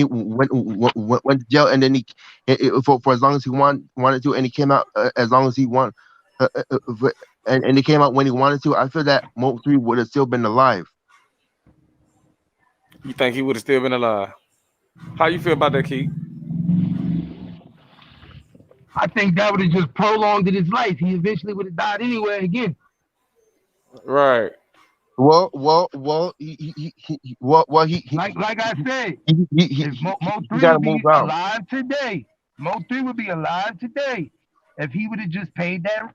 went to jail, and then for as long as he wanted to, and he came out as long as he wanted, and he came out when he wanted to. I feel that Mo 3 would have still been alive. You think he would have still been alive? How you feel about that, Keith? I think that would have just prolonged his life. He eventually would have died anyway again. Right. Well, like I said, if Mo 3 gotta would move be out. alive today, Mo 3 would be alive today if he would have just paid that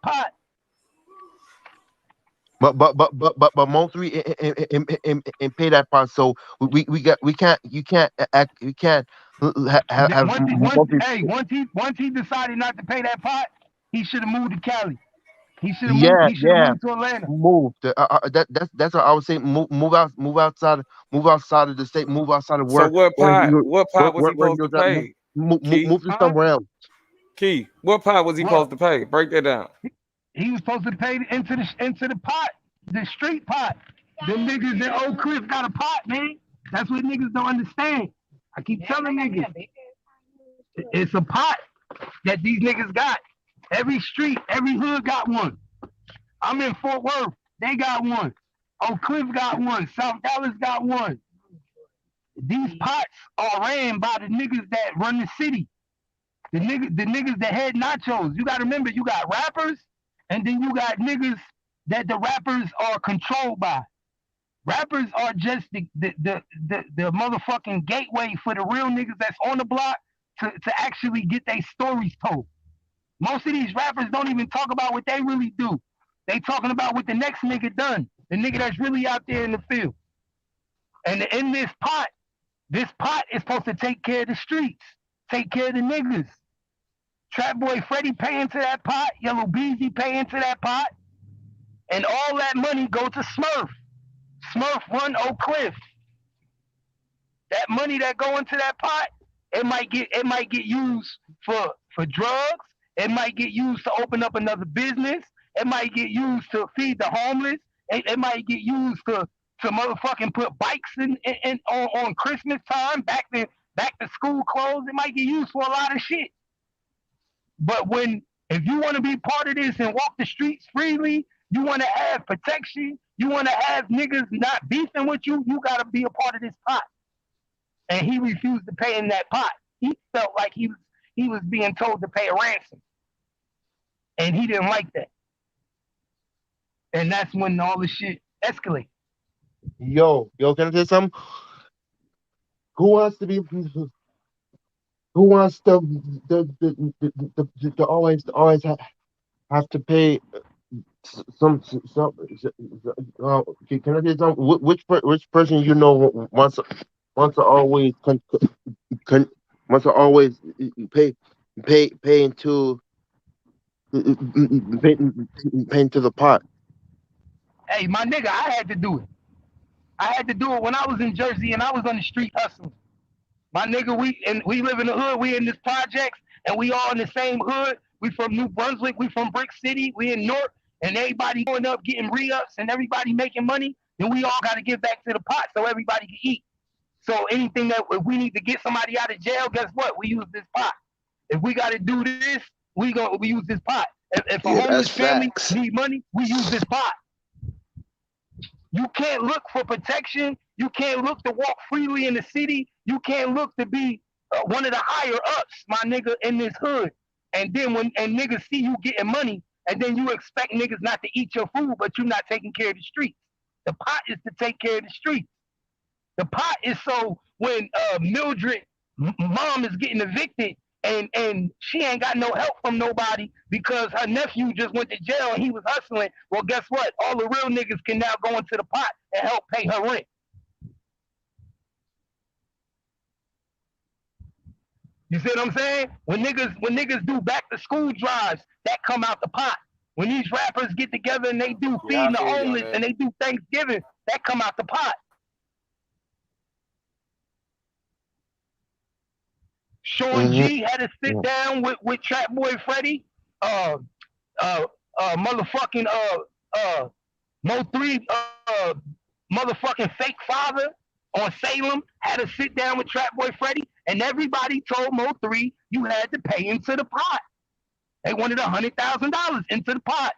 pot. But Mo 3 and pay that part. So we can't have once he decided not to pay that pot, he should have moved to Cali. He should have yeah, moved. He should have moved to Atlanta. move. That's what I would say. Move outside of the state. Move outside of So what pot was he where supposed he to was at. pay? Move to somewhere else. Key, what pot was he supposed to pay? Break that down. He was supposed to pay into the pot, the street pot. Them niggas in Oak Cliff got a pot, man. That's what niggas don't understand. I keep telling niggas, it's a pot that these niggas got. Every street, every hood got one. I'm in Fort Worth. They got one. Oak Cliff got one. South Dallas got one. These pots are ran by the niggas that run the city. The niggas that had nachos. You got to remember, you got rappers, and then you got niggas that the rappers are controlled by. Rappers are just the motherfucking gateway for the real niggas that's on the block to actually get their stories told. Most of these rappers don't even talk about what they really do. They talking about what the next nigga done. The nigga that's really out there in the field. And in this pot is supposed to take care of the streets. Take care of the niggas. Trap Boy Freddy pay into that pot. Yellow Beezy pay into that pot. And all that money go to Smurf. Smurf run Oak Cliff. That money that go into that pot, it might get used for drugs. It might get used to open up another business. It might get used to feed the homeless. It might get used to motherfucking put bikes in on Christmas time, back to school clothes. It might get used for a lot of shit. But if you want to be part of this and walk the streets freely, you want to have protection, you want to have niggas not beefing with you, you got to be a part of this pot. And he refused to pay in that pot. He felt like he was being told to pay a ransom. And he didn't like that. And that's when all the shit escalated. Yo, can I say something? Who wants to always have to pay some can I say something? Which person you know wants to always pay into the pot? Hey, my nigga, I had to do it. I had to do it when I was in Jersey and I was on the street hustling. My nigga, we live in the hood. We in this projects, and we all in the same hood. We from New Brunswick. We from Brick City. We in North, and everybody going up getting re-ups, and everybody making money. Then we all got to give back to the pot so everybody can eat. So anything that if we need to get somebody out of jail, guess what? We use this pot. If we got to do this, we use this pot. If a homeless family need money, we use this pot. You can't look for protection. You can't look to walk freely in the city. You can't look to be one of the higher ups, my nigga, in this hood. And then when niggas see you getting money, and then you expect niggas not to eat your food, but you're not taking care of the streets. The pot is to take care of the streets. The pot is so when Mildred mom is getting evicted and she ain't got no help from nobody because her nephew just went to jail and he was hustling. Well, guess what? All the real niggas can now go into the pot and help pay her rent. You see what I'm saying? When niggas do back to school drives, that come out the pot. When these rappers get together and they do feeding the homeless and they do Thanksgiving, that come out the pot. Sean G had to sit down with Trap Boy Freddy. Motherfucking Mo 3 motherfucking fake father on Salem had to sit down with Trap Boy Freddy, and everybody told Mo 3 you had to pay into the pot. They wanted $100,000 into the pot.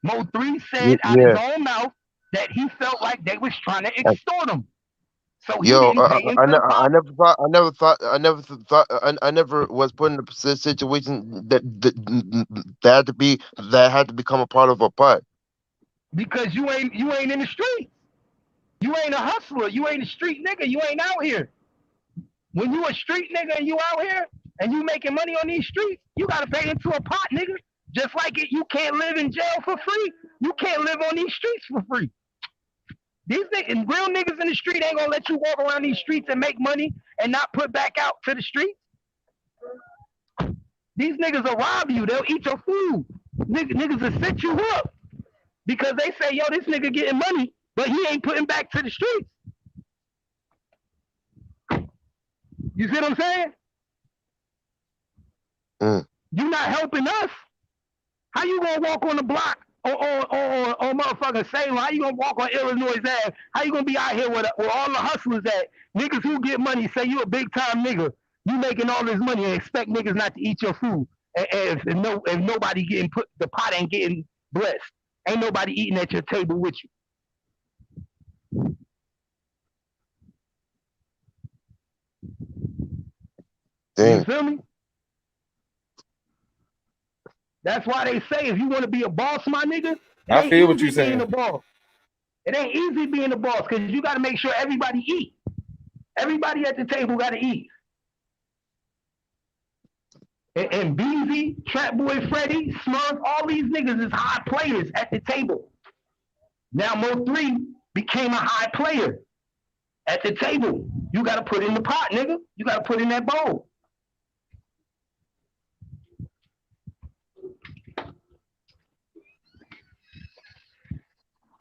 Mo 3 said out his own mouth that he felt like they was trying to extort him. So he didn't pay into the pot. I never was put in a situation that had to become a part of a pot. Because you ain't in the street. You ain't a hustler. You ain't a street nigga. You ain't out here. When you a street nigga and you out here and you making money on these streets, you gotta pay into a pot, nigga. Just like it, you can't live in jail for free. You can't live on these streets for free. These niggas, real niggas in the street ain't gonna let you walk around these streets and make money and not put back out to the streets. These niggas will rob you. They'll eat your food. Niggas will set you up because they say, yo, this nigga getting money, but he ain't putting back to the streets. You see what I'm saying? You not helping us. How you gonna walk on the block or motherfucking Salem? How you gonna walk on Illinois Ave? How you gonna be out here where all the hustlers at? Niggas who get money say you a big time nigga. You making all this money and expect niggas not to eat your food. And if nobody getting put, the pot ain't getting blessed. Ain't nobody eating at your table with you. Damn. You feel me? That's why they say if you want to be a boss, my nigga, I feel what you're saying. It ain't easy being a boss because you got to make sure everybody eat. Everybody at the table got to eat. And BZ, Trap Boy Freddy, Smurf, all these niggas is high players at the table. Now Mo 3 became a high player at the table. You got to put in the pot, nigga. You got to put in that bowl.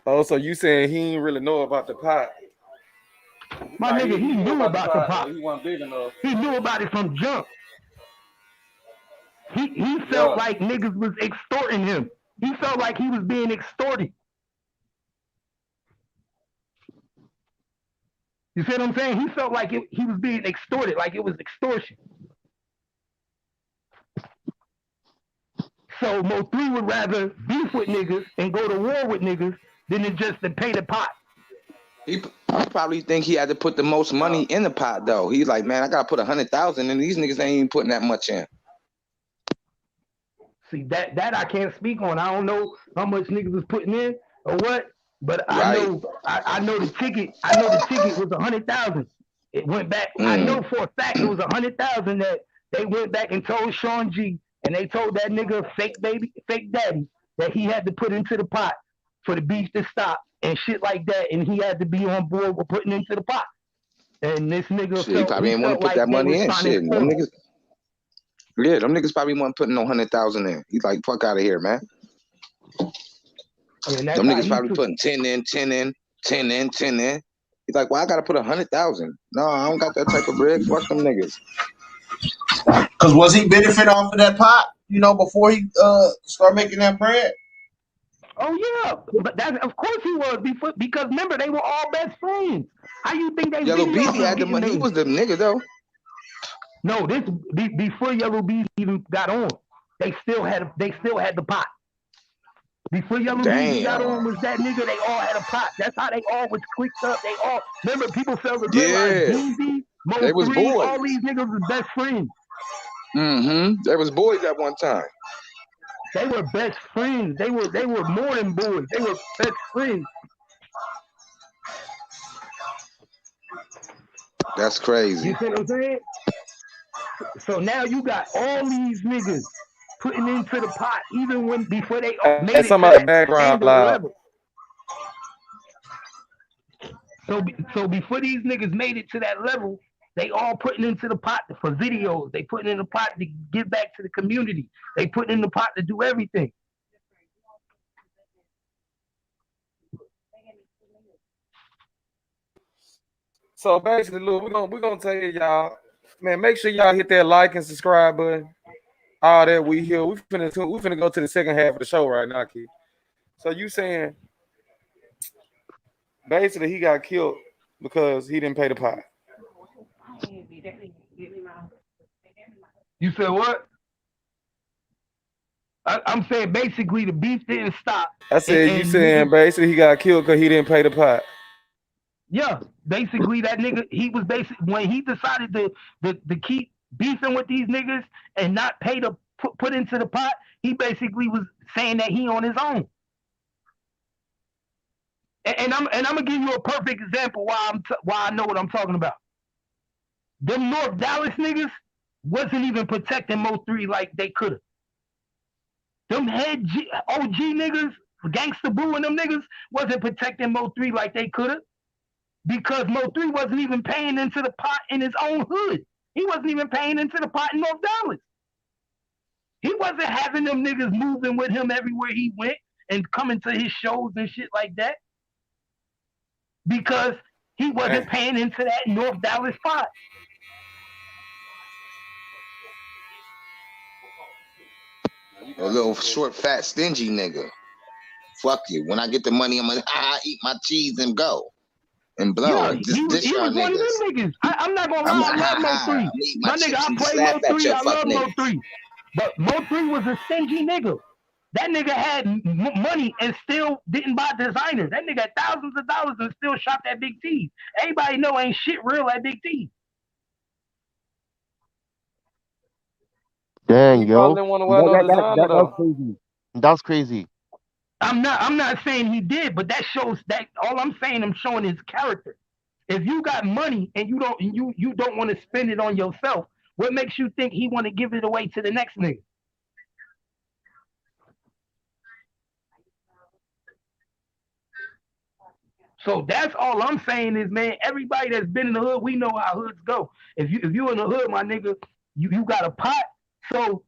Oh, so you saying he ain't really know about the pot? My nigga, he knew about the pot. He wasn't big enough. He knew about it from jump. He felt like niggas was extorting him. He felt like he was being extorted. You see what I'm saying? He felt like he was being extorted, like it was extortion. So Mo 3 would rather beef with niggas and go to war with niggas than to pay the pot. He probably think he had to put the most money in the pot though. He's like, man, I gotta put 100,000 and these niggas ain't even putting that much in. See that I can't speak on. I don't know how much niggas was putting in or what, but I know the ticket. I know the ticket was 100,000. It went back. I know for a fact it was 100,000 that they went back and told Sean G, and they told that nigga fake daddy that he had to put into the pot for the beef to stop and shit like that, and he had to be on board with putting into the pot. And this nigga he probably didn't want to put that money in. Shit, them niggas. Yeah, them niggas probably weren't putting no 100,000 in. He's like, fuck out of here, man. Them niggas probably putting 10 in, 10 in, 10 in, 10 in. He's like, well, I gotta put 100,000. No, I don't got that type of bread. Fuck them niggas. Cause was he benefiting off of that pot? You know, before he started making that bread. Oh yeah, but that of course he was because remember they were all best friends. How you think they? Yellow Beezy had the money. He was the nigga though. No, this before Yellow Beezy even got on, they still had the pot. Before Yellow Beezy got on was that nigga. They all had a pot. That's how they all was clicked up. They all remember people failed to realize Beezy, Mo 3, all these niggas was best friends. They was boys at one time. They were best friends. They were more than boys. They were best friends. That's crazy. You see what I'm saying? So now you got all these niggas putting into the pot, even when before they made it to that background level. So before these niggas made it to that level, they all putting into the pot for videos. They putting in the pot to give back to the community. They putting in the pot to do everything. So basically, look, we're gonna tell y'all Man, make sure y'all hit that like and subscribe button. All that we here. We finna go to the second half of the show right now, kid. So you saying basically he got killed because he didn't pay the pot. You said what? I'm saying basically the beef didn't stop. I said you saying basically he got killed because he didn't pay the pot. Yeah, basically that nigga, he was basically when he decided to keep beefing with these niggas and not pay to put into the pot, he basically was saying that he on his own. And I'm gonna give you a perfect example why I know what I'm talking about. Them North Dallas niggas wasn't even protecting Mo 3 like they could have. Them head OG niggas, Gangsta Boo and them niggas wasn't protecting Mo 3 like they could have. Because Mo 3 wasn't even paying into the pot in his own hood. He wasn't even paying into the pot in North Dallas. He wasn't having them niggas moving with him everywhere he went and coming to his shows and shit like that. Because he wasn't paying into that North Dallas pot. A little short, fat, stingy nigga. Fuck you. When I get the money, I'm gonna eat my cheese and go. And blow. Yeah, he was one of them niggas. I'm not gonna lie, I love Mo 3. My nigga, I play Mo 3, I love Mo 3. But Mo 3 was a stingy nigga. That nigga had money and still didn't buy designer. That nigga had thousands of dollars and still shop at Big T. Everybody know ain't shit real at Big T. Dang, yo. That's crazy. That's crazy. I'm not saying he did, but that shows that all I'm saying, I'm showing his character. If you got money and you don't want to spend it on yourself, what makes you think he want to give it away to the next nigga? So that's all I'm saying is, man, everybody that's been in the hood, we know how hoods go. If you in the hood, my nigga, you got a pot. So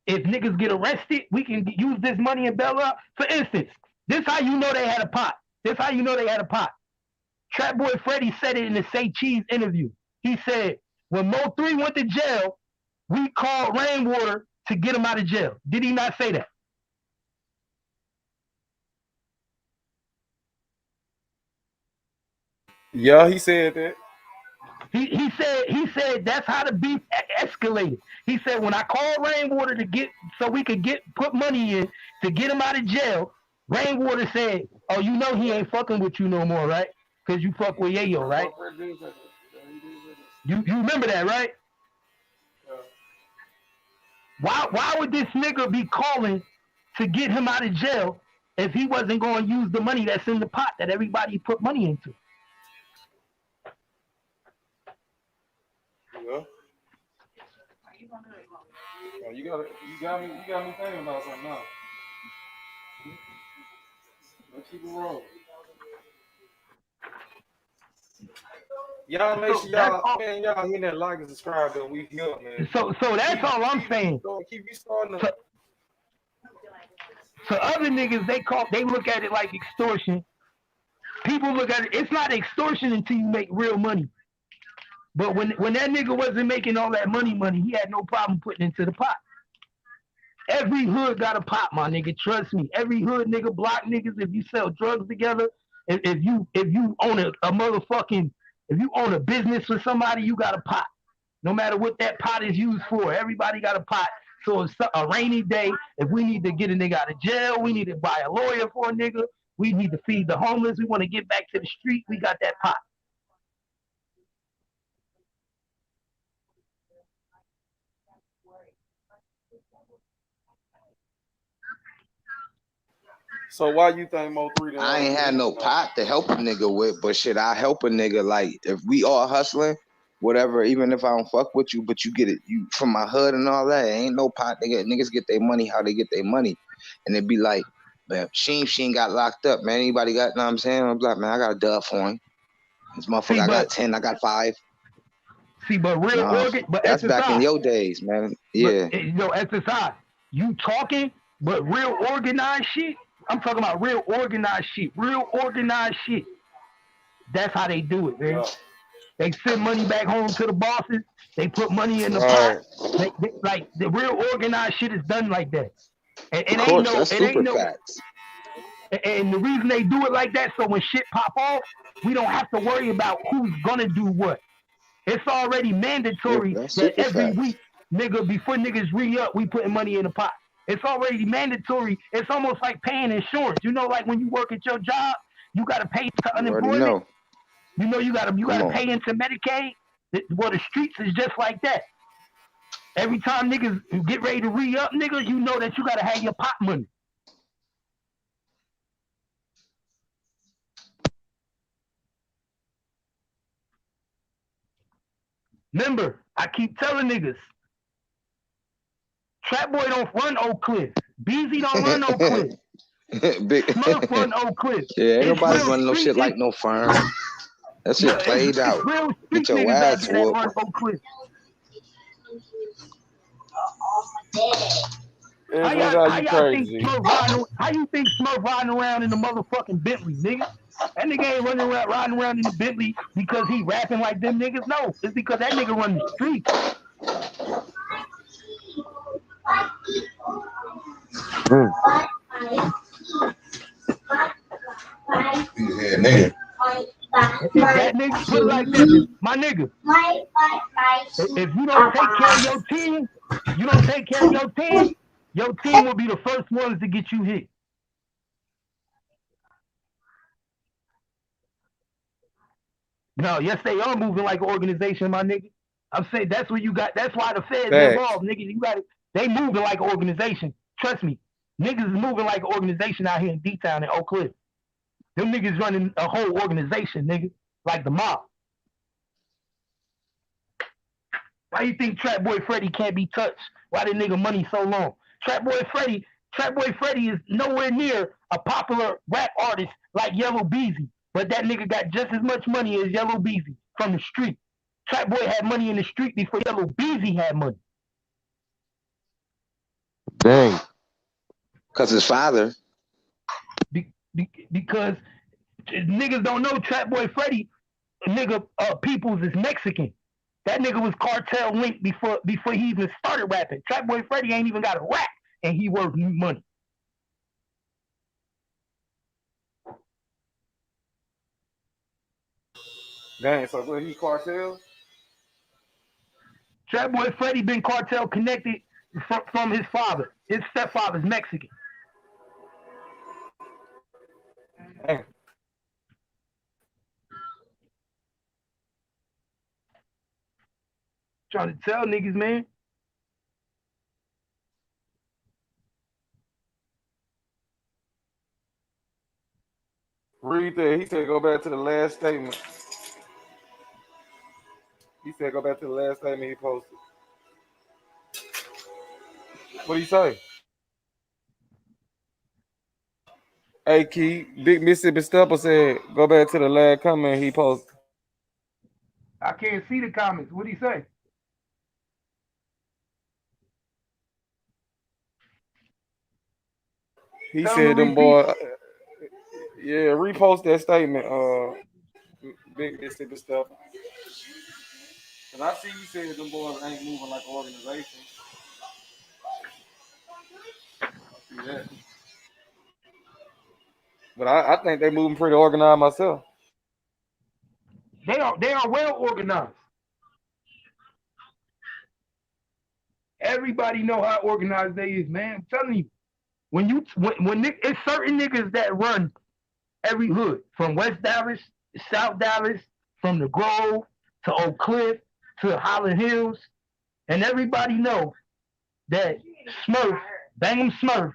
if niggas get arrested, we can use this money and bail out. For instance, this how you know they had a pot. Trap Boy Freddy said it in the Say Cheese interview. He said, when Mo 3 went to jail, we called Rainwater to get him out of jail. Did he not say that? Yeah, he said that. He said that's how the beef escalated. He said when I called Rainwater so we could put money in to get him out of jail, Rainwater said, "Oh, you know he ain't fucking with you no more, right? Because you fuck with Yayo, right? You remember that, right? Why would this nigga be calling to get him out of jail if he wasn't going to use the money that's in the pot that everybody put money into?" Yeah. Oh, you got me thinking about something now. Let's keep it rolling. Y'all make sure y'all hit that like and subscribe that we here, man. So that's all I'm saying. Keep you starting So other niggas, they look at it like extortion. People look at it's not extortion until you make real money. But when that nigga wasn't making all that money, he had no problem putting into the pot. Every hood got a pot, my nigga. Trust me. Every hood nigga, block niggas, if you sell drugs together, if you own if you own a business for somebody, you got a pot. No matter what that pot is used for, everybody got a pot. So it's a rainy day. If we need to get a nigga out of jail, we need to buy a lawyer for a nigga. We need to feed the homeless. We want to get back to the street. We got that pot. So why you think Mo 3? I ain't had no pot to help a nigga with, but shit, I help a nigga. Like if we all hustling, whatever, even if I don't fuck with you, but you get it, you from my hood and all that, ain't no pot. Niggas get their money how they get their money. And it be like, man, Sheen got locked up, man. Anybody got, know what I'm saying? I'm like, man, I got a dub for him. This motherfucker, I got 10, I got 5. See, but that's SSI, back in your days, man. Yeah. But, SSI, you talking, but real organized shit. I'm talking about real organized shit. That's how they do it, man. They send money back home to the bosses. They put money in the pot. Like the real organized shit is done like that. And it ain't no, that's super facts. And the reason they do it like that, so when shit pop off, we don't have to worry about who's gonna do what. It's already mandatory that every week, nigga, before niggas re-up, we putting money in the pot. It's already mandatory. It's almost like paying insurance. You know, like when you work at your job, you gotta pay to unemployment. You know, you gotta pay into Medicaid. Well, the streets is just like that. Every time niggas get ready to re-up, nigga, you know that you gotta have your pot money. Remember, I keep telling niggas, Trap Boy don't run Oak Cliff. Beezy don't run Oak Cliff. Smurf run Oak Cliff. Yeah, ain't nobody running no shit like no firm. That shit played out. It's real street Get your niggas ass that run Oak Cliff. How you think Smurf riding around in the motherfucking Bentley, nigga? That nigga ain't riding around in the Bentley because he rapping like them niggas. No, it's because that nigga run the street. Yeah, nigga. That nigga put it like this, my nigga. If you don't take care of your team will be the first ones to get you hit. No, yes, they are moving like an organization, my nigga. I'm saying that's what you got. That's why the feds involved, nigga. You got it. They moving like an organization. Trust me, niggas is moving like an organization out here in D-Town and Oak Cliff. Them niggas running a whole organization, nigga, like the mob. Why you think Trap Boy Freddy can't be touched? Why the nigga money so long? Trap Boy Freddy is nowhere near a popular rap artist like Yella Beezy, but that nigga got just as much money as Yella Beezy from the street. Trap Boy had money in the street before Yella Beezy had money. Dang. Because his father. Because niggas don't know Trap Boy Freddy, nigga, Peoples is Mexican. That nigga was cartel linked before he even started rapping. Trap Boy Freddy ain't even got a rap, and he worth money. Dang, so what, he cartel? Trap Boy Freddy been cartel connected from his father. His stepfather's Mexican. Dang. Trying to tell niggas, man. Read that. He said go back to the last statement. He said go back to the last statement he posted. What do you say? Hey, Key, Big Mississippi Stepper said go back to the last comment he posted. I can't see the comments. What do you say? He said them boy. Yeah, repost that statement. Big Mississippi Stepper. And I see you said them boys ain't moving like an organization. I see that. But I think they moving pretty organized myself. They are well organized. Everybody know how organized they is, man. I'm telling you, when it's certain niggas that run every hood from West Dallas, South Dallas, from the Grove to Oak Cliff to Highland Hills, and everybody know that Smurf, Bang'em Smurf,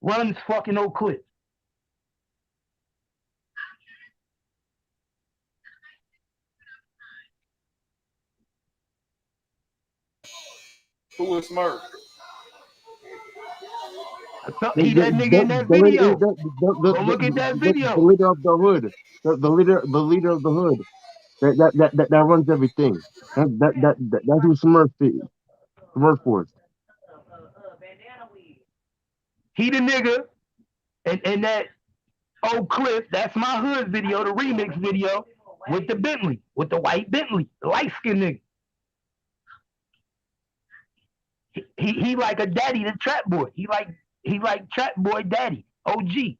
runs fucking Oak Cliff. Who is Smurf? He that nigga in that video. Go look at that video. The leader of the hood. The leader of the hood. That runs everything. That's who Smurf is. Smurf Force. He the nigga, and that Oak Cliff. That's my hood video, the remix video. with the Bentley, with the white Bentley, the light skinned nigga. He like a daddy, the trap boy. He like trap boy daddy, OG.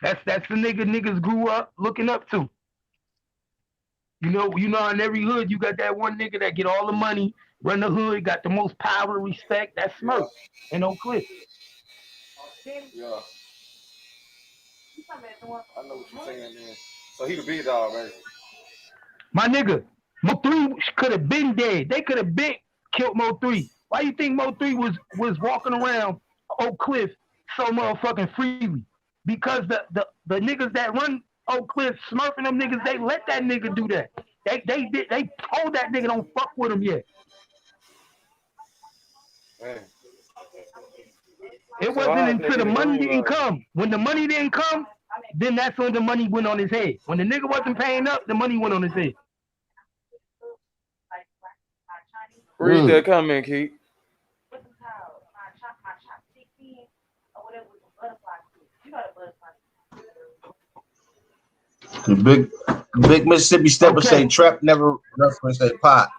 That's the niggas grew up looking up to. You know, in every hood you got that one nigga that get all the money, run the hood, got the most power, respect. That's Smurf in Oak Cliff. Yeah. I know what you're saying, man. So he the big dog, man. My nigga, Mo3 could have been dead. They could have been killed Mo3. Why you think Mo3 was walking around Oak Cliff so motherfucking freely? Because the niggas that run Oak Cliff, smurfing them niggas, they let that nigga do that. They told that nigga don't fuck with him yet. Man. It wasn't until the money didn't come. When the money didn't come, then that's when the money went on his head. When the nigga wasn't paying up, the money went on his head. Read that comment, Keith. Big Mississippi Stepper say Trap never referenced a pot.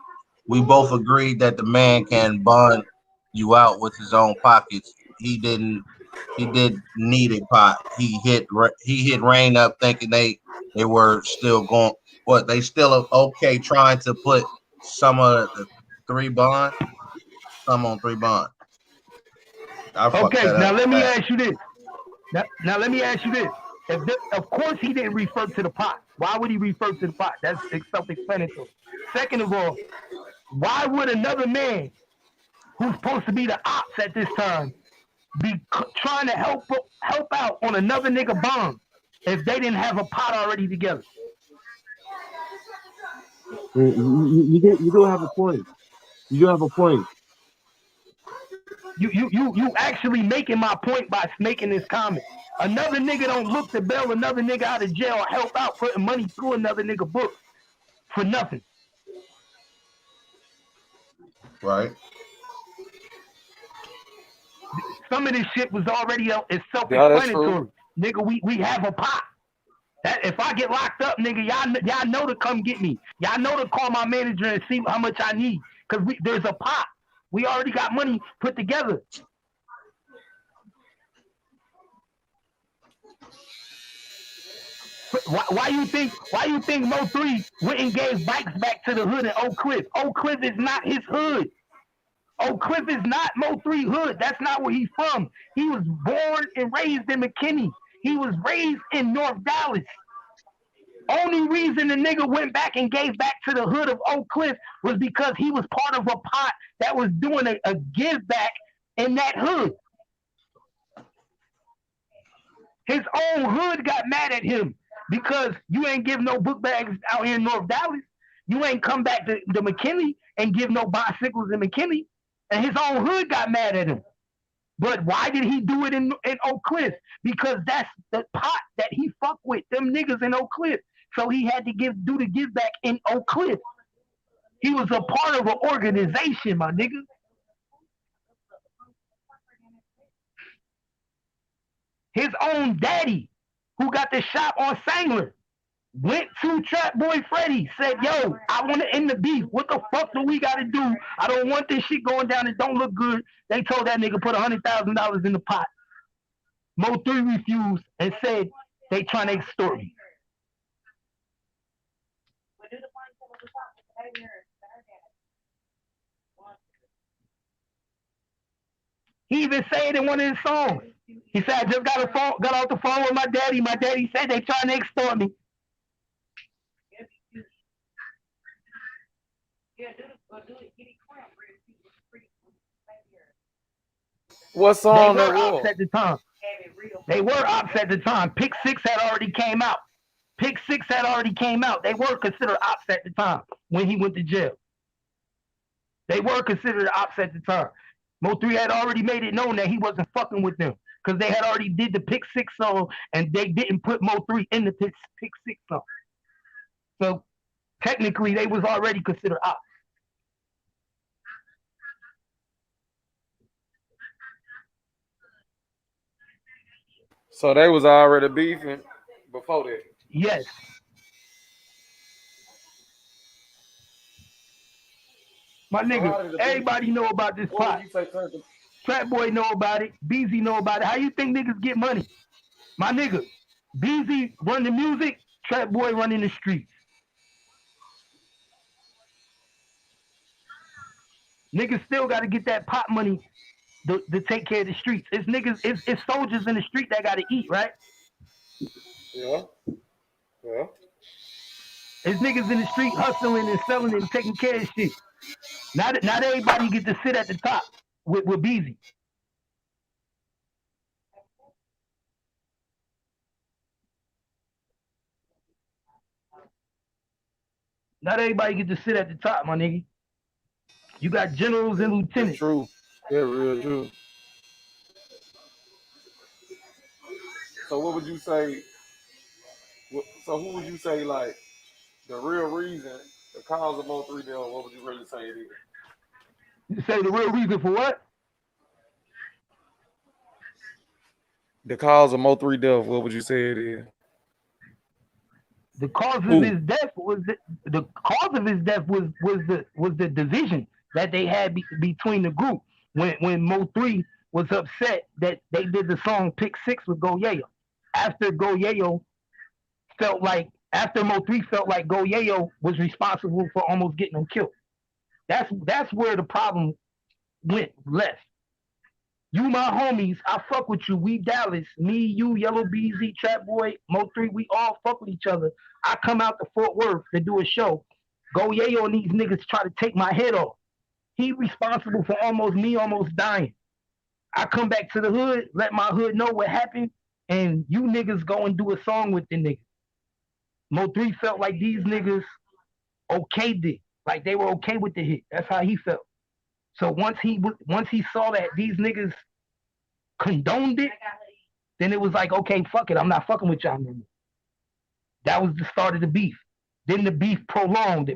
We both agreed that the man can bond you out with his own pockets. He did need a pot. He hit Rain up thinking they were still going. What they still okay trying to put some of the 3 bond, some on 3 bond. Okay, now let me ask you this. Now let me ask you this. Of course he didn't refer to the pot. Why would he refer to the pot? That's self-explanatory. Second of all, why would another man who's supposed to be the ops at this time be trying to help out on another nigga bond if they didn't have a pot already together? You do have a point. You do have a point. You actually making my point by making this comment. Another nigga don't look to bail another nigga out of jail or help out putting money through another nigga books for nothing. Right. Some of this shit was already self-explanatory. Nigga, we have a pot. That if I get locked up, nigga, y'all know to come get me. Y'all know to call my manager and see how much I need. Cause there's a pot. We already got money put together. Why you think Mo3 went and gave bikes back to the hood in Oak Cliff? Oak Cliff is not his hood. Oak Cliff is not Mo3 hood. That's not where he's from. He was born and raised in McKinney. He was raised in North Dallas. Only reason the nigga went back and gave back to the hood of Oak Cliff was because he was part of a pot that was doing a give back in that hood. His own hood got mad at him because you ain't give no book bags out here in North Dallas. You ain't come back to McKinney and give no bicycles in McKinney. And his own hood got mad at him. But why did he do it in Oak Cliff? Because that's the pot that he fucked with, them niggas in Oak Cliff. So he had to do the give back in Oak Cliff. He was a part of an organization, my nigga. His own daddy, who got the shop on Sangler, went to Trap Boy Freddy, said, yo, I want to end the beef. What the fuck do we got to do? I don't want this shit going down. It don't look good. They told that nigga put $100,000 in the pot. Mo3 refused and said they trying to extort me. He even said in one of his songs. He said, I just got off the phone with my daddy. My daddy said they trying to extort me. What song they were that was? at the time. They were ops at the time. Pick 6 had already came out. Pick 6 had already came out. They were considered ops at the time when he went to jail. They were considered ops at the time. Mo3 had already made it known that he wasn't fucking with them because they had already did the Pick 6 song and they didn't put Mo3 in the Pick 6 song. So technically, they was already considered ops. So they was already beefing Before that. Yes. My nigga, everybody know about this pot. Trap Boy know about it. BZ know about it. How you think niggas get money? My nigga, BZ run the music, Trap Boy run in the streets. Niggas still got to get that pot money to take care of the streets. It's niggas, it's soldiers in the street that got to eat, right? Yeah. It's niggas in the street hustling and selling and taking care of shit. Not everybody get to sit at the top with BZ. Not everybody get to sit at the top, my nigga. You got generals and lieutenants. That's true. Yeah, real true. So what would you say? So who would you say like the real reason, the cause of Mo3 deal? What would you really say it is? You say the real reason for what? The cause of Mo3 death. What would you say it is? The cause of his death was the cause of his death was the division that they had between the group when Mo3 was upset that they did the song Pick 6 with Go Yayo. After Mo3 felt like Go Yayo was responsible for almost getting him killed. That's where the problem went left. You my homies, I fuck with you. We Dallas, me, you, Yellow BZ, Trap Boy, Mo3, we all fuck with each other. I come out to Fort Worth to do a show. Go Yayo and these niggas try to take my head off. He responsible for me almost dying. I come back to the hood, let my hood know what happened, and you niggas go and do a song with the niggas. Mo3 felt like these niggas okayed it, like they were okay with the hit. That's how he felt. So once he saw that these niggas condoned it, then it was like, okay, fuck it, I'm not fucking with y'all anymore. That was the start of the beef. Then the beef prolonged.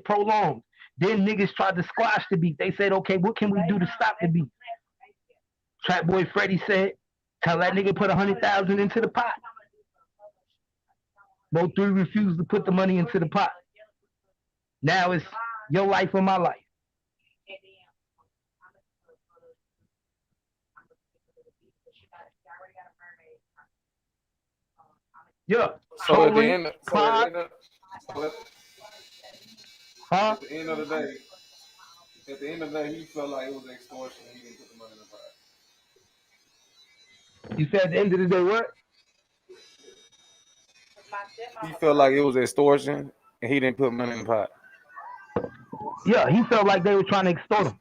Then niggas tried to squash the beef. They said, okay, what can we do to stop the beef? Trap Boy Freddy said, tell that nigga put 100,000 into the pot. Mo3 refused to put the money into the pot. Now it's your life or my life. Yeah. So at the end of the day, he felt like it was extortion. He didn't put the money in the pot. You said at the end of the day what? He felt like it was extortion, and he didn't put money in the pot. Yeah, he felt like they were trying to extort him.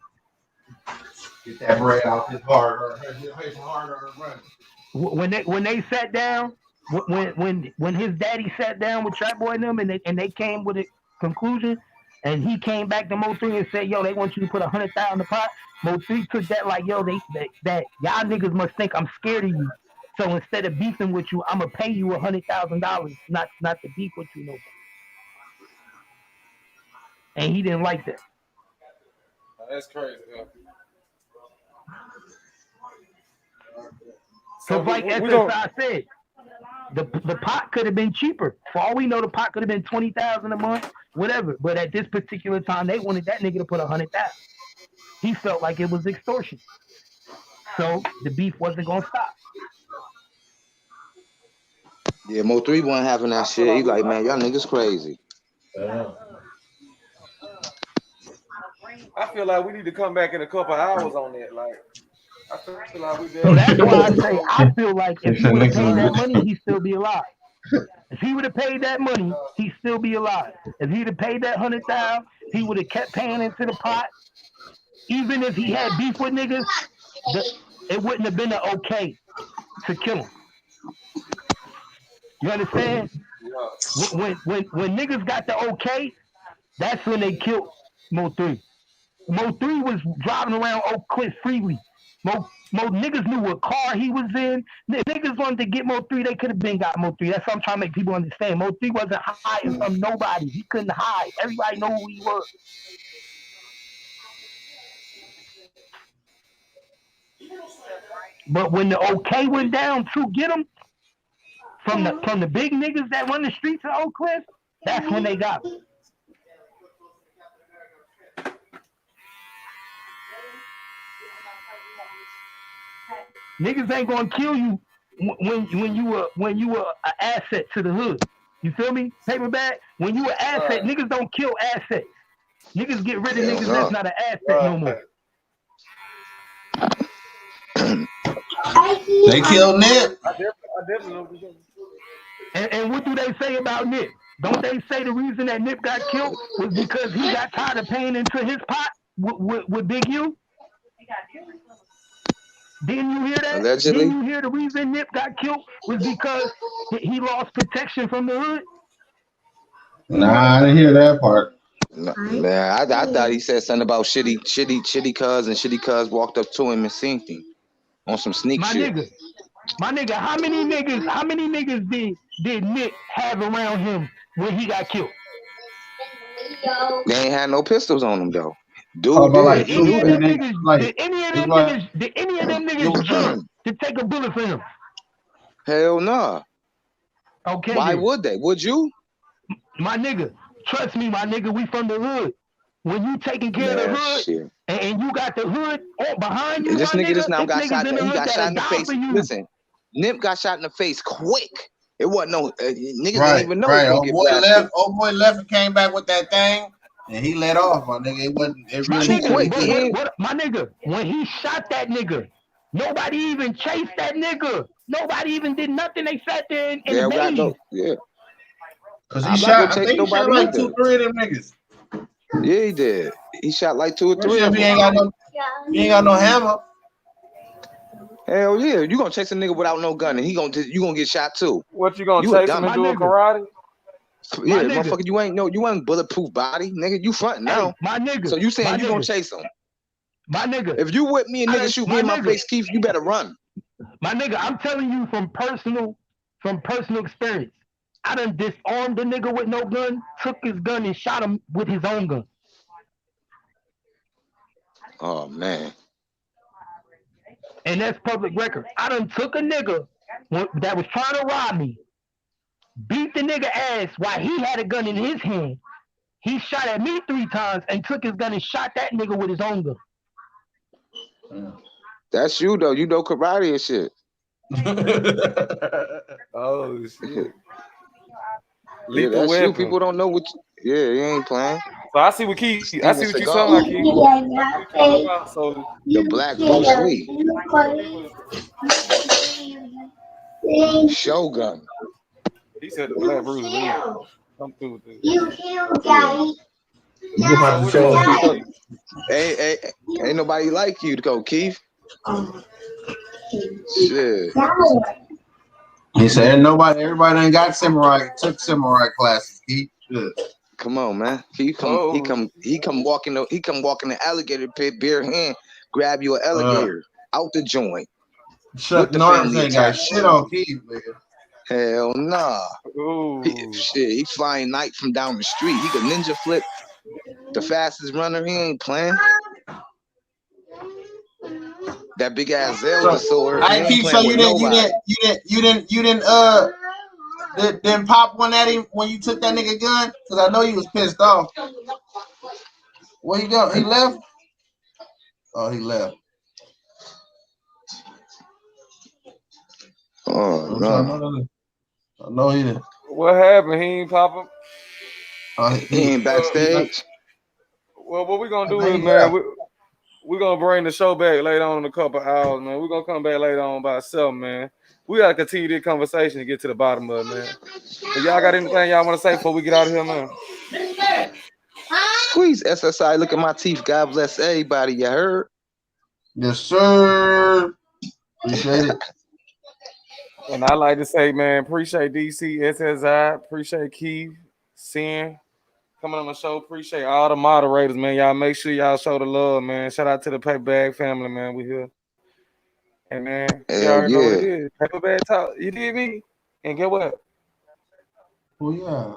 Get that bread out his hard money. When they sat down, when his daddy sat down with Trap Boy and them, and they came with a conclusion, and he came back to Mo3 and said, yo, they want you to put 100,000 in the pot. Mo3 took that like, yo, that y'all niggas must think I'm scared of you. So instead of beefing with you, I'm gonna pay you $100,000, not to beef with you no more. And he didn't like that. That's crazy. Yeah. So like SSI said, the pot could have been cheaper. For all we know, the pot could have been 20,000 a month, whatever. But at this particular time, they wanted that nigga to put 100,000. He felt like it was extortion. So the beef wasn't gonna stop. Yeah, Mo3 wasn't having that shit. He like, man, y'all niggas crazy. I feel like we need to come back in a couple hours on that. Like, I feel like we did. So that's why I say I feel like if he would have paid that money, he'd still be alive. If he would have paid that money, he'd still be alive. If he'd have paid that 100,000, he would have kept paying into the pot. Even if he had beef with niggas, it wouldn't have been an okay to kill him. You understand? When niggas got the okay, that's when they killed Mo3. Mo3 was driving around Oak Cliff freely. Mo niggas knew what car he was in. Niggas wanted to get Mo3, they could have been got Mo3. That's what I'm trying to make people understand. Mo3 wasn't hiding from nobody. He couldn't hide. Everybody knew who he was. But when the okay went down to get him, from the big niggas that run the streets of Oak Cliff, that's when they got me. Niggas ain't gonna kill you when you were an asset to the hood. You feel me? Paper bag. When you an asset, niggas don't kill assets. Niggas get rid of niggas that's not an asset no more. They killed Nip. I definitely know for sure. And what do they say about Nip? Don't they say the reason that Nip got killed was because he got tired of paying into his pot with Big U? Didn't you hear that? Allegedly. Didn't you hear the reason Nip got killed was because he lost protection from the hood? Nah, I didn't hear that part. Man, I thought he said something about shitty cuz, and shitty cuz walked up to him and seen him on some sneak shit. My nigga, how many niggas did Nick have around him when he got killed? They ain't had no pistols on him though. Dude, Like, did any of them niggas jump to take a bullet for him? Hell nah. Okay. Why then. would they? Would you? My nigga, trust me, my nigga, we from the hood. When you taking care of the hood and you got the hood behind you, this nigga just now got shot. He got shot in the face. Listen, Nip got shot in the face quick. It wasn't no niggas didn't even know. Right, old boy left and came back with that thing, and he let off, my nigga. It wasn't. It really quick. My nigga, when he shot that nigga, nobody even chased that nigga. Nobody even did nothing. They sat there and amazed. Cause he shot. I think he shot like 2, 3 of them niggas. Yeah, he did. He shot like 2 or 3 of them. He ain't got no hammer. Hell yeah, you gonna chase a nigga without no gun, and you gonna get shot too. What you gonna chase him and do a karate? Yeah, motherfucker, you ain't bulletproof body, nigga. You fronting now, my nigga. So you saying you gonna chase him? My nigga. If you with me and nigga shoot me in my face, Keith, you better run. My nigga, I'm telling you from personal experience. I done disarmed the nigga with no gun, took his gun and shot him with his own gun. Oh man. And that's public record. I done took a nigga that was trying to rob me, beat the nigga ass while he had a gun in his hand. He shot at me 3 times and took his gun and shot that nigga with his own gun. That's you though. You know karate and shit. Oh shit. Yeah, that's you. People don't know what. You ain't playing. So I see what Keith. I see what you talking about, Keith. So the black Bruce Lee. Shogun. He said the black Bruce Lee. Come through with this. Ain't nobody like you to go, Keith. Shit. He said everybody ain't got took samurai classes, Keith. Shit. Come on, man. He come walking the alligator pit, bare hand, grab you an alligator out the joint. Chuck Norris ain't got shit on Keith, nigga. Hell nah. He flying night from down the street. He could ninja flip the fastest runner. He ain't playing. That big ass Zelda sword. I keep so you didn't pop one at him when you took that nigga gun? Because I know you was pissed off. Where he go? He left? Oh, he left. Oh, no. I know he didn't. What happened? He ain't popping? He ain't backstage? Well, what we going to do is, man, we're going to bring the show back later on in a couple hours, man. We're going to come back later on by 7, man. We got to continue this conversation to get to the bottom of it, man. But y'all got anything y'all want to say before we get out of here, man? Squeeze SSI. Look at my teeth. God bless everybody. You heard? Yes, sir. Appreciate it. And I like to say, man, appreciate DC, SSI, appreciate Keith, Sin, coming on the show. Appreciate all the moderators, man. Y'all make sure y'all show the love, man. Shout out to the Paper Bag family, man. We here. And man, you already know what it is. Paper Bag Talk. You did me? And get what? Oh, yeah.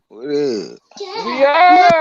What is? Yeah.